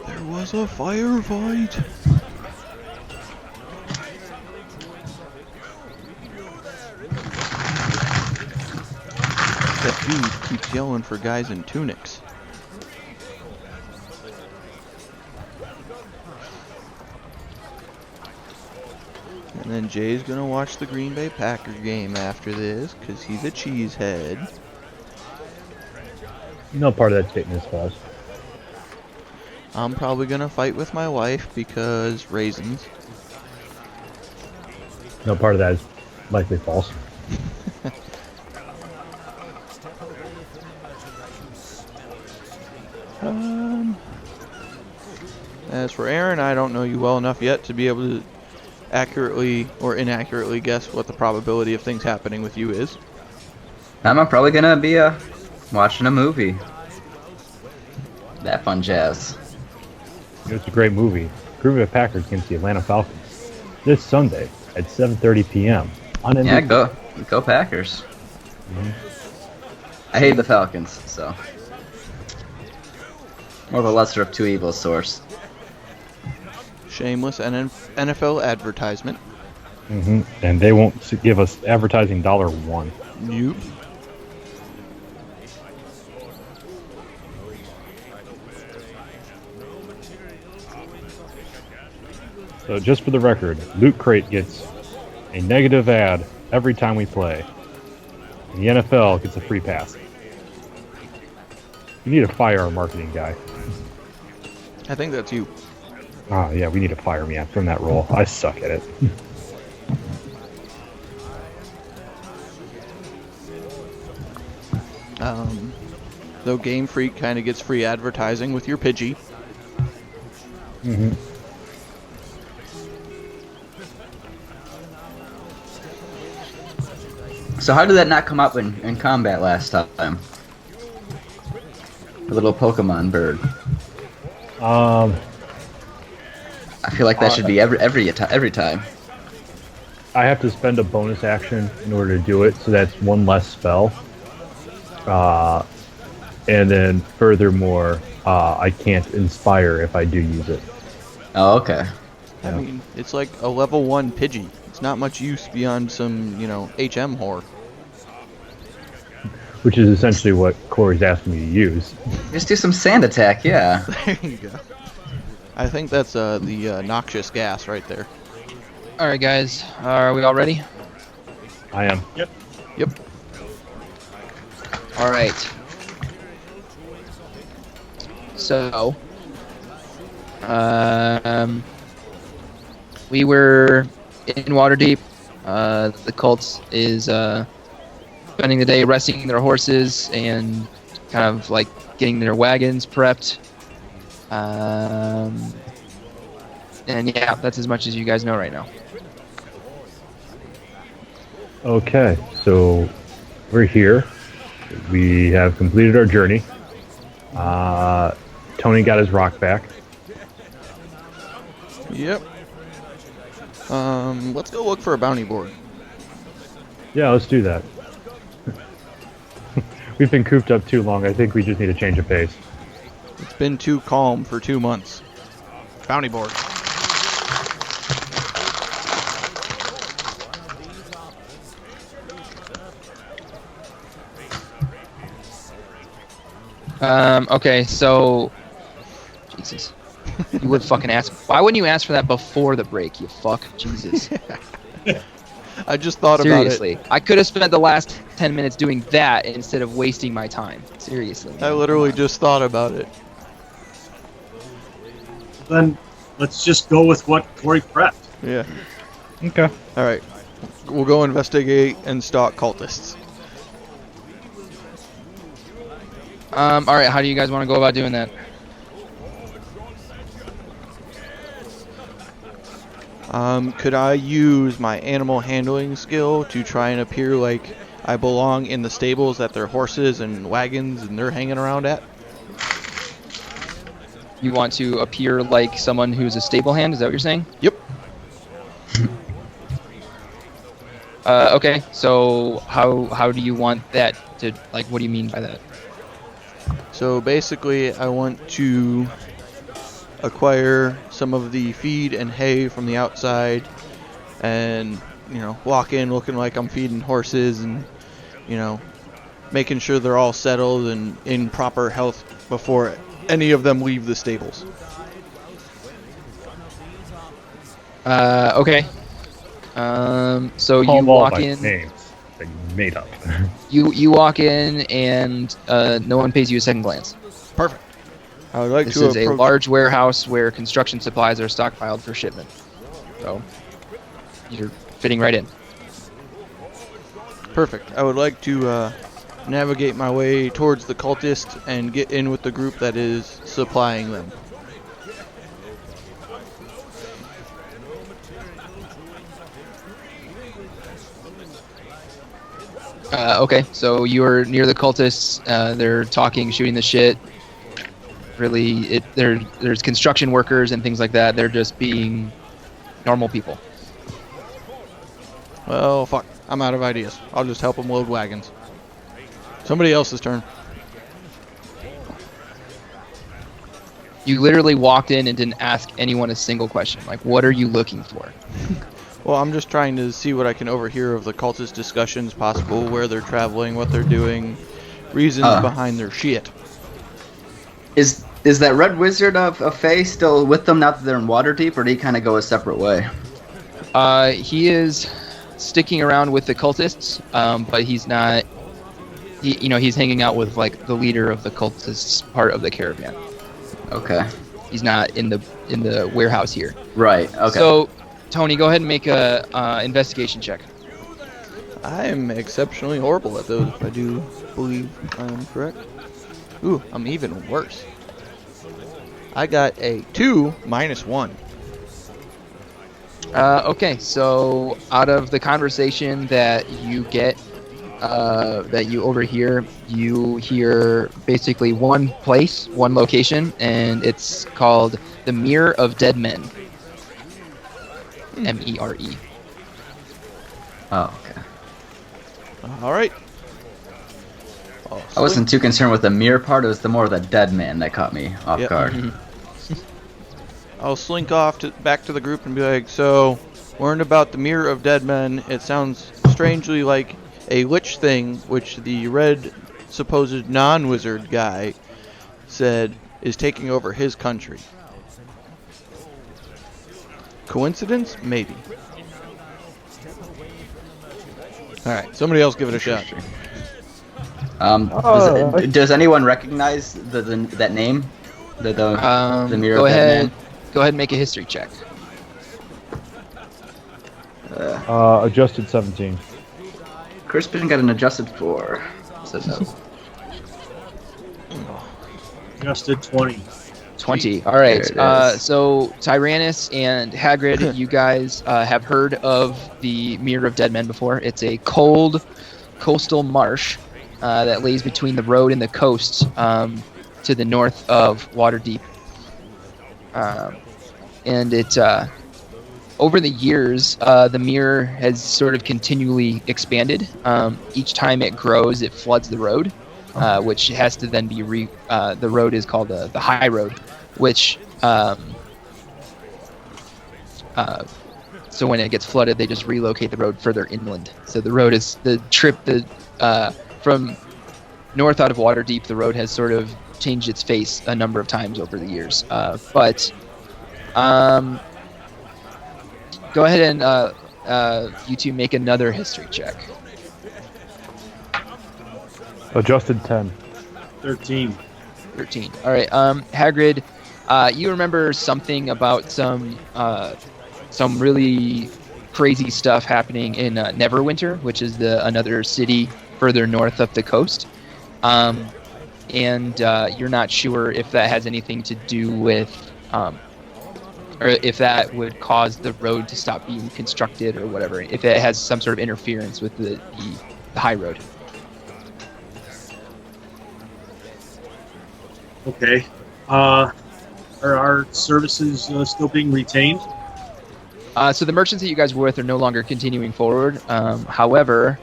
There was a firefight. That dude keeps yelling for guys in tunics. And then Jay's gonna watch the Green Bay Packer game after this, because he's a cheesehead. No part of that statement is false. I'm probably gonna fight with my wife because raisins. No part of that is likely false. As for Aaron, I don't know you well enough yet to be able to accurately or inaccurately guess what the probability of things happening with you is. I'm probably gonna be watching a movie. That fun jazz. It's a great movie. Green Bay Packers against the Atlanta Falcons this Sunday at 7:30 p.m. on NBC. Yeah, go Packers. I hate the Falcons, so more of a lesser of two evils source. Shameless NFL advertisement. And they won't give us advertising $1. Nope. So just for the record, Loot Crate gets a negative ad every time we play. And the NFL gets a free pass. You need to fire our marketing guy. I think that's you. Oh yeah, we need to fire me from that role. I suck at it. Though Game Freak kind of gets free advertising with your Pidgey. So how did that not come up in combat last time? The little Pokemon bird. I feel like that should be every time. I have to spend a bonus action in order to do it, so that's one less spell. And then furthermore, I can't inspire if I do use it. Oh, okay. I mean, it's like a level 1 Pidgey. It's not much use beyond some, HM whore. Which is essentially what Corey's asking me to use. Just do some sand attack, yeah. There you go. I think that's the noxious gas right there. All right, guys. Are we all ready? I am. Yep. All right. So, we were in Waterdeep. The cult is spending the day resting their horses and kind of like getting their wagons prepped. And yeah, that's as much as you guys know right now. Okay, so we're here. We have completed our journey. Tony got his rock back. Yep. Let's go look for a bounty board. Yeah, let's do that. We've been cooped up too long. I think we just need a change of pace. It's been too calm for 2 months. Bounty board. Okay, so Jesus. You would fucking ask. Why wouldn't you ask for that before the break, you fuck? Jesus. I just thought about it. Seriously. I could have spent the last 10 minutes doing that instead of wasting my time. Seriously. I literally just thought about it. Then let's just go with what Corey prepped. Yeah. Okay. Alright. We'll go investigate and stalk cultists. Alright, how do you guys want to go about doing that? Could I use my animal handling skill to try and appear like I belong in the stables that their horses and wagons and they're hanging around at? You want to appear like someone who's a stable hand? Is that what you're saying? Yep. Okay, so how do you want that to, like, what do you mean by that? So basically, I want to acquire some of the feed and hay from the outside and, walk in looking like I'm feeding horses and, making sure they're all settled and in proper health before any of them leave the stables. Okay. So Call you them all walk by in. names. Like made up. You walk in and no one pays you a second glance. Perfect. I would like This to is a large warehouse where construction supplies are stockpiled for shipment. So you're fitting right in. Perfect. I would like to navigate my way towards the cultist and get in with the group that is supplying them. Okay, so you're near the cultists. They're talking, shooting the shit. Really, there's construction workers and things like that. They're just being normal people. Well, fuck. I'm out of ideas. I'll just help them load wagons. Somebody else's turn. You literally walked in and didn't ask anyone a single question. Like, what are you looking for? Well, I'm just trying to see what I can overhear of the cultist discussions possible, where they're traveling, what they're doing, reasons behind their shit. Is that Red Wizard of Fae still with them now that they're in Waterdeep, or did he kind of go a separate way? He is sticking around with the cultists, but he's not. He's hanging out with like the leader of the cultists part of the caravan. Okay. He's not in the warehouse here. Right. Okay. So, Tony, go ahead and make a investigation check. I am exceptionally horrible at those, if I do believe I am correct. Ooh, I'm even worse. I got a 2 minus 1. Okay, so out of the conversation that you get, that you overhear, you hear basically one place, one location, and it's called the Mirror of Dead Men. MERE. Oh, okay. Alright. I wasn't too concerned with the mirror part. It was the more the dead man that caught me off guard. I'll slink off back to the group and be like, so, learned about the Mirror of Dead Men. It sounds strangely like a lich thing, which the red supposed non-wizard guy said is taking over his country. Coincidence? Maybe. Alright, somebody else give it a shot. Does anyone recognize that name? The Mirror Go of Dead ahead. Man? Go ahead and make a history check. Adjusted 17. Crispin got an adjusted 4. So no. Adjusted 20. 20. All right. There it is. So Tyrannus and Hagrid, you guys have heard of the Mirror of Dead Men before. It's a cold coastal marsh that lays between the road and the coast to the north of Waterdeep. And it over the years, the mirror has sort of continually expanded. Each time it grows, it floods the road, which has to then be the road is called the high road, which so when it gets flooded, they just relocate the road further inland. So the road is from north out of Waterdeep. The road has sort of changed its face a number of times over the years. But go ahead and you two make another history check. Adjusted 10. 13. 13. All right. Hagrid, you remember something about some really crazy stuff happening in Neverwinter, which is another city further north up the coast. And you're not sure if that has anything to do with, or if that would cause the road to stop being constructed or whatever, if it has some sort of interference with the high road. Okay. Are our services still being retained? So the merchants that you guys were with are no longer continuing forward. However,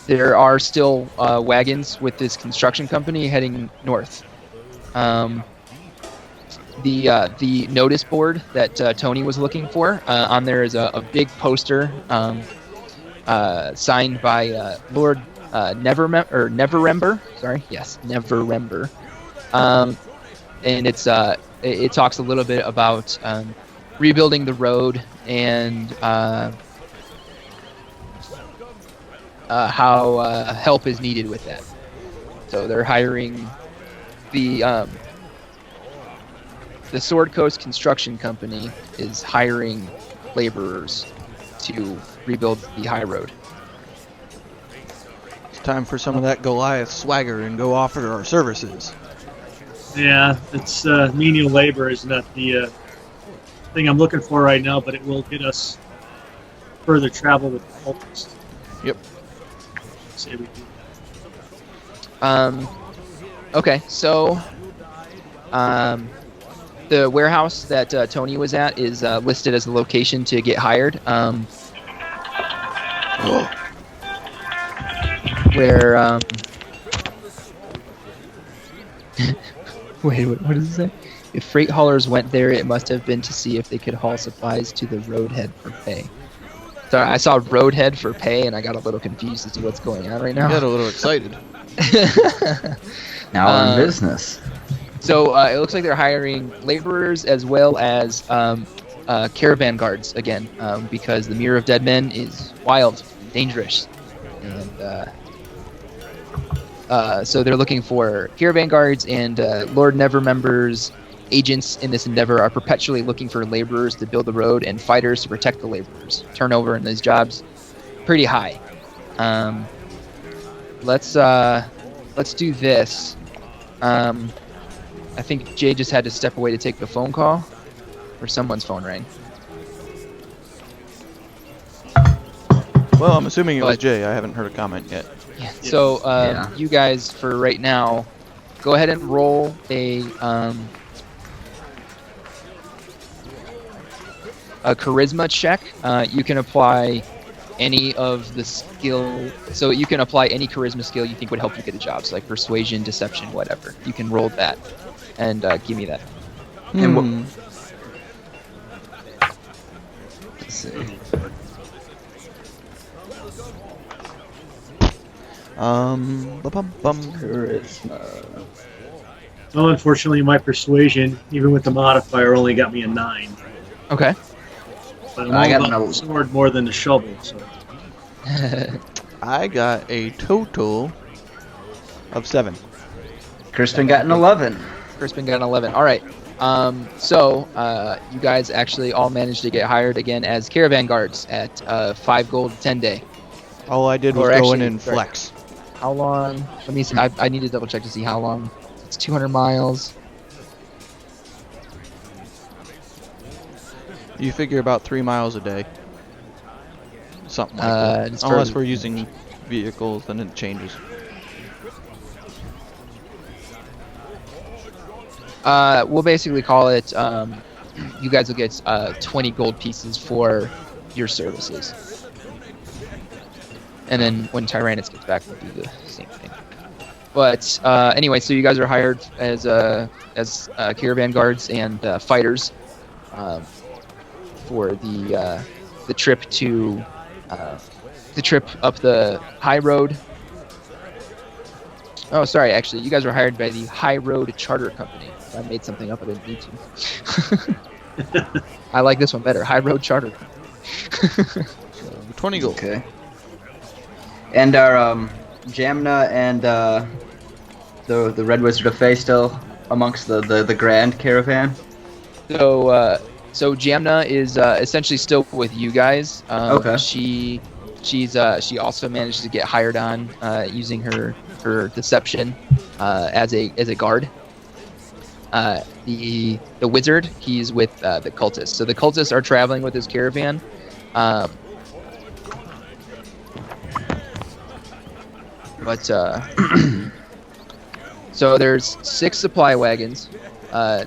there are still wagons with this construction company heading north. The notice board that Tony was looking for, on there is a big poster signed by Lord Neverember. Sorry, yes, Neverember. And it talks a little bit about rebuilding the road and how help is needed with that. So they're hiring the Sword Coast Construction Company is hiring laborers to rebuild the high road. It's time for some of that Goliath swagger and go offer our services. Yeah, it's menial labor is not the thing I'm looking for right now, but it will get us further travel with the cultists. Yep. Say we do. Okay, so the warehouse that Tony was at is listed as a location to get hired. Where wait, what does it say? If freight haulers went there, it must have been to see if they could haul supplies to the roadhead for pay. Sorry, I saw roadhead for pay, and I got a little confused as to what's going on right now. I got a little excited. Now in business. So it looks like they're hiring laborers as well as caravan guards again, because the Mirror of Dead Men is wild, and dangerous, and so they're looking for caravan guards, and Lord Neverember's agents in this endeavor are perpetually looking for laborers to build the road and fighters to protect the laborers. Turnover in these jobs pretty high. Let's do this. I think Jay just had to step away to take the phone call, or someone's phone rang. Well, I'm assuming it was Jay. I haven't heard a comment yet. Yeah. So you guys, for right now, go ahead and roll a charisma check. You can apply any of the skill, so you can apply any charisma skill you think would help you get a job, so like persuasion, deception, whatever. You can roll that and give me that. And let's see. Bum. Charisma. Well, unfortunately, my persuasion, even with the modifier, only got me a 9. Okay. But I'm I all got about an the sword more than the shovel. So I got a total of 7. Crispin got an 11. Crispin got an 11. All right. So you guys actually all managed to get hired again as caravan guards at 5 gold 10 day. All I did was Or go actually, in and sorry. flex. How long? Let me see. I need to double check to see how long. It's 200 miles. You figure about 3 miles a day. Something like that. It's Unless for- we're using vehicles, then it changes. We'll basically call it. You guys will get 20 gold pieces for your services. And then when Tyrannus gets back, we'll do the same thing. But anyway, so you guys are hired as caravan guards and fighters for the trip to the trip up the high road. Oh, sorry. Actually, you guys were hired by the High Road Charter Company. I made something up. I didn't need to. I like this one better. High Road Charter Company. 20 gold. Okay. And are Jamna and the Red Wizard of Fae still amongst the Grand Caravan? So Jamna is essentially still with you guys. Okay. She also managed to get hired on using her deception as a guard. The wizard, he's with the cultists. So the cultists are traveling with his caravan. So there's 6 supply wagons,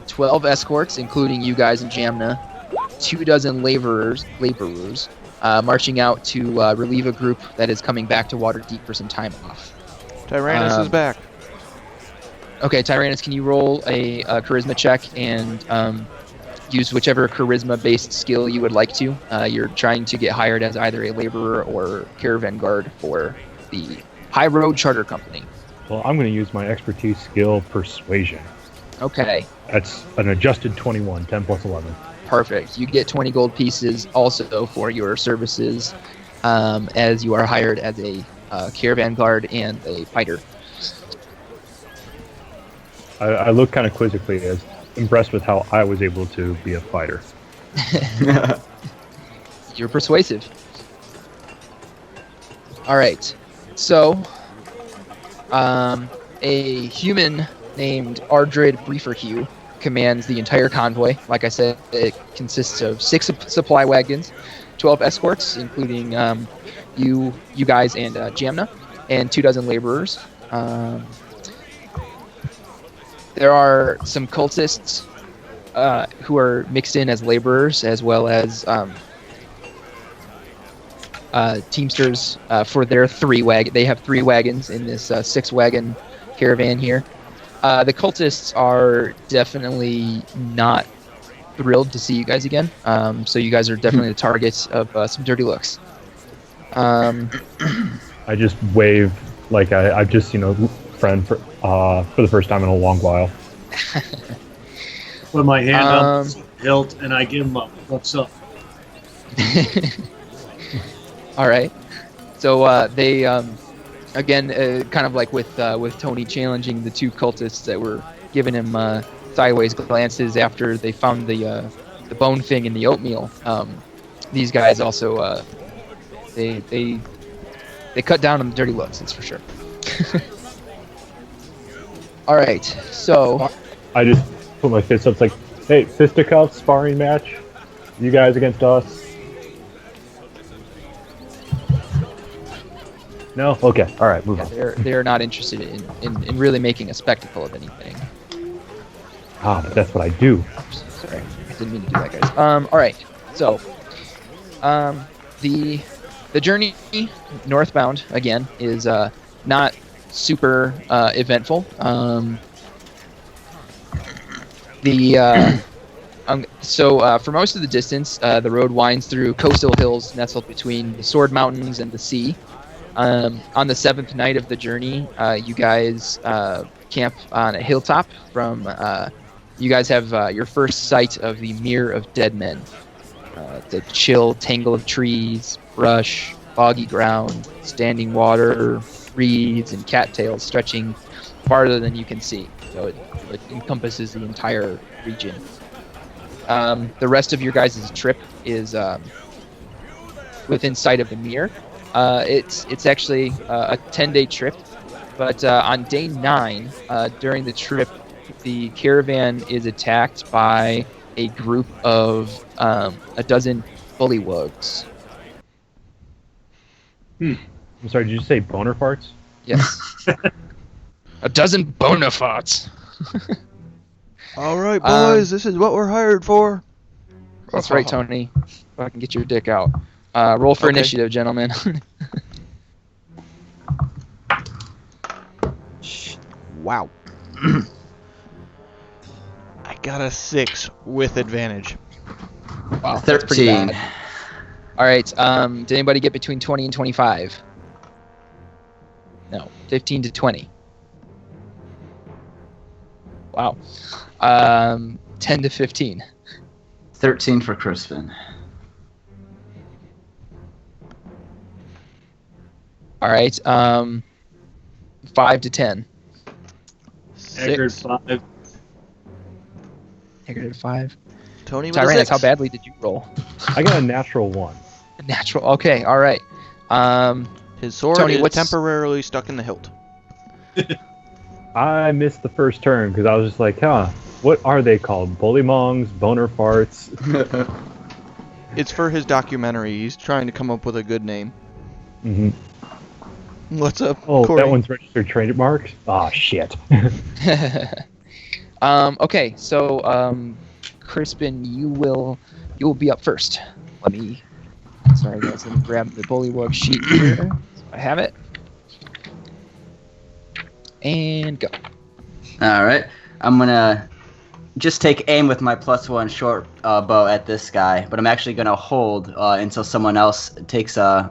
12 escorts, including you guys and Jamna, 24 laborers marching out to relieve a group that is coming back to Waterdeep for some time off. Tyrannus is back. Okay, Tyrannus, can you roll a charisma check and use whichever charisma-based skill you would like to? You're trying to get hired as either a laborer or caravan guard for the High Road Charter Company. Well, I'm going to use my expertise skill persuasion. Okay, That's an adjusted 21, 10 plus 11. perfect. You get 20 gold pieces also for your services as you are hired as a caravan guard and a fighter. I look kind of quizzically as impressed with how I was able to be a fighter. You're persuasive. All right. So, a human named Ardred Brieferhue commands the entire convoy. Like I said, it consists of 6 supply wagons, 12 escorts, including you guys and Jamna, and 24 laborers. There are some cultists who are mixed in as laborers, as well as teamsters for their 3 wagon. They have 3 wagons in this 6-wagon caravan here. The cultists are definitely not thrilled to see you guys again. So you guys are definitely the targets of some dirty looks. I just wave like I just friend for the first time in a long while. put my hand up the hilt and I give him a what's up. All right. So they again, kind of like with Tony challenging the 2 cultists that were giving him sideways glances after they found the bone thing in the oatmeal. These guys also they cut down on the dirty looks. That's for sure. All right. So I just put my fist up. It's like, hey, fisticuffs, sparring match. You guys against us. No? Okay. All right. Move on. they're not interested in really making a spectacle of anything. But that's what I do. Sorry, I didn't mean to do that, guys. All right. So, the journey northbound again is not super eventful. So for most of the distance, the road winds through coastal hills nestled between the Sword Mountains and the sea. On the 7th night of the journey, you guys camp on a hilltop. You guys have your first sight of the Mirror of Dead Men. The chill tangle of trees, brush, boggy ground, standing water, reeds, and cattails stretching farther than you can see. So it encompasses the entire region. The rest of your guys' trip is within sight of the mirror. It's actually a 10-day trip, but on day 9, during the trip, the caravan is attacked by a group of a dozen bullywugs. I'm sorry, did you say boner farts? Yes. A dozen bonafarts. All right, boys, this is what we're hired for. That's right, Tony. If I can get your dick out. Roll for Okay. initiative, gentlemen. Wow. I got a 6 with advantage. Wow, that's pretty 13. bad. All right. Did anybody get between 20 and 25? No. 15 to 20. Wow. 10 to 15. 13 for Crispin. All right. 5 to 10. Hagrid 6. 5. Hagrid 5. Tony with a Tyrannus, 6. how badly did you roll? I got a natural 1. Natural. Okay. All right. His sword Tony, is what's- temporarily stuck in the hilt. I missed the first turn because I was just like, what are they called? Bullymongs, boner farts? It's for his documentary. He's trying to come up with a good name. Mm-hmm. What's up, Oh, Corey? that one's registered trademark? Ah, shit. Okay. So, Crispin, you will be up first. Sorry guys, let me grab the bullywug sheet here. So I have it. And go. All right, I'm gonna just take aim with my +1 short bow at this guy, but I'm actually gonna hold until someone else takes a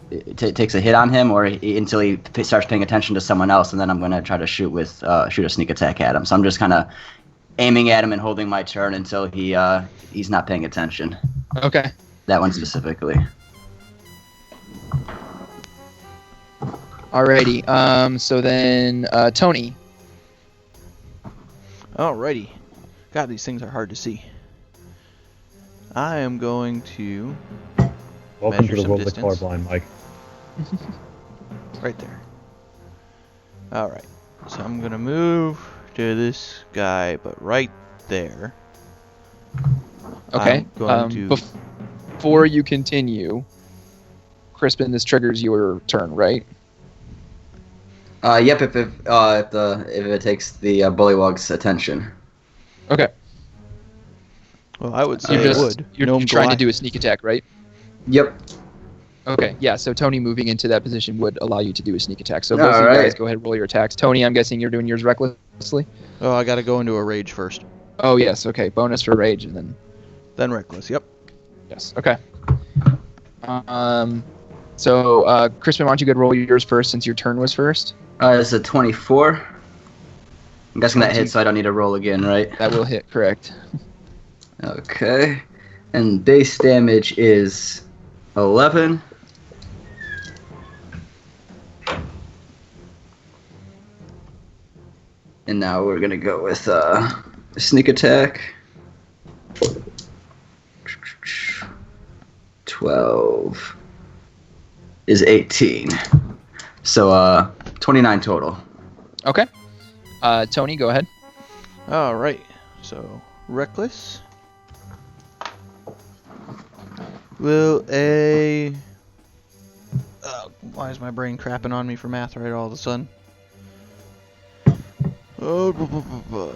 hit on him, or until he starts paying attention to someone else, and then I'm gonna try to shoot a sneak attack at him. So I'm just kind of aiming at him and holding my turn until he's not paying attention. Okay. That one specifically. Alrighty. So then, Tony. Alrighty. God, these things are hard to see. I am going to Welcome measure to the some world of the distance. colorblind, Mike. Right there. Alright. So I'm going to move to this guy, but right there. Okay. I'm going to... Before you continue, Crispin, this triggers your turn, right? Yep. If it takes the bullywug's attention. Okay. Well, I would say You're it just would. you're Gnome trying to Goliath. do a sneak attack, right? Yep. Okay. Yeah. So Tony moving into that position would allow you to do a sneak attack. So both of you Alright. guys go ahead and roll your attacks. Tony, I'm guessing you're doing yours recklessly. Oh, I got to go into a rage first. Oh yes. Okay. Bonus for rage, and then Then reckless. Yep. yes. Okay. So Crispin, why don't you go ahead and roll yours first since your turn was first? It's a 24. I'm guessing that hits, so I don't need to roll again, right? That will hit. Correct. Okay. And base damage is 11. And now we're gonna go with sneak attack. 12 is 18. So 29 total. Okay. Tony, go ahead. Alright. So, reckless. Will a... why is my brain crapping on me for math right all of a sudden? Oh,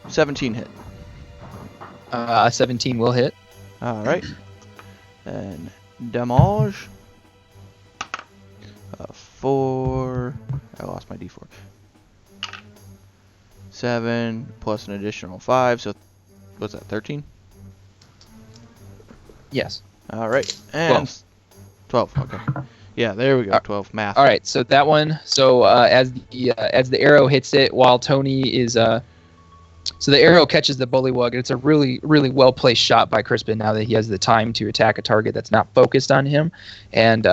17 hit. 17 will hit. Alright. And damage. 4. I lost my d4. 7 plus an additional 5. So, what's that, 13? Yes. Alright. And 12. Okay. Yeah, there we go. Uh, 12 math. All right, so that one. So as the arrow hits it, while Tony is so the arrow catches the bullywug, and it's a really well placed shot by Crispin. Now that he has the time to attack a target that's not focused on him, and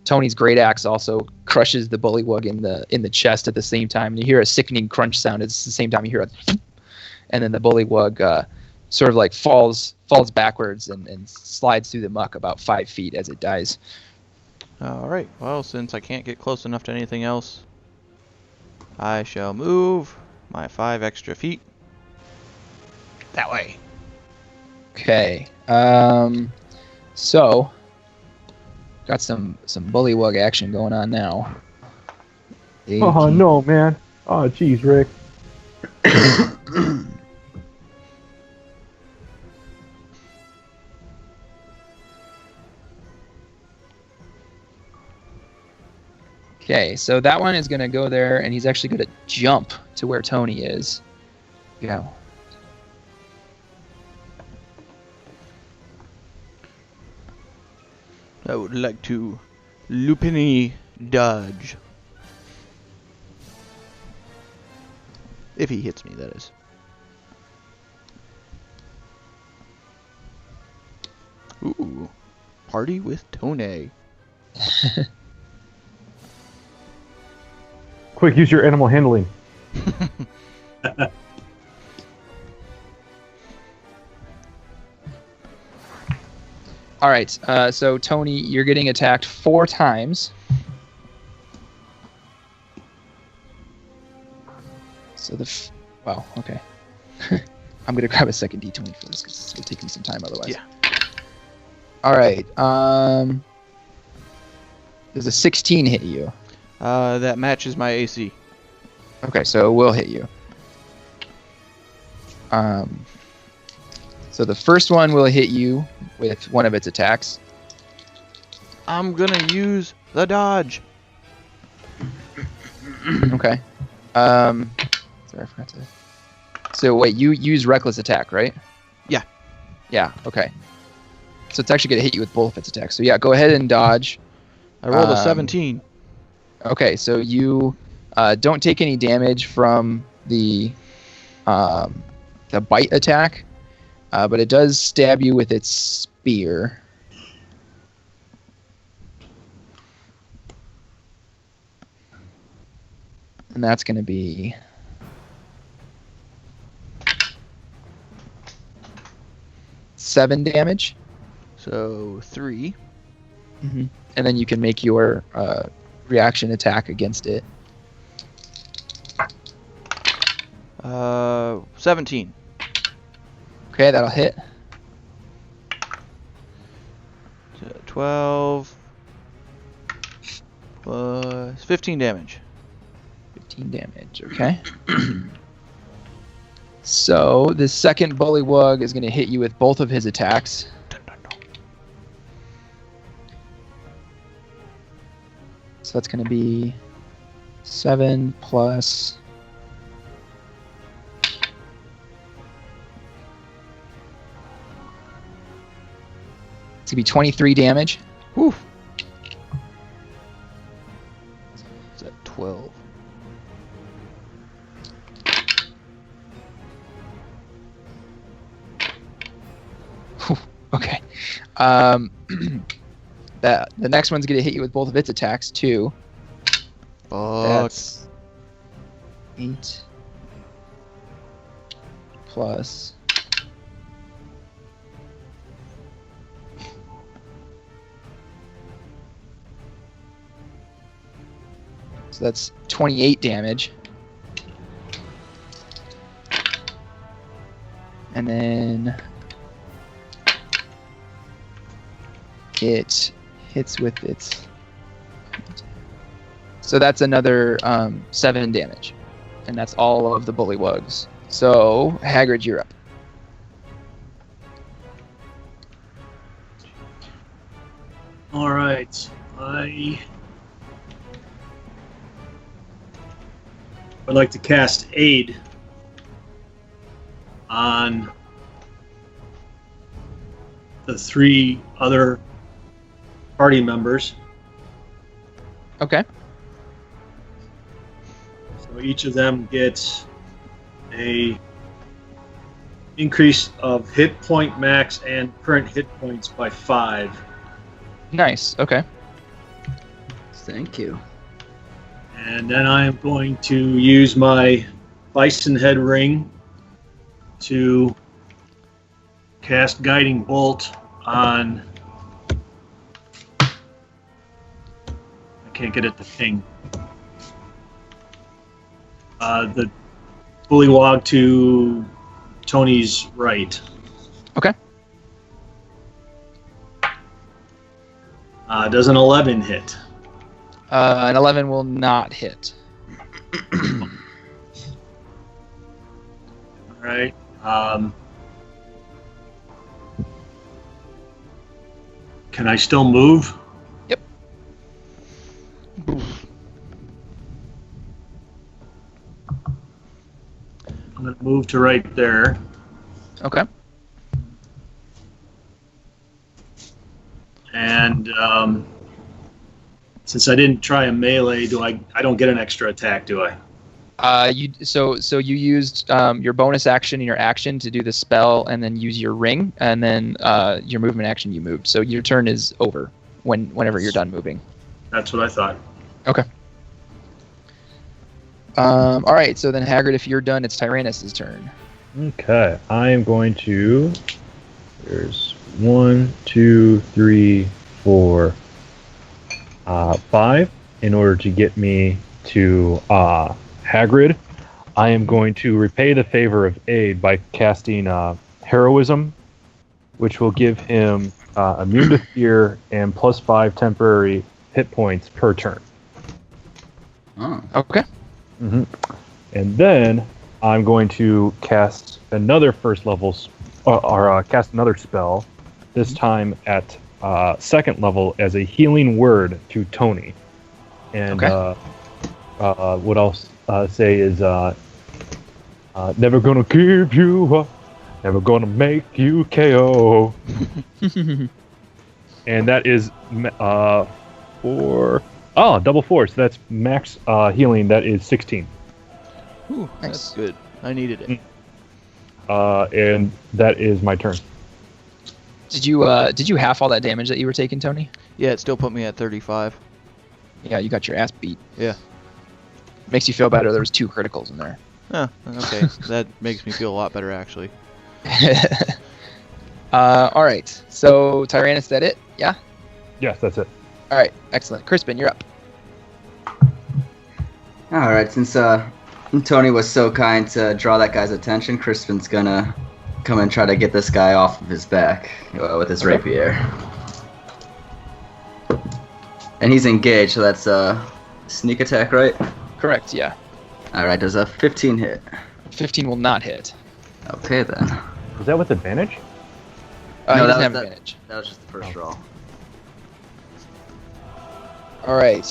Tony's great axe also crushes the bullywug in the chest at the same time. And you hear a sickening crunch sound. It's the same time you hear a, and then the bullywug sort of like falls backwards and slides through the muck about 5 feet as it dies. All right. Well, since I can't get close enough to anything else, I shall move my 5 extra feet that way. Okay. So got some bullywug action going on now. Oh no, man. Oh, jeez, Rick. Okay, so that one is going to go there, and he's actually going to jump to where Tony is. Go. I would like to lupini dodge. If he hits me, that is. Ooh. Party with Tony. Quick, use your animal handling. All right, so Tony, you're getting attacked 4 times. So wow, okay. I'm gonna grab a second D20 for this because it's gonna take me some time otherwise. Yeah. All right. Does a 16 hit you? That matches my AC. Okay, so it will hit you. So the first one will hit you with one of its attacks. I'm gonna use the dodge. Okay. Sorry, I forgot to. So wait, you use reckless attack, right? Yeah. Yeah. Okay. So it's actually gonna hit you with both of its attacks. So yeah, go ahead and dodge. I rolled a 17. Okay, so you don't take any damage from the bite attack, but it does stab you with its spear. And that's going to be 7 damage. So 3. Mm-hmm. And then you can make your reaction attack against it. 17. Okay, that'll hit. 12 plus 15 damage. 15 damage, okay. So the second bullywug is going to hit you with both of his attacks. So that's going to be 7 plus... It's going to be 23 damage. Whew. Is that 12? Okay. The next one's going to hit you with both of its attacks, too. That's 8 plus... So that's 28 damage. And then it hits with its... So that's another 7 damage. And that's all of the bullywugs. So, Hagrid, you're up. All right. I would like to cast Aid on the 3 other party members Okay. So each of them gets a increase of hit point max and current hit points by 5. Nice. Okay. Thank you. And then I am going to use my Bison Head Ring to cast Guiding Bolt on... I can't get it to ping. The bullywog to Tony's right. Okay. Does an 11 hit? An 11 will not hit. All right. Can I still move? Yep. I'm going to move to right there. Okay. And since I didn't try a melee, I don't get an extra attack, do I? So you used your bonus action and your action to do the spell, and then use your ring, and then your movement action you moved. So your turn is over whenever you're done moving. That's what I thought. Okay. All right. So then, Hagrid, if you're done, it's Tyrannus' turn. Okay, I am going to. There's 1, 2, 3, 4, 5. In order to get me to Hagrid, I am going to repay the favor of aid by casting Heroism, which will give him immune to fear and +5 temporary hit points per turn. Oh. Okay. Mm-hmm. And then I'm going to cast another first level, cast another spell, this time at second level as a healing word to Tony. And what I'll say is, never gonna give you up, never gonna make you KO. And that is double 4, so that's max healing, that is 16. Ooh, that's good. I needed it. And that is my turn. Did you half all that damage that you were taking, Tony? Yeah, it still put me at 35. Yeah, you got your ass beat. Yeah. Makes you feel better. There was 2 criticals in there. Oh, okay. That makes me feel a lot better, actually. All right. So Tyrannus, that it? Yeah. Yes, that's it. All right. Excellent. Crispin, you're up. All right, since Tony was so kind to draw that guy's attention, Crispin's gonna come and try to get this guy off of his back with his rapier. And he's engaged, so that's a sneak attack, right? Correct. Yeah. All right, does a 15 hit? 15 will not hit. Okay then. Is that with advantage? He No, doesn't have that- advantage. That was just the first roll. All right.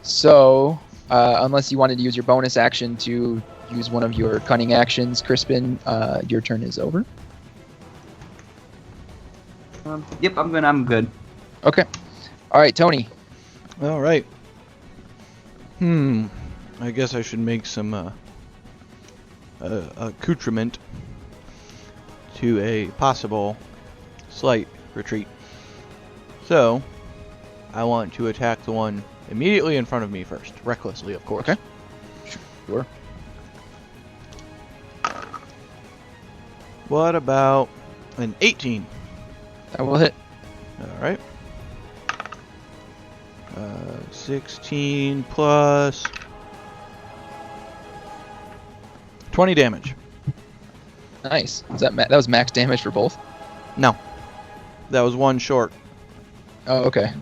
So unless you wanted to use your bonus action to use one of your cunning actions, Crispin, your turn is over. Yep, I'm good. Okay. All right, Tony. All right. I guess I should make some accoutrement to a possible slight retreat. So, I want to attack the one immediately in front of me first, recklessly, of course. Okay. Sure. What about an 18? That will hit. All right. 16 plus 20 damage. Nice. That was max damage for both? No, that was one short. Oh, okay.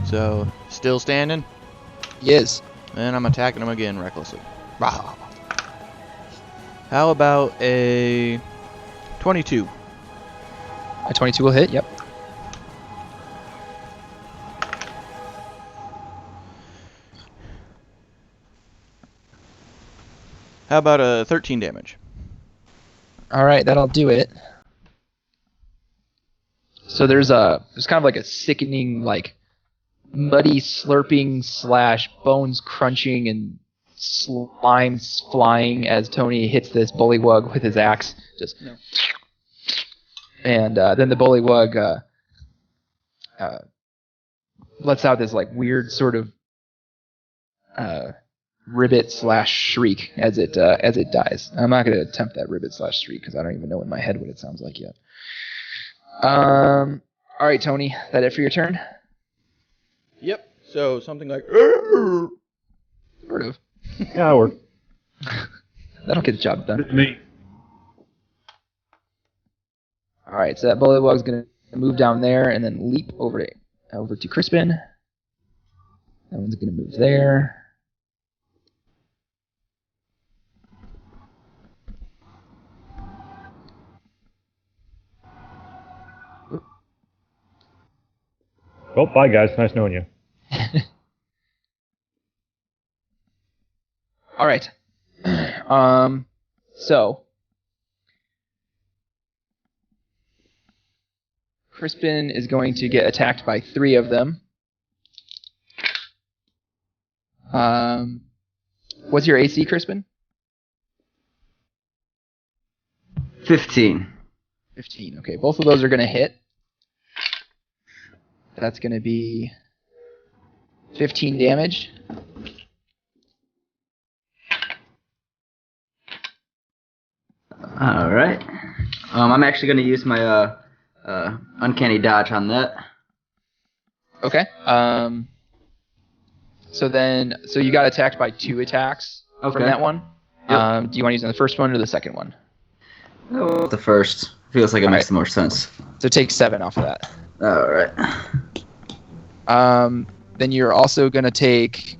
So, still standing, He is. and I'm attacking him again recklessly. Rah. How about a 22? A 22 will hit. Yep. How about a 13 damage? All right, that'll do it. So there's kind of like a sickening, like muddy slurping / bones crunching and slime flying as Tony hits this bullywug with his axe. Just and then the bullywug lets out this like weird sort of ribbit / shriek as it dies. I'm not going to attempt that ribbit / shriek because I don't even know in my head what it sounds like yet. All right, Tony, that it for your turn? Yep. So something like. Sort of. Yeah, it worked. That'll get the job done. Me. All right, so that bullywug's going to move down there and then leap over to Crispin. That one's going to move there. Well, bye, guys. Nice knowing you. All right. So Crispin is going to get attacked by 3 of them. What's your AC, Crispin? 15. 15. Okay, both of those are going to hit. That's going to be 15 damage. All right. I'm actually going to use my uncanny dodge on that. Okay. So you got attacked by 2 attacks from Okay. that one. Yep. Do you want to use it on the first one or the second one? Oh, the first. Feels like it makes more sense. So take 7 off of that. All right. Then you're also going to take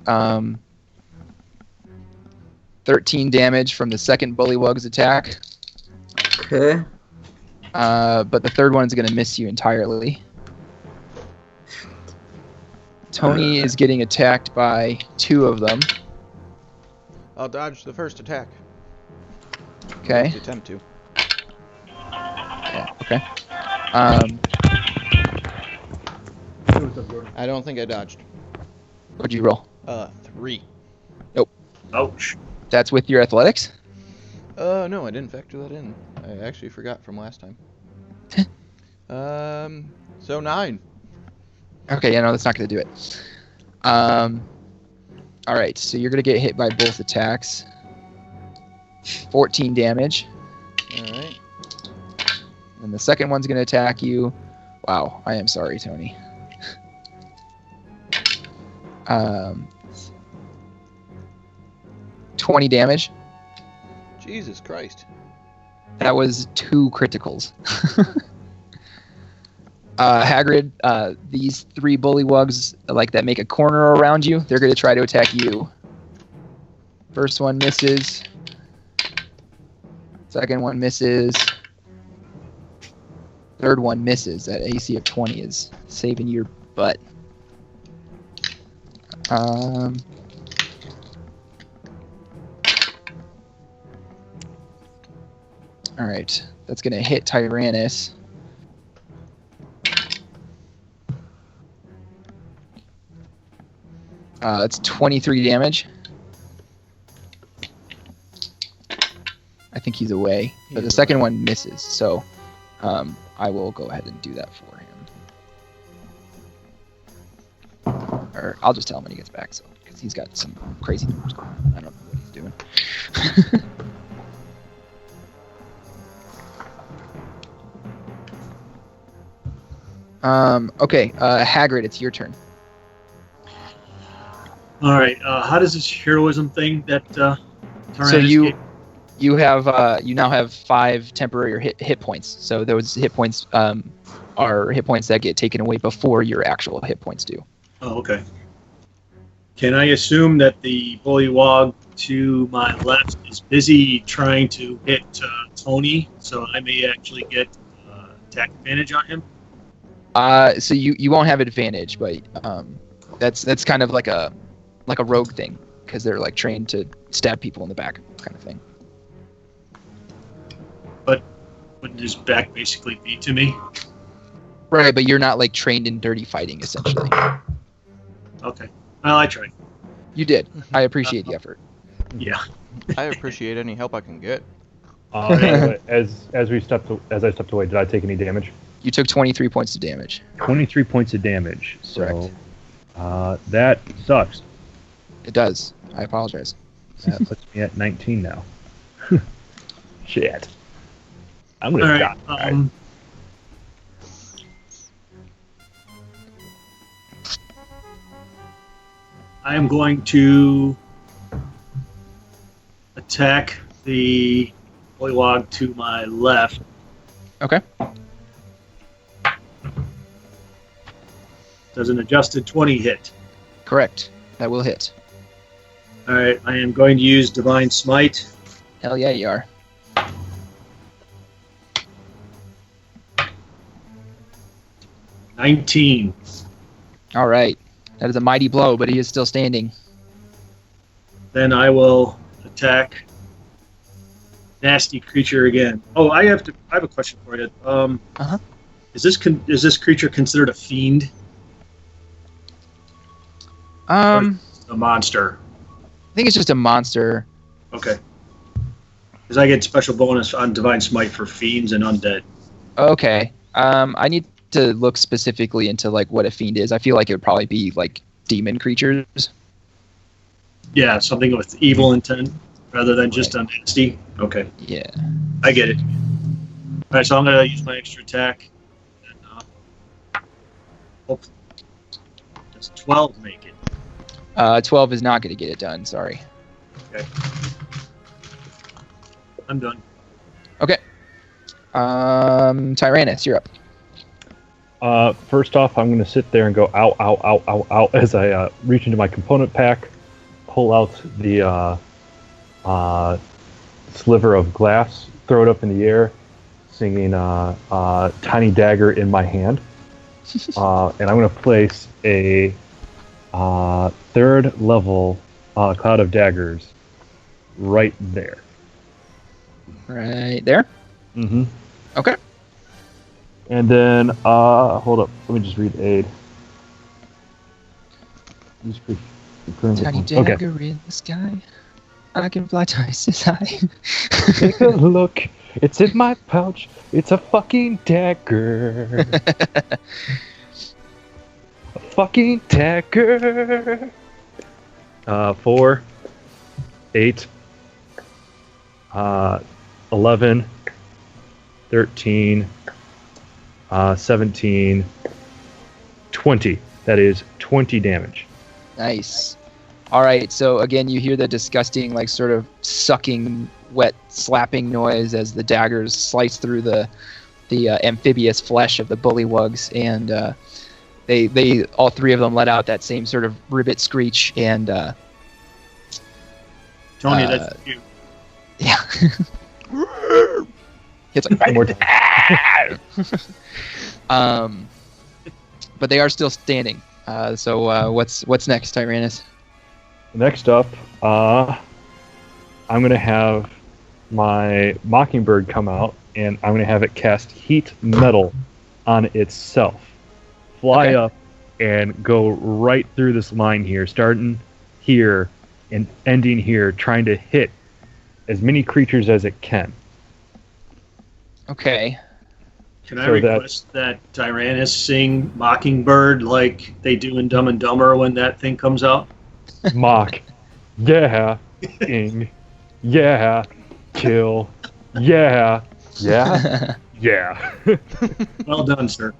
13 damage from the second bullywug's attack. Okay. But the third one is going to miss you entirely. Tony is getting attacked by 2 of them. I'll dodge the first attack. Okay. Attempt to. Yeah, okay. I don't think I dodged. What'd you roll? 3. Ouch. That's with your athletics? No, I didn't factor that in. I actually forgot from last time. So 9. Okay, yeah, no, that's not going to do it. All right, so you're going to get hit by both attacks. 14 damage. All right. And the second one's going to attack you. Wow, I am sorry, Tony. 20 damage. Jesus Christ. That was 2 criticals. Hagrid, these 3 bullywugs like that make a corner around you. They're going to try to attack you. First one misses. Second one misses. Third one misses. That AC of 20 is saving your butt. All right, that's going to hit Tyrannus. That's 23 damage. I think he's away, but the second one misses, so I will go ahead and do that for him. Or I'll just tell him when he gets back, so because he's got some crazy numbers going on. I don't know what he's doing. Okay, Hagrid, it's your turn. All right. How does this heroism thing that Tyrannus So gave? you now have 5 temporary hit points. So those hit points are hit points that get taken away before your actual hit points do. Oh, okay. Can I assume that the bullywog to my left is busy trying to hit Tony, so I may actually get attack advantage on him? So you won't have advantage, but that's kind of like a rogue thing because they're like trained to stab people in the back, kind of thing. But wouldn't his back basically be to me? Right, but you're not like trained in dirty fighting, essentially. Okay. Well, I tried. You did. I appreciate the effort. Yeah. I appreciate any help I can get. By the way, as I stepped away, did I take any damage? You took 23 points of damage. 23 points of damage. Correct. So that sucks. It does. I apologize. That puts me at 19 now. Shit. I'm gonna All die. right. I am going to attack the bullywog to my left. Okay. Does an adjusted 20 hit? Correct. That will hit. All right. I am going to use Divine Smite. Hell yeah, you are. $19. All right. That is a mighty blow, but he is still standing. Then I will attack nasty creature again. Oh, I have a question for you. Uh-huh. Is this creature considered a fiend? I A monster. think it's just a monster. Okay. Because I get special bonus on Divine Smite for fiends and undead. Okay. I need to look specifically into like what a fiend is. I feel like it would probably be like demon creatures. Yeah, something with evil intent rather than just a nasty. Okay, Yeah. I get it. All right, so I'm going to use my extra attack. And, hope does 12 make it? 12 is not going to get it done. Sorry. Okay. I'm done. Okay. Tyrannus, you're up. First off, I'm going to sit there and go ow, ow, ow, ow, ow as I reach into my component pack, pull out the sliver of glass, throw it up in the air, singing Tiny Dagger in my hand. And I'm going to place a third level Cloud of Daggers right there. Right there. Mm-hmm. Okay. And then, hold up. Let me just read aid. Tiny dagger in the sky. I can fly twice as high. Take a look. It's in my pouch. It's a fucking dagger. A fucking dagger. 4, 8, 11, 13, 17, 20. That is 20 damage. Nice. All right. So again, you hear the disgusting, like, sort of sucking, wet, slapping noise as the daggers slice through the amphibious flesh of the bullywugs, and they all three of them let out that same sort of ribbit screech, and Tony, that's you. yeah. It's like More time. but they are still standing. So what's next, Tyrannus? Next up, I'm going to have my Mockingbird come out, and I'm going to have it cast Heat Metal on itself. Fly up and go right through this line here, starting here and ending here, trying to hit as many creatures as it can. Okay. Can I So request that Tyrannus sing Mockingbird like they do in Dumb and Dumber when that thing comes out? Mock. Yeah. Ing. Yeah. Kill. Yeah. Yeah. Yeah. Well done, sir.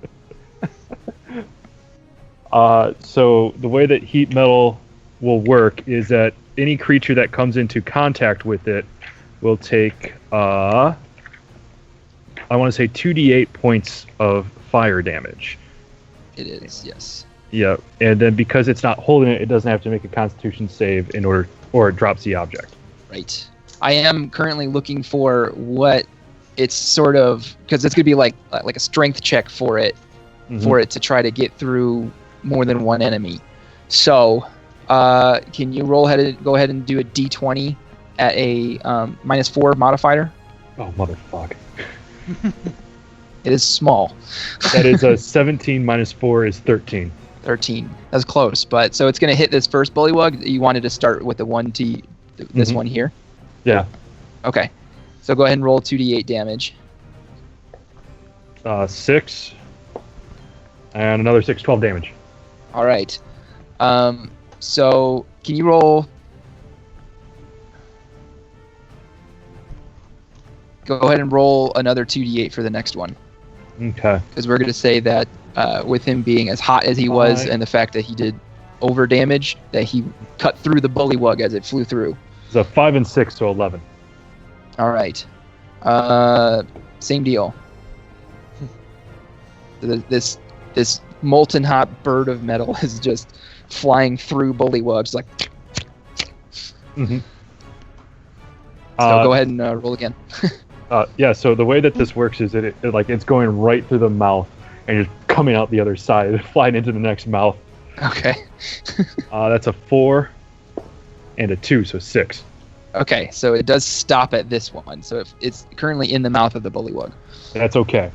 So the way that heat metal will work is that any creature that comes into contact with it will take, I want to say 2d8 points of fire damage. It is, yes. Yeah, and then because it's not holding it, it doesn't have to make a Constitution save in order, or it drops the object. Right. I am currently looking for what it's sort of, because it's going to be like a strength check for it, for it to try to get through more than one enemy. So, can you go ahead and do a d20 at a -4 modifier? Oh, motherfuck. It is small. That is a 17 minus 4 is 13. 13. That's close, but so it's going to hit this first bullywug. You wanted to start with the 1T, this one here? Yeah. Okay. So go ahead and roll 2d8 damage. 6. And another 6, 12 damage. All right. So can you roll... Go ahead and roll another 2d8 for the next one. Okay. Because we're going to say that with him being as hot as he was and the fact that he did over damage, that he cut through the bullywug as it flew through. So 5 and 6, so 11. All right. Same deal. This molten hot bird of metal is just flying through bullywugs like. Mm-hmm. So go ahead and roll again. Yeah. So the way that this works is that it's going right through the mouth and just coming out the other side, flying into the next mouth. Okay. That's a 4 and a 2, so 6. Okay, so it does stop at this one. So it's currently in the mouth of the bullywug. That's okay.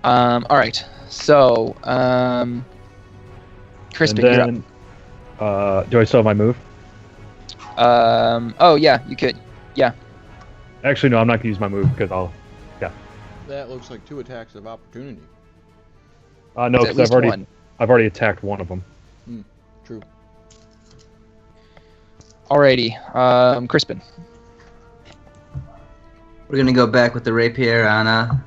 All right. So, Crispin, you're up. Do I still have my move? Oh yeah, you could. Yeah. Actually, no. I'm not gonna use my move because I'll. That looks like 2 attacks of opportunity. No, It's at because least one. I've already attacked one of them. True. Alrighty. Crispin. We're gonna go back with the rapier on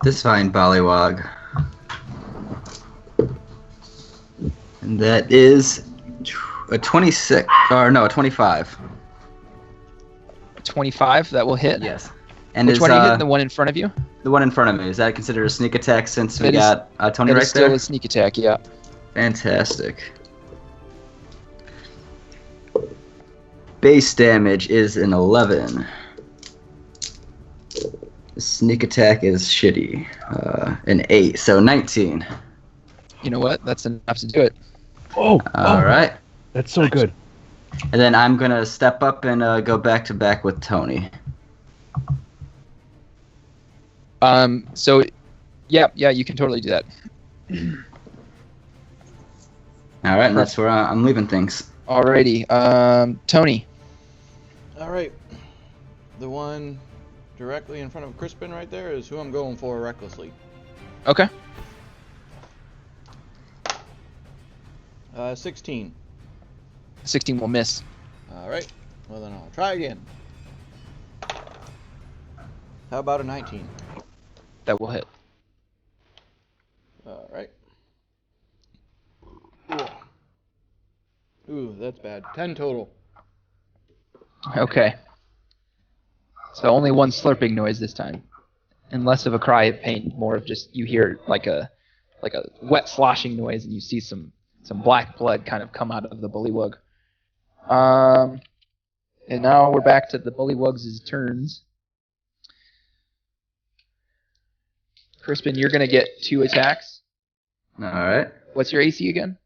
this fine Bollywog. And that is a 26, or no, a 25. 25. That will hit. Yes. And Which is, one are you hitting? The one in front of you? the one in front of me, is that considered a sneak attack since we It is- got Tony That right is still there? a sneak attack. Yeah. Fantastic. Base damage is an 11. The sneak attack is shitty. An 8, so 19. You know what? That's enough to do it. Oh. All right. That's so good. And then I'm going to step up and go back to back with Tony. So, yeah, you can totally do that. All right, and that's where I'm leaving things. Alrighty. Tony. All right. The one directly in front of Crispin right there is who I'm going for recklessly. Okay. 16. 16 will miss. All right. Well, then I'll try again. How about a 19? That will hit. All right. Ooh, that's bad. 10 total. Okay. So only one slurping noise this time, and less of a cry of pain. More of just you hear like a wet sloshing noise, and you see some black blood kind of come out of the bullywug. And now we're back to the bullywugs' turns. Crispin, you're gonna get 2 attacks. All right. What's your AC again?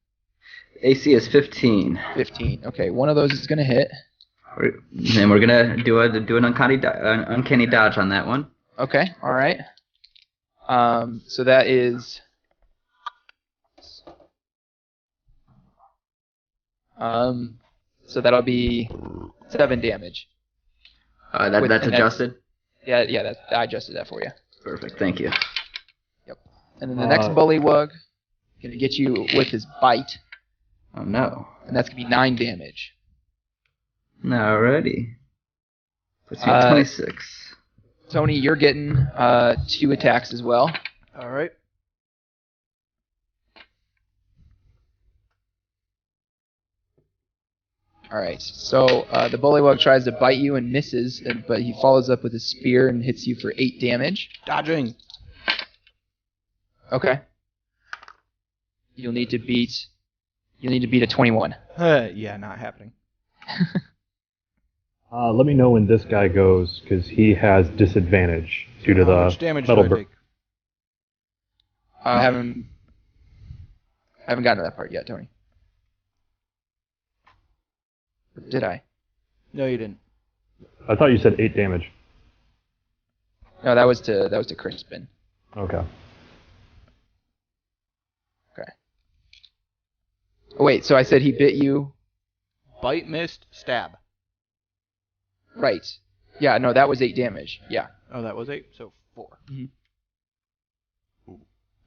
AC is 15. 15. Okay, one of those is gonna hit. And we're gonna do an uncanny dodge on that one. Okay, all right. So that is. So that'll be 7 damage. That's adjusted. Yeah. I adjusted that for you. Perfect. Thank you. Yep. And then the next bullywug gonna get you with his bite, Oh no. and that's gonna be 9 damage. Alrighty. Puts me at 26. Tony, you're getting 2 attacks as well. All right. All right. So the bullywug tries to bite you and misses, but he follows up with his spear and hits you for 8 damage. Dodging. Okay. You'll need to beat a 21. Yeah, not happening. Let me know when this guy goes, because he has disadvantage due to How the much damage metal do I bur- take? I haven't gotten to that part yet, Tony. Or did I? No, you didn't. I thought you said 8 damage. No, that was to Crispin. Okay. Okay. Oh, wait, so I said he bit you. Bite, missed, stab. Right. Yeah, no, that was 8 damage. Yeah. Oh, that was 8, so 4. Mhm. Ooh.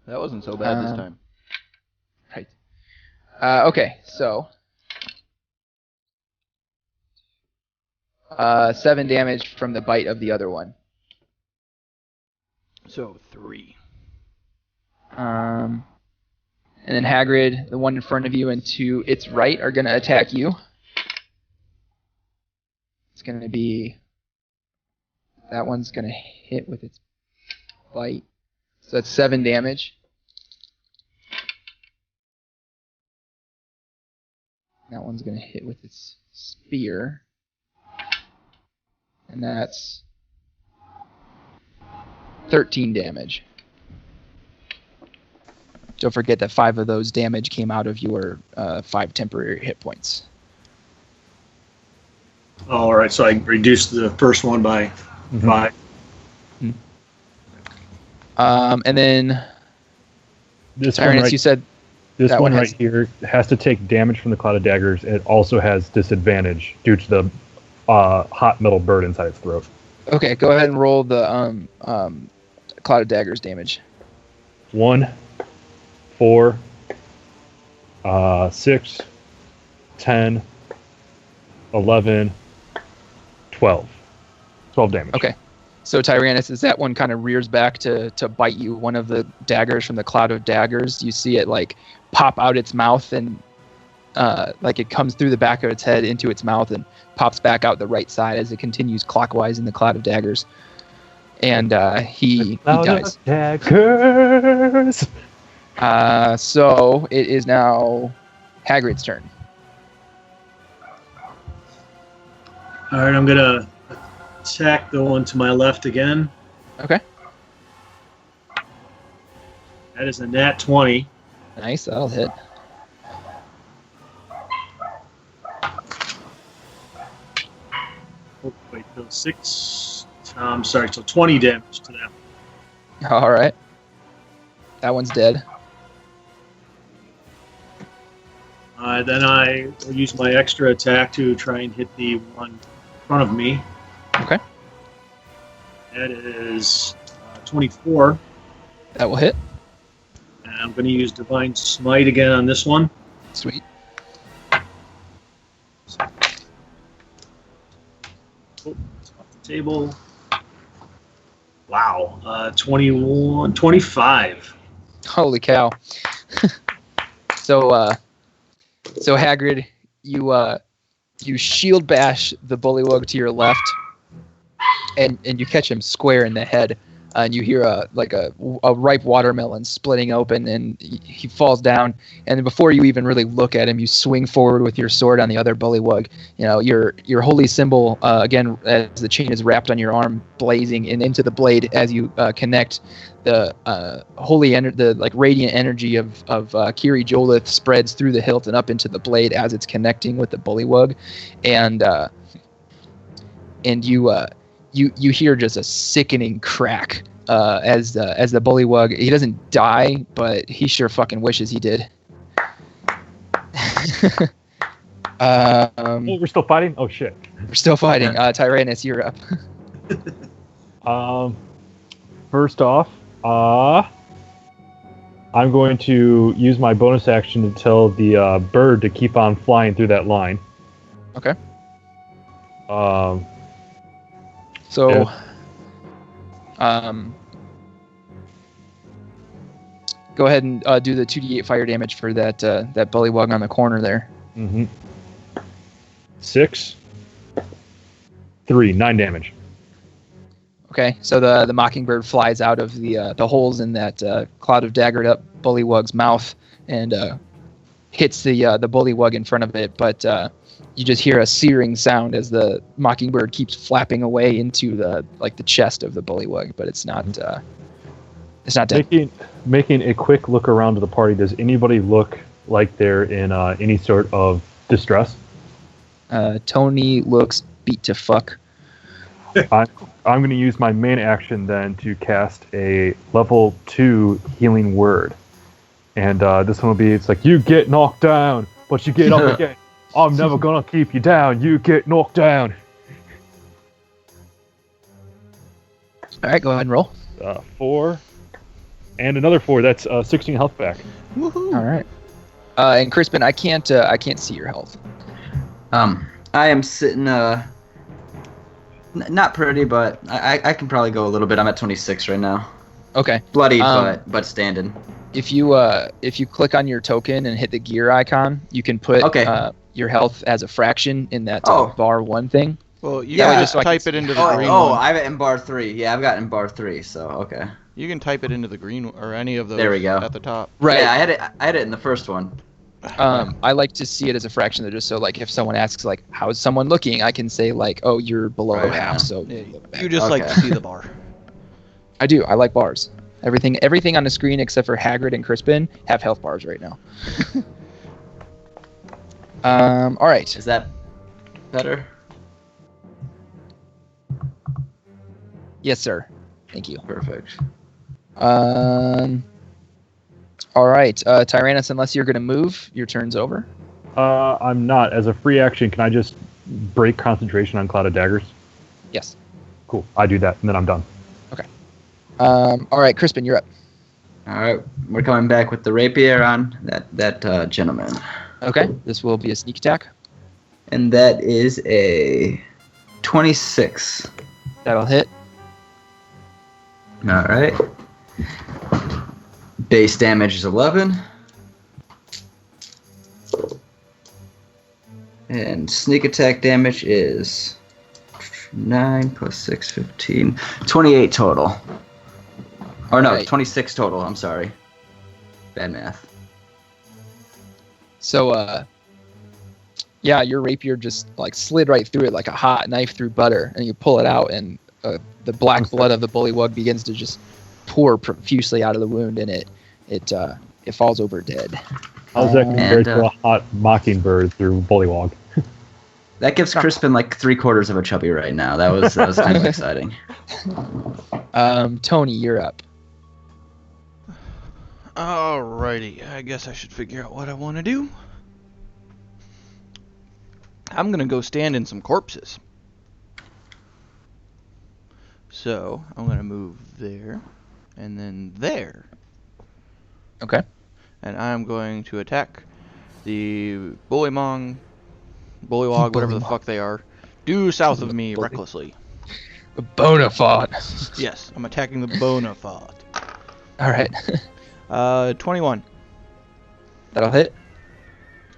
That wasn't so bad this Um, time. Right. Okay, so 7 damage from the bite of the other one. So 3. And then Hagrid, the one in front of you, and to its right are going to attack you. It's going to be... That one's going to hit with its bite. So that's 7 damage. That one's going to hit with its spear. And that's 13 damage. Don't forget that 5 of those damage came out of your 5 temporary hit points. All right, so I reduced the first one by 5. And then, This one Tyranny, right, you said this that one one right has- here has to take damage from the Cloud of Daggers. It also has disadvantage due to the hot metal bird inside its throat. okay. Go ahead and roll the Cloud of Daggers damage. 1, 4, 6, 10, 11, 12. 12 damage. Okay. So Tyrannus, as that one kind of rears back to bite you, one of the daggers from the Cloud of Daggers, you see it like pop out its mouth and like it comes through the back of its head into its mouth and pops back out the right side as it continues clockwise in the Cloud of Daggers. And he Cloud dies. of Daggers! So it is now Hagrid's turn. All right, I'm going to attack the one to my left again. Okay. That is a nat 20. Nice. That'll hit. Oh, wait, no, 6. I'm sorry, so 20 damage to that. All right. That one's dead. Then I will use my extra attack to try and hit the one in front of me. Okay. That is 24. That will hit. And I'm going to use Divine Smite again on this one. Sweet. Oh, it's off the table. Wow. 25. Holy cow. So Hagrid, you shield bash the bullywug to your left, and you catch him square in the head, and you hear a ripe watermelon splitting open, and he falls down. And then before you even really look at him, you swing forward with your sword on the other bullywug. You know, your holy symbol again, as the chain is wrapped on your arm, blazing and into the blade as you connect. The the radiant energy of Kiri Jolith spreads through the hilt and up into the blade as it's connecting with the bullywug, and you hear just a sickening crack as the bullywug. He doesn't die, but he sure fucking wishes he did. Oh, we're still fighting? Oh, shit. We're still fighting. Tyrannus, you're up. First off, I'm going to use my bonus action to tell the bird to keep on flying through that line. Okay. Yeah. Go ahead and do the 2d8 fire damage for that bullywug on the corner there. 6, 3, 9 damage. Okay, so the mockingbird flies out of the holes in that cloud of daggered up bullywug's mouth and hits the bullywug in front of it, but you just hear a searing sound as the mockingbird keeps flapping away into the chest of the bullywug, but it's not dead. Making a quick look around to the party, does anybody look like they're in any sort of distress? Tony looks beat to fuck. I'm going to use my main action then to cast a level 2 healing word. And this one will be, it's like, you get knocked down, but you get up again. I'm never going to keep you down. You get knocked down. All right, go ahead and roll. 4. And another 4. That's 16 health back. Woohoo! All right. And Crispin, I can't see your health. I am sitting, not pretty, but I can probably go a little bit. I'm at 26 right now. Okay. Bloody, but standing. If you click on your token and hit the gear icon, you can put your health as a fraction in that bar 1 thing. Well, you Yeah, can just just so I type can it into see. the green Oh, one. I'm in bar 3. Yeah, I've got in bar 3, so okay. You can type it into the green or any of those There we go. at the top. Right. Yeah, I had it in the first one. I like to see it as a fraction, just so like if someone asks like how's someone looking, I can say like, oh, you're below Right, half. yeah. So Yeah, you just like to Okay. see the bar. I do. I like bars. Everything on the screen except for Hagrid and Crispin have health bars right now. All right. Is that better? Yes, sir. Thank you. Perfect. All right, Tyrannus, unless you're going to move, your turn's over. I'm not. As a free action, can I just break concentration on Cloud of Daggers? Yes. Cool. I do that, and then I'm done. All right, Crispin, you're up. All right, we're coming back with the rapier on that gentleman, Okay, this will be a sneak attack. and that is a 26. That'll hit. All right. Base damage is 11. And sneak attack damage is 9 plus 6, 15. 28 total. Or no, Right. 26 total, I'm sorry. Bad math. So, yeah, your rapier just like slid right through it like a hot knife through butter, and you pull it out, and the black blood of the bullywug begins to just pour profusely out of the wound, and it falls over dead. How's that compared And, to a hot mockingbird through Bullywog? That gives Crispin like 3/4 of a chubby right now. That was kind of exciting. Tony, you're up. Alrighty, I guess I should figure out what I want to do. I'm gonna go stand in some corpses. So, I'm gonna move there, and then there. Okay. And I'm going to attack the bullywog, whatever the fuck they are, due south of me recklessly. Bonafide. Yes, I'm attacking the Bonafide. All right. 21. That'll hit.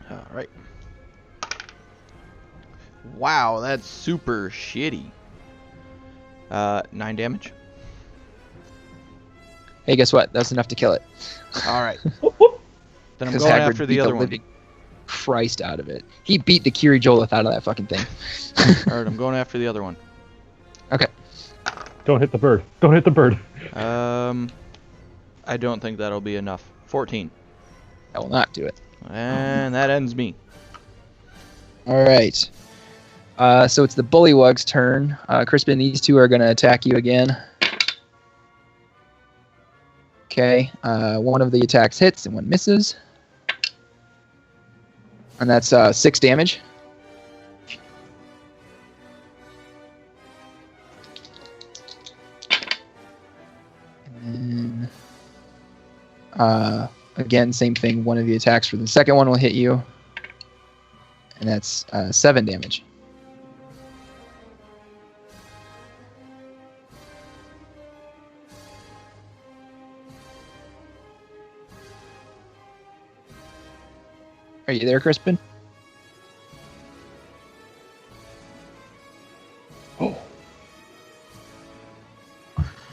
Alright. Wow, that's super shitty. 9 damage. Hey, guess what? That's enough to kill it. Alright. Then I'm 'Cause going Hagrid after beat the other one. living Christ out of it. He beat the Kiri Jolith out of that fucking thing. Alright, I'm going after the other one. Okay. Don't hit the bird. Don't hit the bird. I don't think that'll be enough. 14. That will not do it. And that ends me. All right. So it's the Bullywug's turn. Crispin, these two are going to attack you again. Okay. One of the attacks hits and one misses. And that's 6 damage. And then, again, same thing. One of the attacks for the second one will hit you. And that's 7 damage. Are you there, Crispin?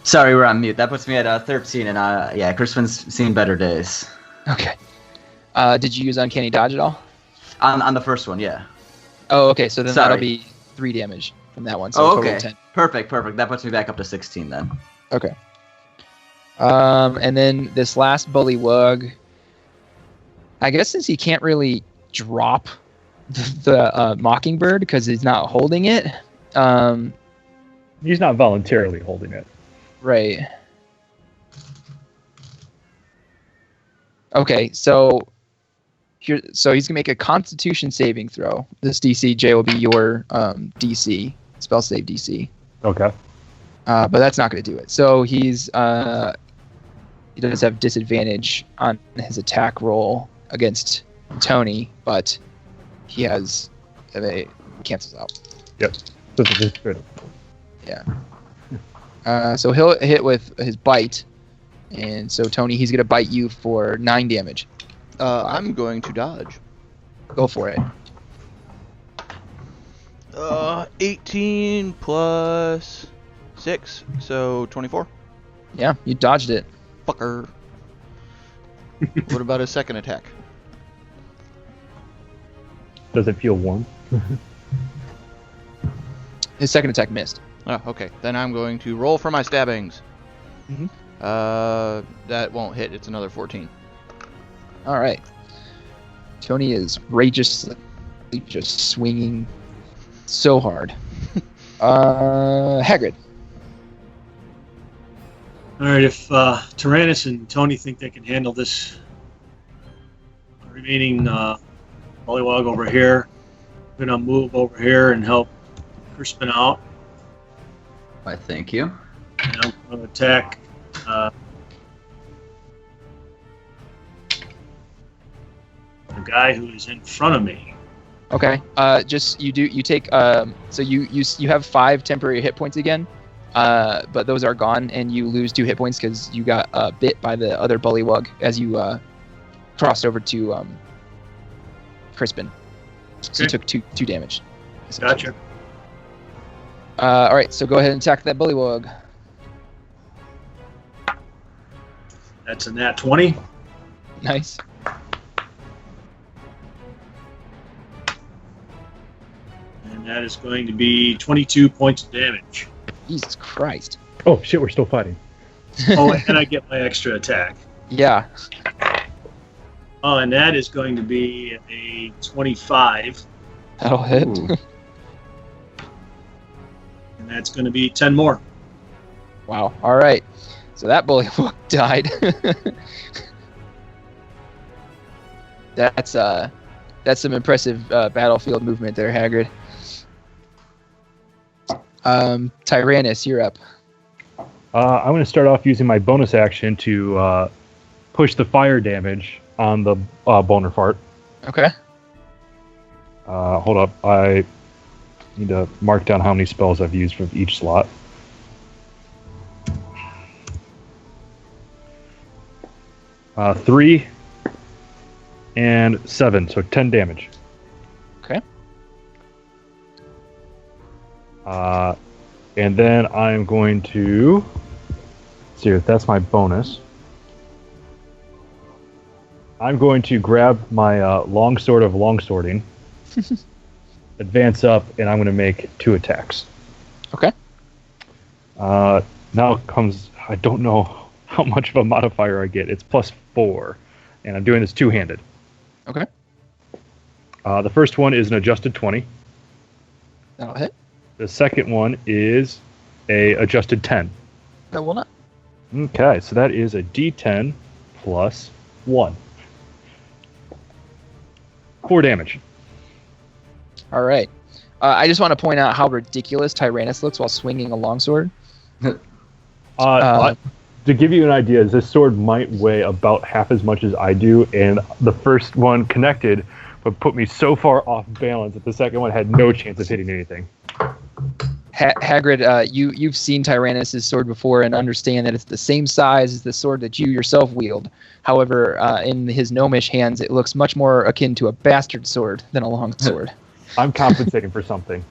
Sorry, we're on mute. That puts me at 13, and yeah, Crispin's seen better days. Okay. Did you use Uncanny Dodge at all? On the first one, yeah. Oh, okay. So then Sorry. that'll be 3 damage from that one. So Oh, a total okay. of 10. Perfect. That puts me back up to 16 then. Okay. And then this last Bullywug, I guess since he can't really drop the Mockingbird because he's not holding it, He's not voluntarily holding it. Right. Okay, so he's gonna make a Constitution saving throw. This DC, Jay, will be your DC, spell save DC. Okay. But that's not gonna do it. So he does have disadvantage on his attack roll against Tony, but he has it cancels out. Yep. So it's just critical. Yeah. So he'll hit with his bite, and so Tony, he's gonna bite you for 9 damage. I'm going to dodge. Go for it. 18 plus 6, so 24. Yeah, you dodged it. Fucker. What about his second attack? Does it feel warm? His second attack missed. Oh, okay. Then I'm going to roll for my stabbings. Mhm. That won't hit. It's another 14. All right. Tony is rageously just swinging so hard. Hagrid. All right, if Tyrannus and Tony think they can handle this remaining Bullywog over here, I'm going to move over here and help Crispin out. Why, thank you. And I'm going to attack the guy who is in front of me. Okay. You take so you have 5 temporary hit points again. But those are gone, and you lose 2 hit points because you got bit by the other bullywug as you crossed over to Crispin. So you took 2 damage. Gotcha. All right, so go ahead and attack that bullywug. That's a nat 20. Nice. And that is going to be 22 points of damage. Jesus Christ. Oh shit, we're still fighting. Oh, and I get my extra attack. Yeah. Oh, and that is going to be a 25. That'll hit. Ooh. And that's going to be 10 more. Wow. All right. So that bullywug died. That's some impressive battlefield movement there, Hagrid. Tyrannus, you're up. I'm going to start off using my bonus action to push the fire damage on the boner fart. Okay. Hold up. I need to mark down how many spells I've used for each slot. Uh, 3 and 7, so 10 damage. Okay. And then I'm going to see if that's my bonus. I'm going to grab my longsword of longswording, advance up, and I'm going to make 2 attacks. Okay. Now comes, I don't know how much of a modifier I get. It's +4, and I'm doing this two-handed. Okay. The first one is an adjusted 20. That'll hit. The second one is a adjusted 10. That will not. Okay, so that is a D10 plus 1. 4 damage. All right. I just want to point out how ridiculous Tyrannus looks while swinging a longsword. To give you an idea, this sword might weigh about half as much as I do, and the first one connected, but put me so far off balance that the second one had no chance of hitting anything. Hagrid, you've seen Tyrannus' sword before and understand that it's the same size as the sword that you yourself wield. However, in his gnomish hands, it looks much more akin to a bastard sword than a long sword. I'm compensating for something.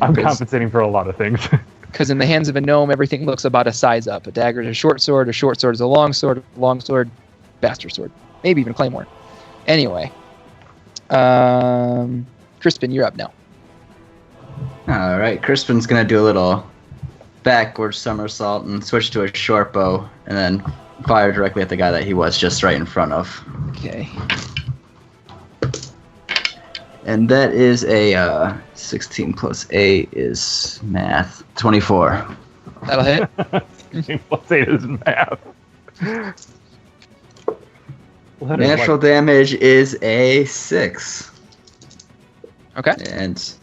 I'm compensating for a lot of things. Because in the hands of a gnome, everything looks about a size up. A dagger is a short sword is a long sword, bastard sword. Maybe even claymore. Anyway. Crispin, you're up now. All right, Crispin's gonna do a little backward somersault and switch to a short bow, and then fire directly at the guy that he was just right in front of. Okay. And that is a 16 plus 8 is math. 24. That'll hit. 16 plus 8 is math. Natural damage is a 6. Okay. And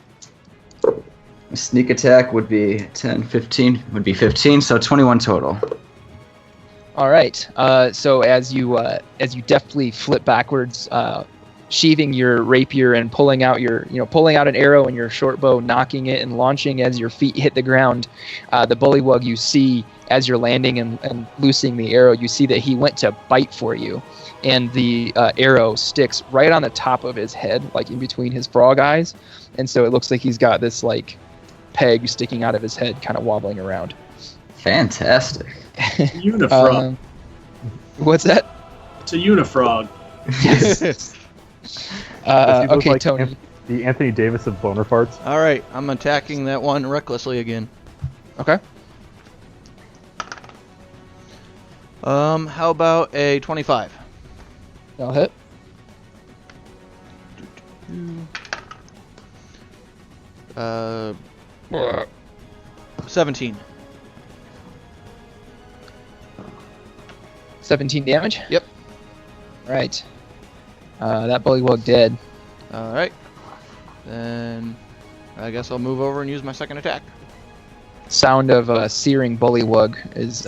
sneak attack would be 10, 15, would be 15, so 21 total. All right. So as you deftly flip backwards, sheathing your rapier and pulling out an arrow in your short bow, knocking it and launching as your feet hit the ground, the bullywug, you see as you're landing and loosing the arrow, you see that he went to bite for you, and the arrow sticks right on the top of his head, like in between his frog eyes, and so it looks like he's got this like peg sticking out of his head, kind of wobbling around. Fantastic. Unifrog. What's that? It's a unifrog. Yes. Okay, like Tony. The Anthony Davis of boner farts. All right, I'm attacking that one recklessly again. Okay. How about a 25? That'll hit. 17. 17 damage? Yep. Right. That bullywug dead. All right. Then I guess I'll move over and use my second attack. Sound of a searing bullywug is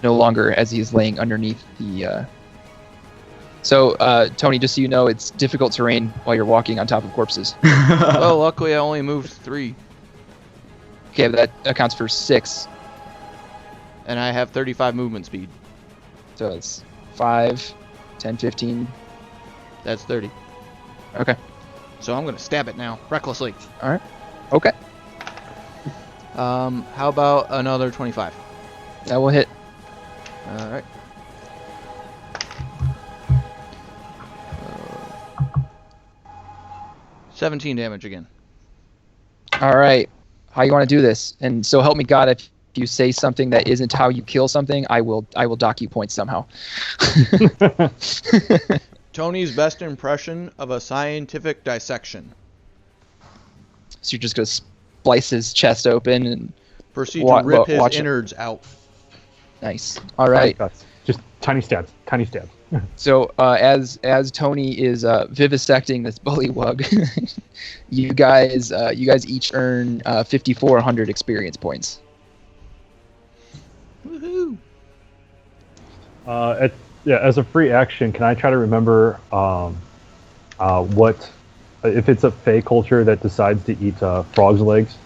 no longer as he is laying underneath the... So, Tony, just so you know, it's difficult terrain while you're walking on top of corpses. Well, luckily I only moved 3, Okay, but that accounts for 6. and I have 35 movement speed. So it's 5, 10, 15. That's 30. Okay. So I'm gonna stab it now, recklessly. Okay. How about another 25? That will hit. All right. 17 damage again. All right. How you want to do this? And so help me God, if you say something that isn't how you kill something, I will dock you points somehow. Tony's best impression of a scientific dissection. So you're just gonna splice his chest open and Proceed to rip his watch it. innards out. nice. All right. Just tiny stabs. Tiny stabs. So as Tony is vivisecting this bullywug, you guys each earn 5,400 experience points. Woohoo! As a free action, can I try to remember what if it's a Fey culture that decides to eat frogs' legs?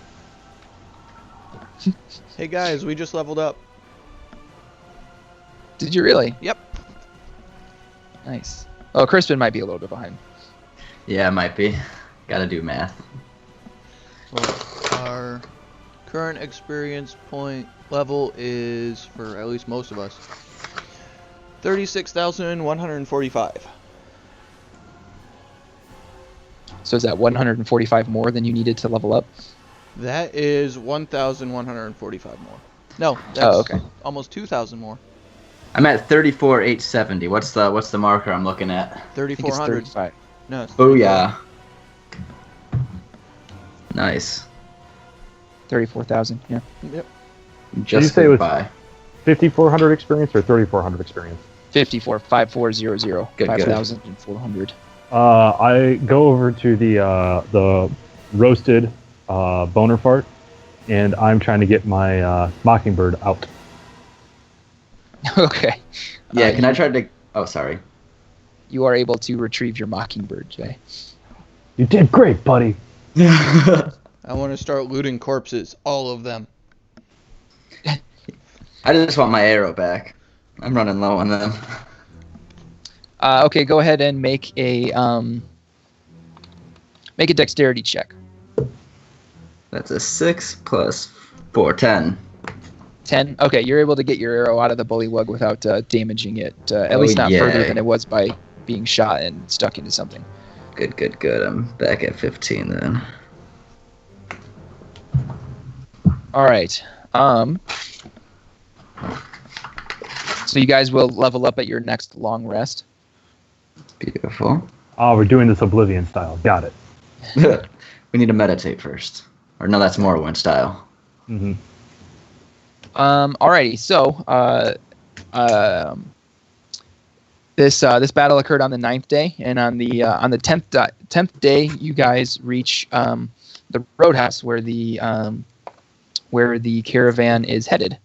Hey guys, we just leveled up. Did you really? Yep. Nice. Oh, Crispin might be a little bit behind. Yeah, it might be. Gotta do math. Well, our current experience point level is, for at least most of us, 36,145. So is that 145 more than you needed to level up? That is 1,145 more. No, that's okay. almost 2,000 more. I'm at 34,870. What's the marker I'm looking at? I think it's 3,400. 35. No. It's Oh yeah. Nice. 34,000. Yeah. Yep. Just you say it was- by. 5,400 experience or 3,400 experience? 54,5,400. Good. 5,400. I go over to the roasted boner fart, and I'm trying to get my mockingbird out. Okay. Yeah, can I try to... Oh, sorry. You are able to retrieve your mockingbird, Jay. You did great, buddy. I want to start looting corpses, all of them. I just want my arrow back. I'm running low on them. Okay, go ahead and make a dexterity check. That's a 6 plus 4, 10. 10. Okay, you're able to get your arrow out of the bullywug without damaging it. At least not further yay. than it was by being shot and stuck into something. Good. I'm back at 15 then. All right. So you guys will level up at your next long rest. Beautiful. Oh, we're doing this Oblivion style. Got it. We need to meditate first. Or no, that's Morrowind style. Mm-hmm. Alrighty, so this battle occurred on the 9th day, and on the 10th day, you guys reach the roadhouse where the caravan is headed.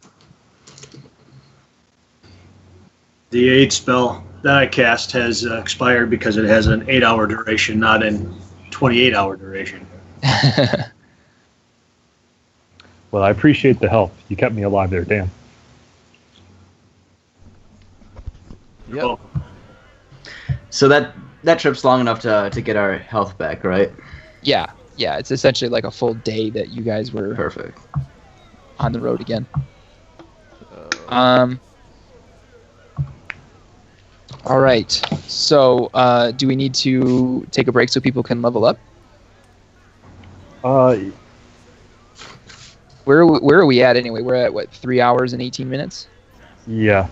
The aid spell that I cast has expired because it has an 8-hour duration, not an 28-hour duration. Well, I appreciate the help. You kept me alive there, Dan. Yep. Well, So that trip's long enough to get our health back, right? Yeah, it's essentially like a full day that you guys were Perfect. on the road again. All right. So, do we need to take a break so people can level up? Where are we at anyway? We're at what, 3 hours and 18 minutes? Yeah.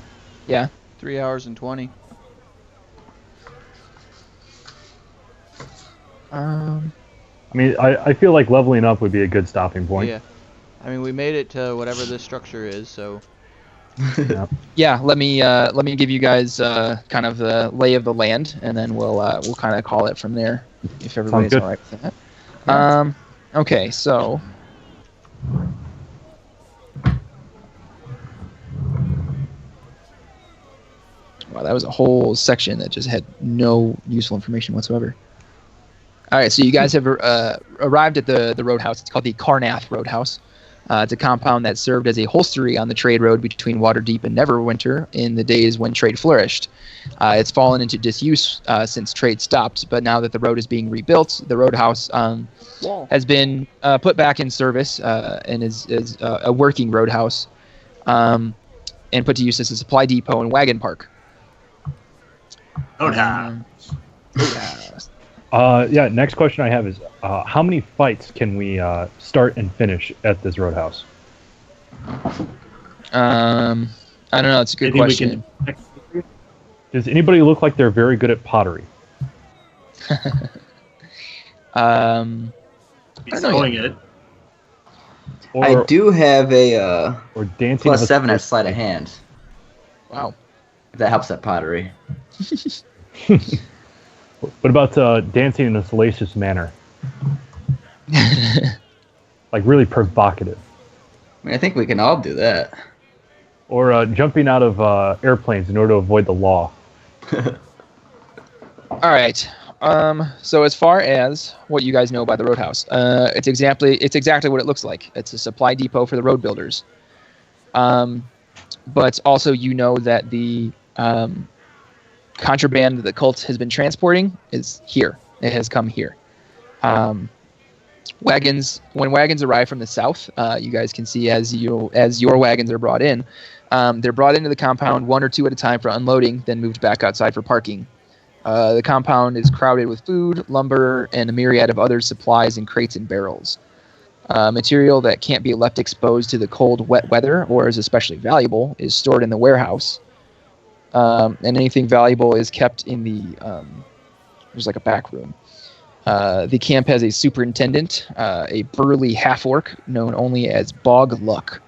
Yeah. 3 hours and 20. I mean, I feel like leveling up would be a good stopping point. Yeah. I mean, we made it to whatever this structure is, so. Yeah. Let me give you guys kind of the lay of the land, and then we'll kind of call it from there, if everybody's good. all right with that. Okay. So. Wow, that was a whole section that just had no useful information whatsoever. All right, so you guys have arrived at the roadhouse. It's called the Carnath Roadhouse. It's a compound that served as a holstery on the trade road between Waterdeep and Neverwinter in the days when trade flourished. It's fallen into disuse since trade stopped, but now that the road is being rebuilt, the roadhouse has been put back in service and is a working roadhouse and put to use as a supply depot and wagon park. Yeah, next question I have is, how many fights can we start and finish at this roadhouse? I don't know. It's a good question. Does anybody look like they're very good at pottery? He's throwing it. Or, I do have a or dancing with +7 at sleight of hand. Wow. If that helps at pottery. What about dancing in a salacious manner? Like really provocative. I mean, I think we can all do that. Or jumping out of airplanes in order to avoid the law. All right. So as far as what you guys know about the roadhouse, it's exactly what it looks like. It's a supply depot for the road builders. But also you know that the contraband that the cult has been transporting is here. It has come here. When wagons arrive from the south, you guys can see as your wagons are brought in, they're brought into the compound 1 or 2 at a time for unloading, then moved back outside for parking. The compound is crowded with food, lumber, and a myriad of other supplies in crates and barrels. Material that can't be left exposed to the cold, wet weather or is especially valuable is stored in the warehouse. And anything valuable is kept in the there's like a back room. The camp has a superintendent, a burly half-orc known only as Bog Luck.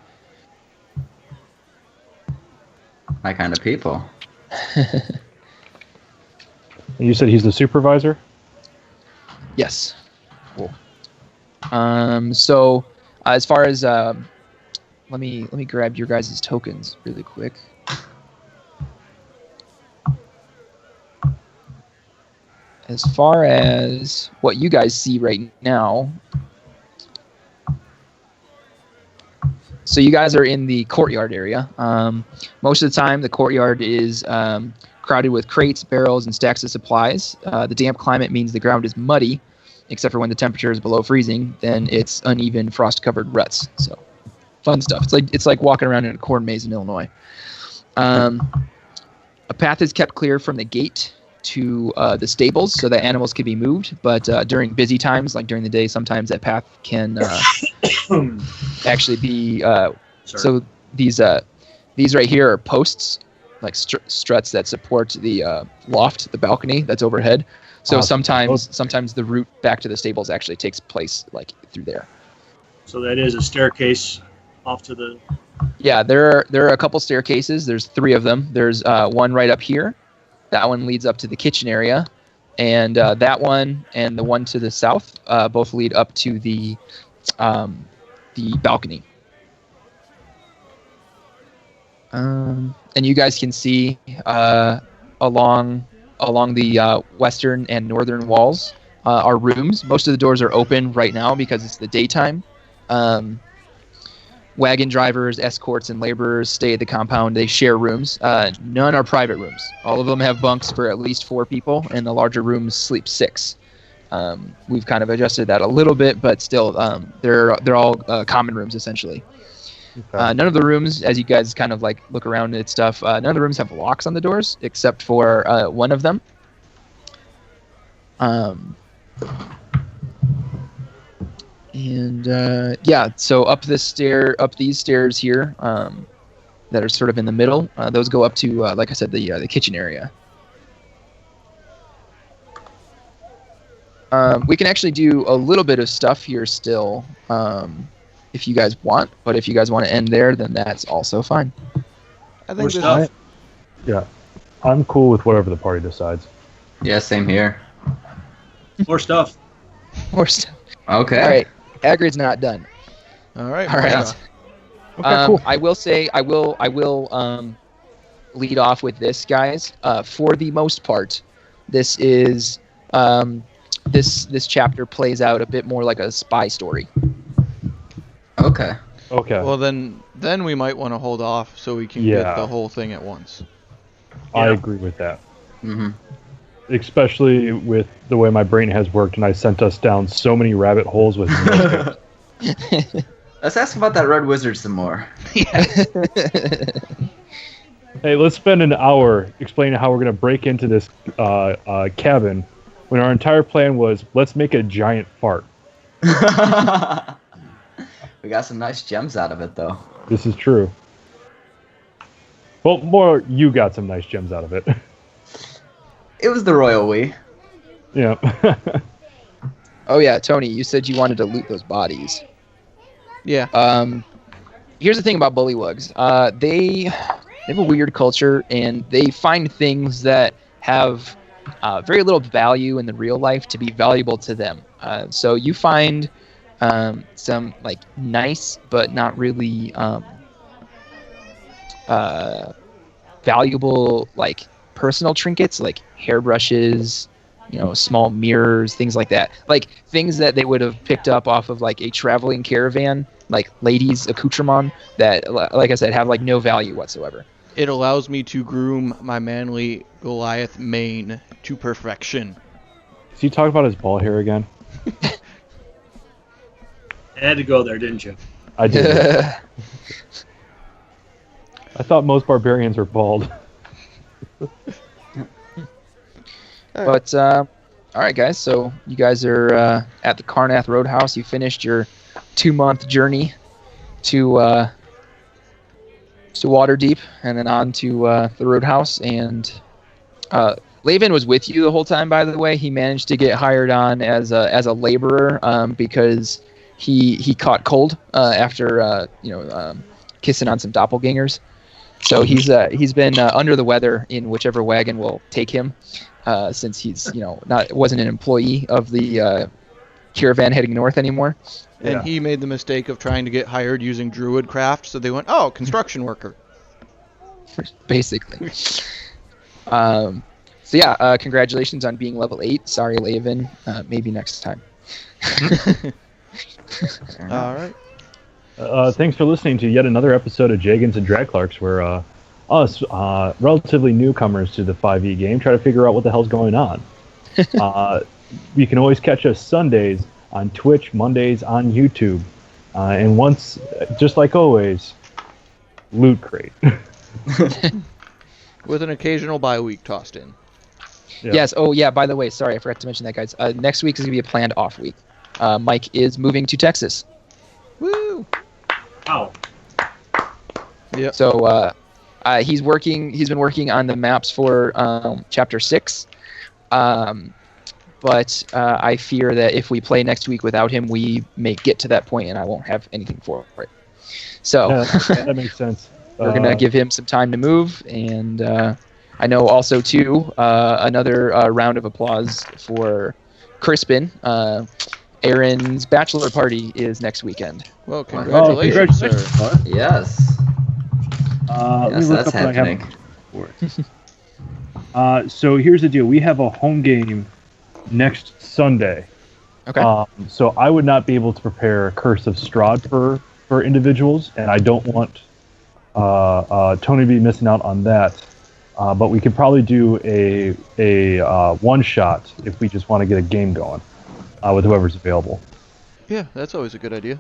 My kind of people. And you said he's the supervisor? Yes. Cool. So as far as let me grab your guys' tokens really quick. As far as what you guys see right now, so you guys are in the courtyard area. Most of the time, the courtyard is crowded with crates, barrels, and stacks of supplies. The damp climate means the ground is muddy, except for when the temperature is below freezing. Then it's uneven, frost-covered ruts. So, fun stuff. It's like walking around in a corn maze in Illinois. A path is kept clear from the gate to the stables so that animals can be moved, but during busy times, like during the day, sometimes that path can actually be so these right here are posts, like struts that support the loft, the balcony that's overhead. So Awesome. sometimes the route back to the stables actually takes place like through there. So that is a staircase off to the. Yeah, there are a couple staircases. There's 3 of them. There's one right up here. That one leads up to the kitchen area, and that one and the one to the south both lead up to the balcony. And you guys can see along the western and northern walls are rooms. Most of the doors are open right now because it's the daytime. Wagon drivers, escorts, and laborers stay at the compound. They share rooms. None are private rooms. All of them have bunks for at least 4 people, and the larger rooms sleep 6. We've kind of adjusted that a little bit, but still, they're all common rooms essentially. Okay. None of the rooms, as you guys kind of like look around at stuff, none of the rooms have locks on the doors except for one of them. So up these stairs here that are sort of in the middle, those go up to, like I said, the kitchen area. We can actually do a little bit of stuff here still, if you guys want. But if you guys want to end there, then that's also fine. I More think this stuff. Yeah, I'm cool with whatever the party decides. Yeah, same here. More stuff. More stuff. Okay. All right, Hagrid's not done. All right. All right. Yeah. Okay, cool. I will say I will lead off with this, guys. For the most part, this is this chapter plays out a bit more like a spy story. Okay. Okay. Well, then we might want to hold off so we can Yeah. get the whole thing at once. I Yeah. agree with that. Mm-hmm. Especially with the way my brain has worked, and I sent us down so many rabbit holes with. Let's ask about that red wizard some more. Hey, let's spend an hour explaining how we're going to break into this cabin when our entire plan was let's make a giant fart. We got some nice gems out of it, though. This is true. Well, more you got some nice gems out of it. It was the royal we. Yeah. Oh yeah, Tony, you said you wanted to loot those bodies. Yeah. Here's the thing about bullywugs. They have a weird culture, and they find things that have very little value in the real life to be valuable to them. So you find some like nice but not really valuable like personal trinkets, like hairbrushes, small mirrors, things like that. Like things that they would have picked up off of like a traveling caravan, like ladies' accoutrement that, like I said, have like no value whatsoever. It allows me to groom my manly Goliath mane to perfection. Is he talking about his ball hair again? Had to go there, didn't you? I did. I thought most barbarians were bald. But all right, guys. So you guys are at the Carnath Roadhouse. You finished your 2-month journey to Waterdeep, and then on to the Roadhouse. And Laven was with you the whole time. By the way, he managed to get hired on as a laborer because he caught cold after kissing on some doppelgangers. So he's been under the weather in whichever wagon will take him. Since he's wasn't an employee of the caravan heading north anymore. And Yeah. he made the mistake of trying to get hired using druid craft, so they went, oh, construction worker. Basically. Congratulations on being level 8. Sorry, Laven. Maybe next time. All right. Thanks for listening to yet another episode of Jaygeons and Dragclarks, where us, relatively newcomers to the 5e game, try to figure out what the hell's going on. You can always catch us Sundays on Twitch, Mondays on YouTube, and once, just like always, Loot Crate. With an occasional bye week tossed in. Yeah. Yes. Oh, yeah. By the way, sorry, I forgot to mention that, guys. Next week is going to be a planned off week. Mike is moving to Texas. Woo! Wow. Yep. So he's been working on the maps for Chapter 6. but I fear that if we play next week without him, we may get to that point and I won't have anything for it. So that makes sense. we're going to give him some time to move. And I know also, too, another round of applause for Crispin. Aaron's bachelor party is next weekend. Well, congratulations, sir. Yes. Yes, that's happening. So here's the deal. We have a home game next Sunday. Okay. So I would not be able to prepare Curse of Strahd for individuals, and I don't want Tony to be missing out on that. But we could probably do a one-shot if we just want to get a game going with whoever's available. Yeah, that's always a good idea.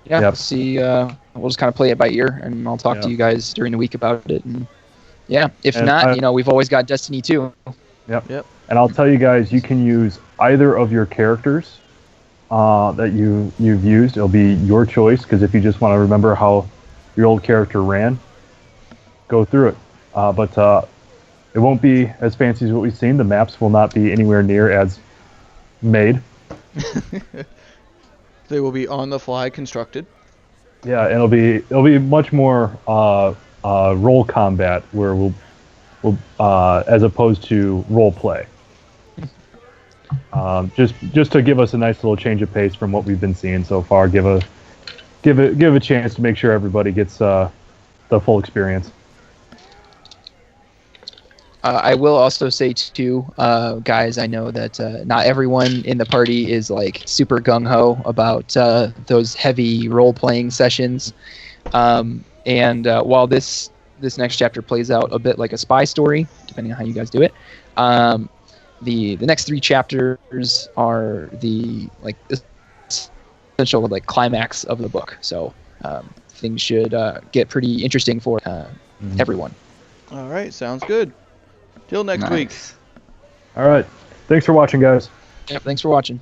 Yeah, Yep. see, we'll just kind of play it by ear, and I'll talk to you guys during the week about it. And yeah, if And not, we've always got Destiny 2. Yep. And I'll tell you guys, you can use either of your characters that you've used. It'll be your choice, because if you just want to remember how your old character ran, go through it. But it won't be as fancy as what we've seen. The maps will not be anywhere near as made. They will be on the fly constructed. Yeah, and it'll be much more role combat, where we'll as opposed to role play. Just to give us a nice little change of pace from what we've been seeing so far. Give a chance to make sure everybody gets the full experience. I will also say, too, guys, I know that not everyone in the party is like super gung-ho about those heavy role-playing sessions. And while this next chapter plays out a bit like a spy story, depending on how you guys do it, the next 3 chapters are the essential climax of the book. So things should get pretty interesting for everyone. All right, sounds good. Till next week. Nice. All right. Thanks for watching, guys. Yep, thanks for watching.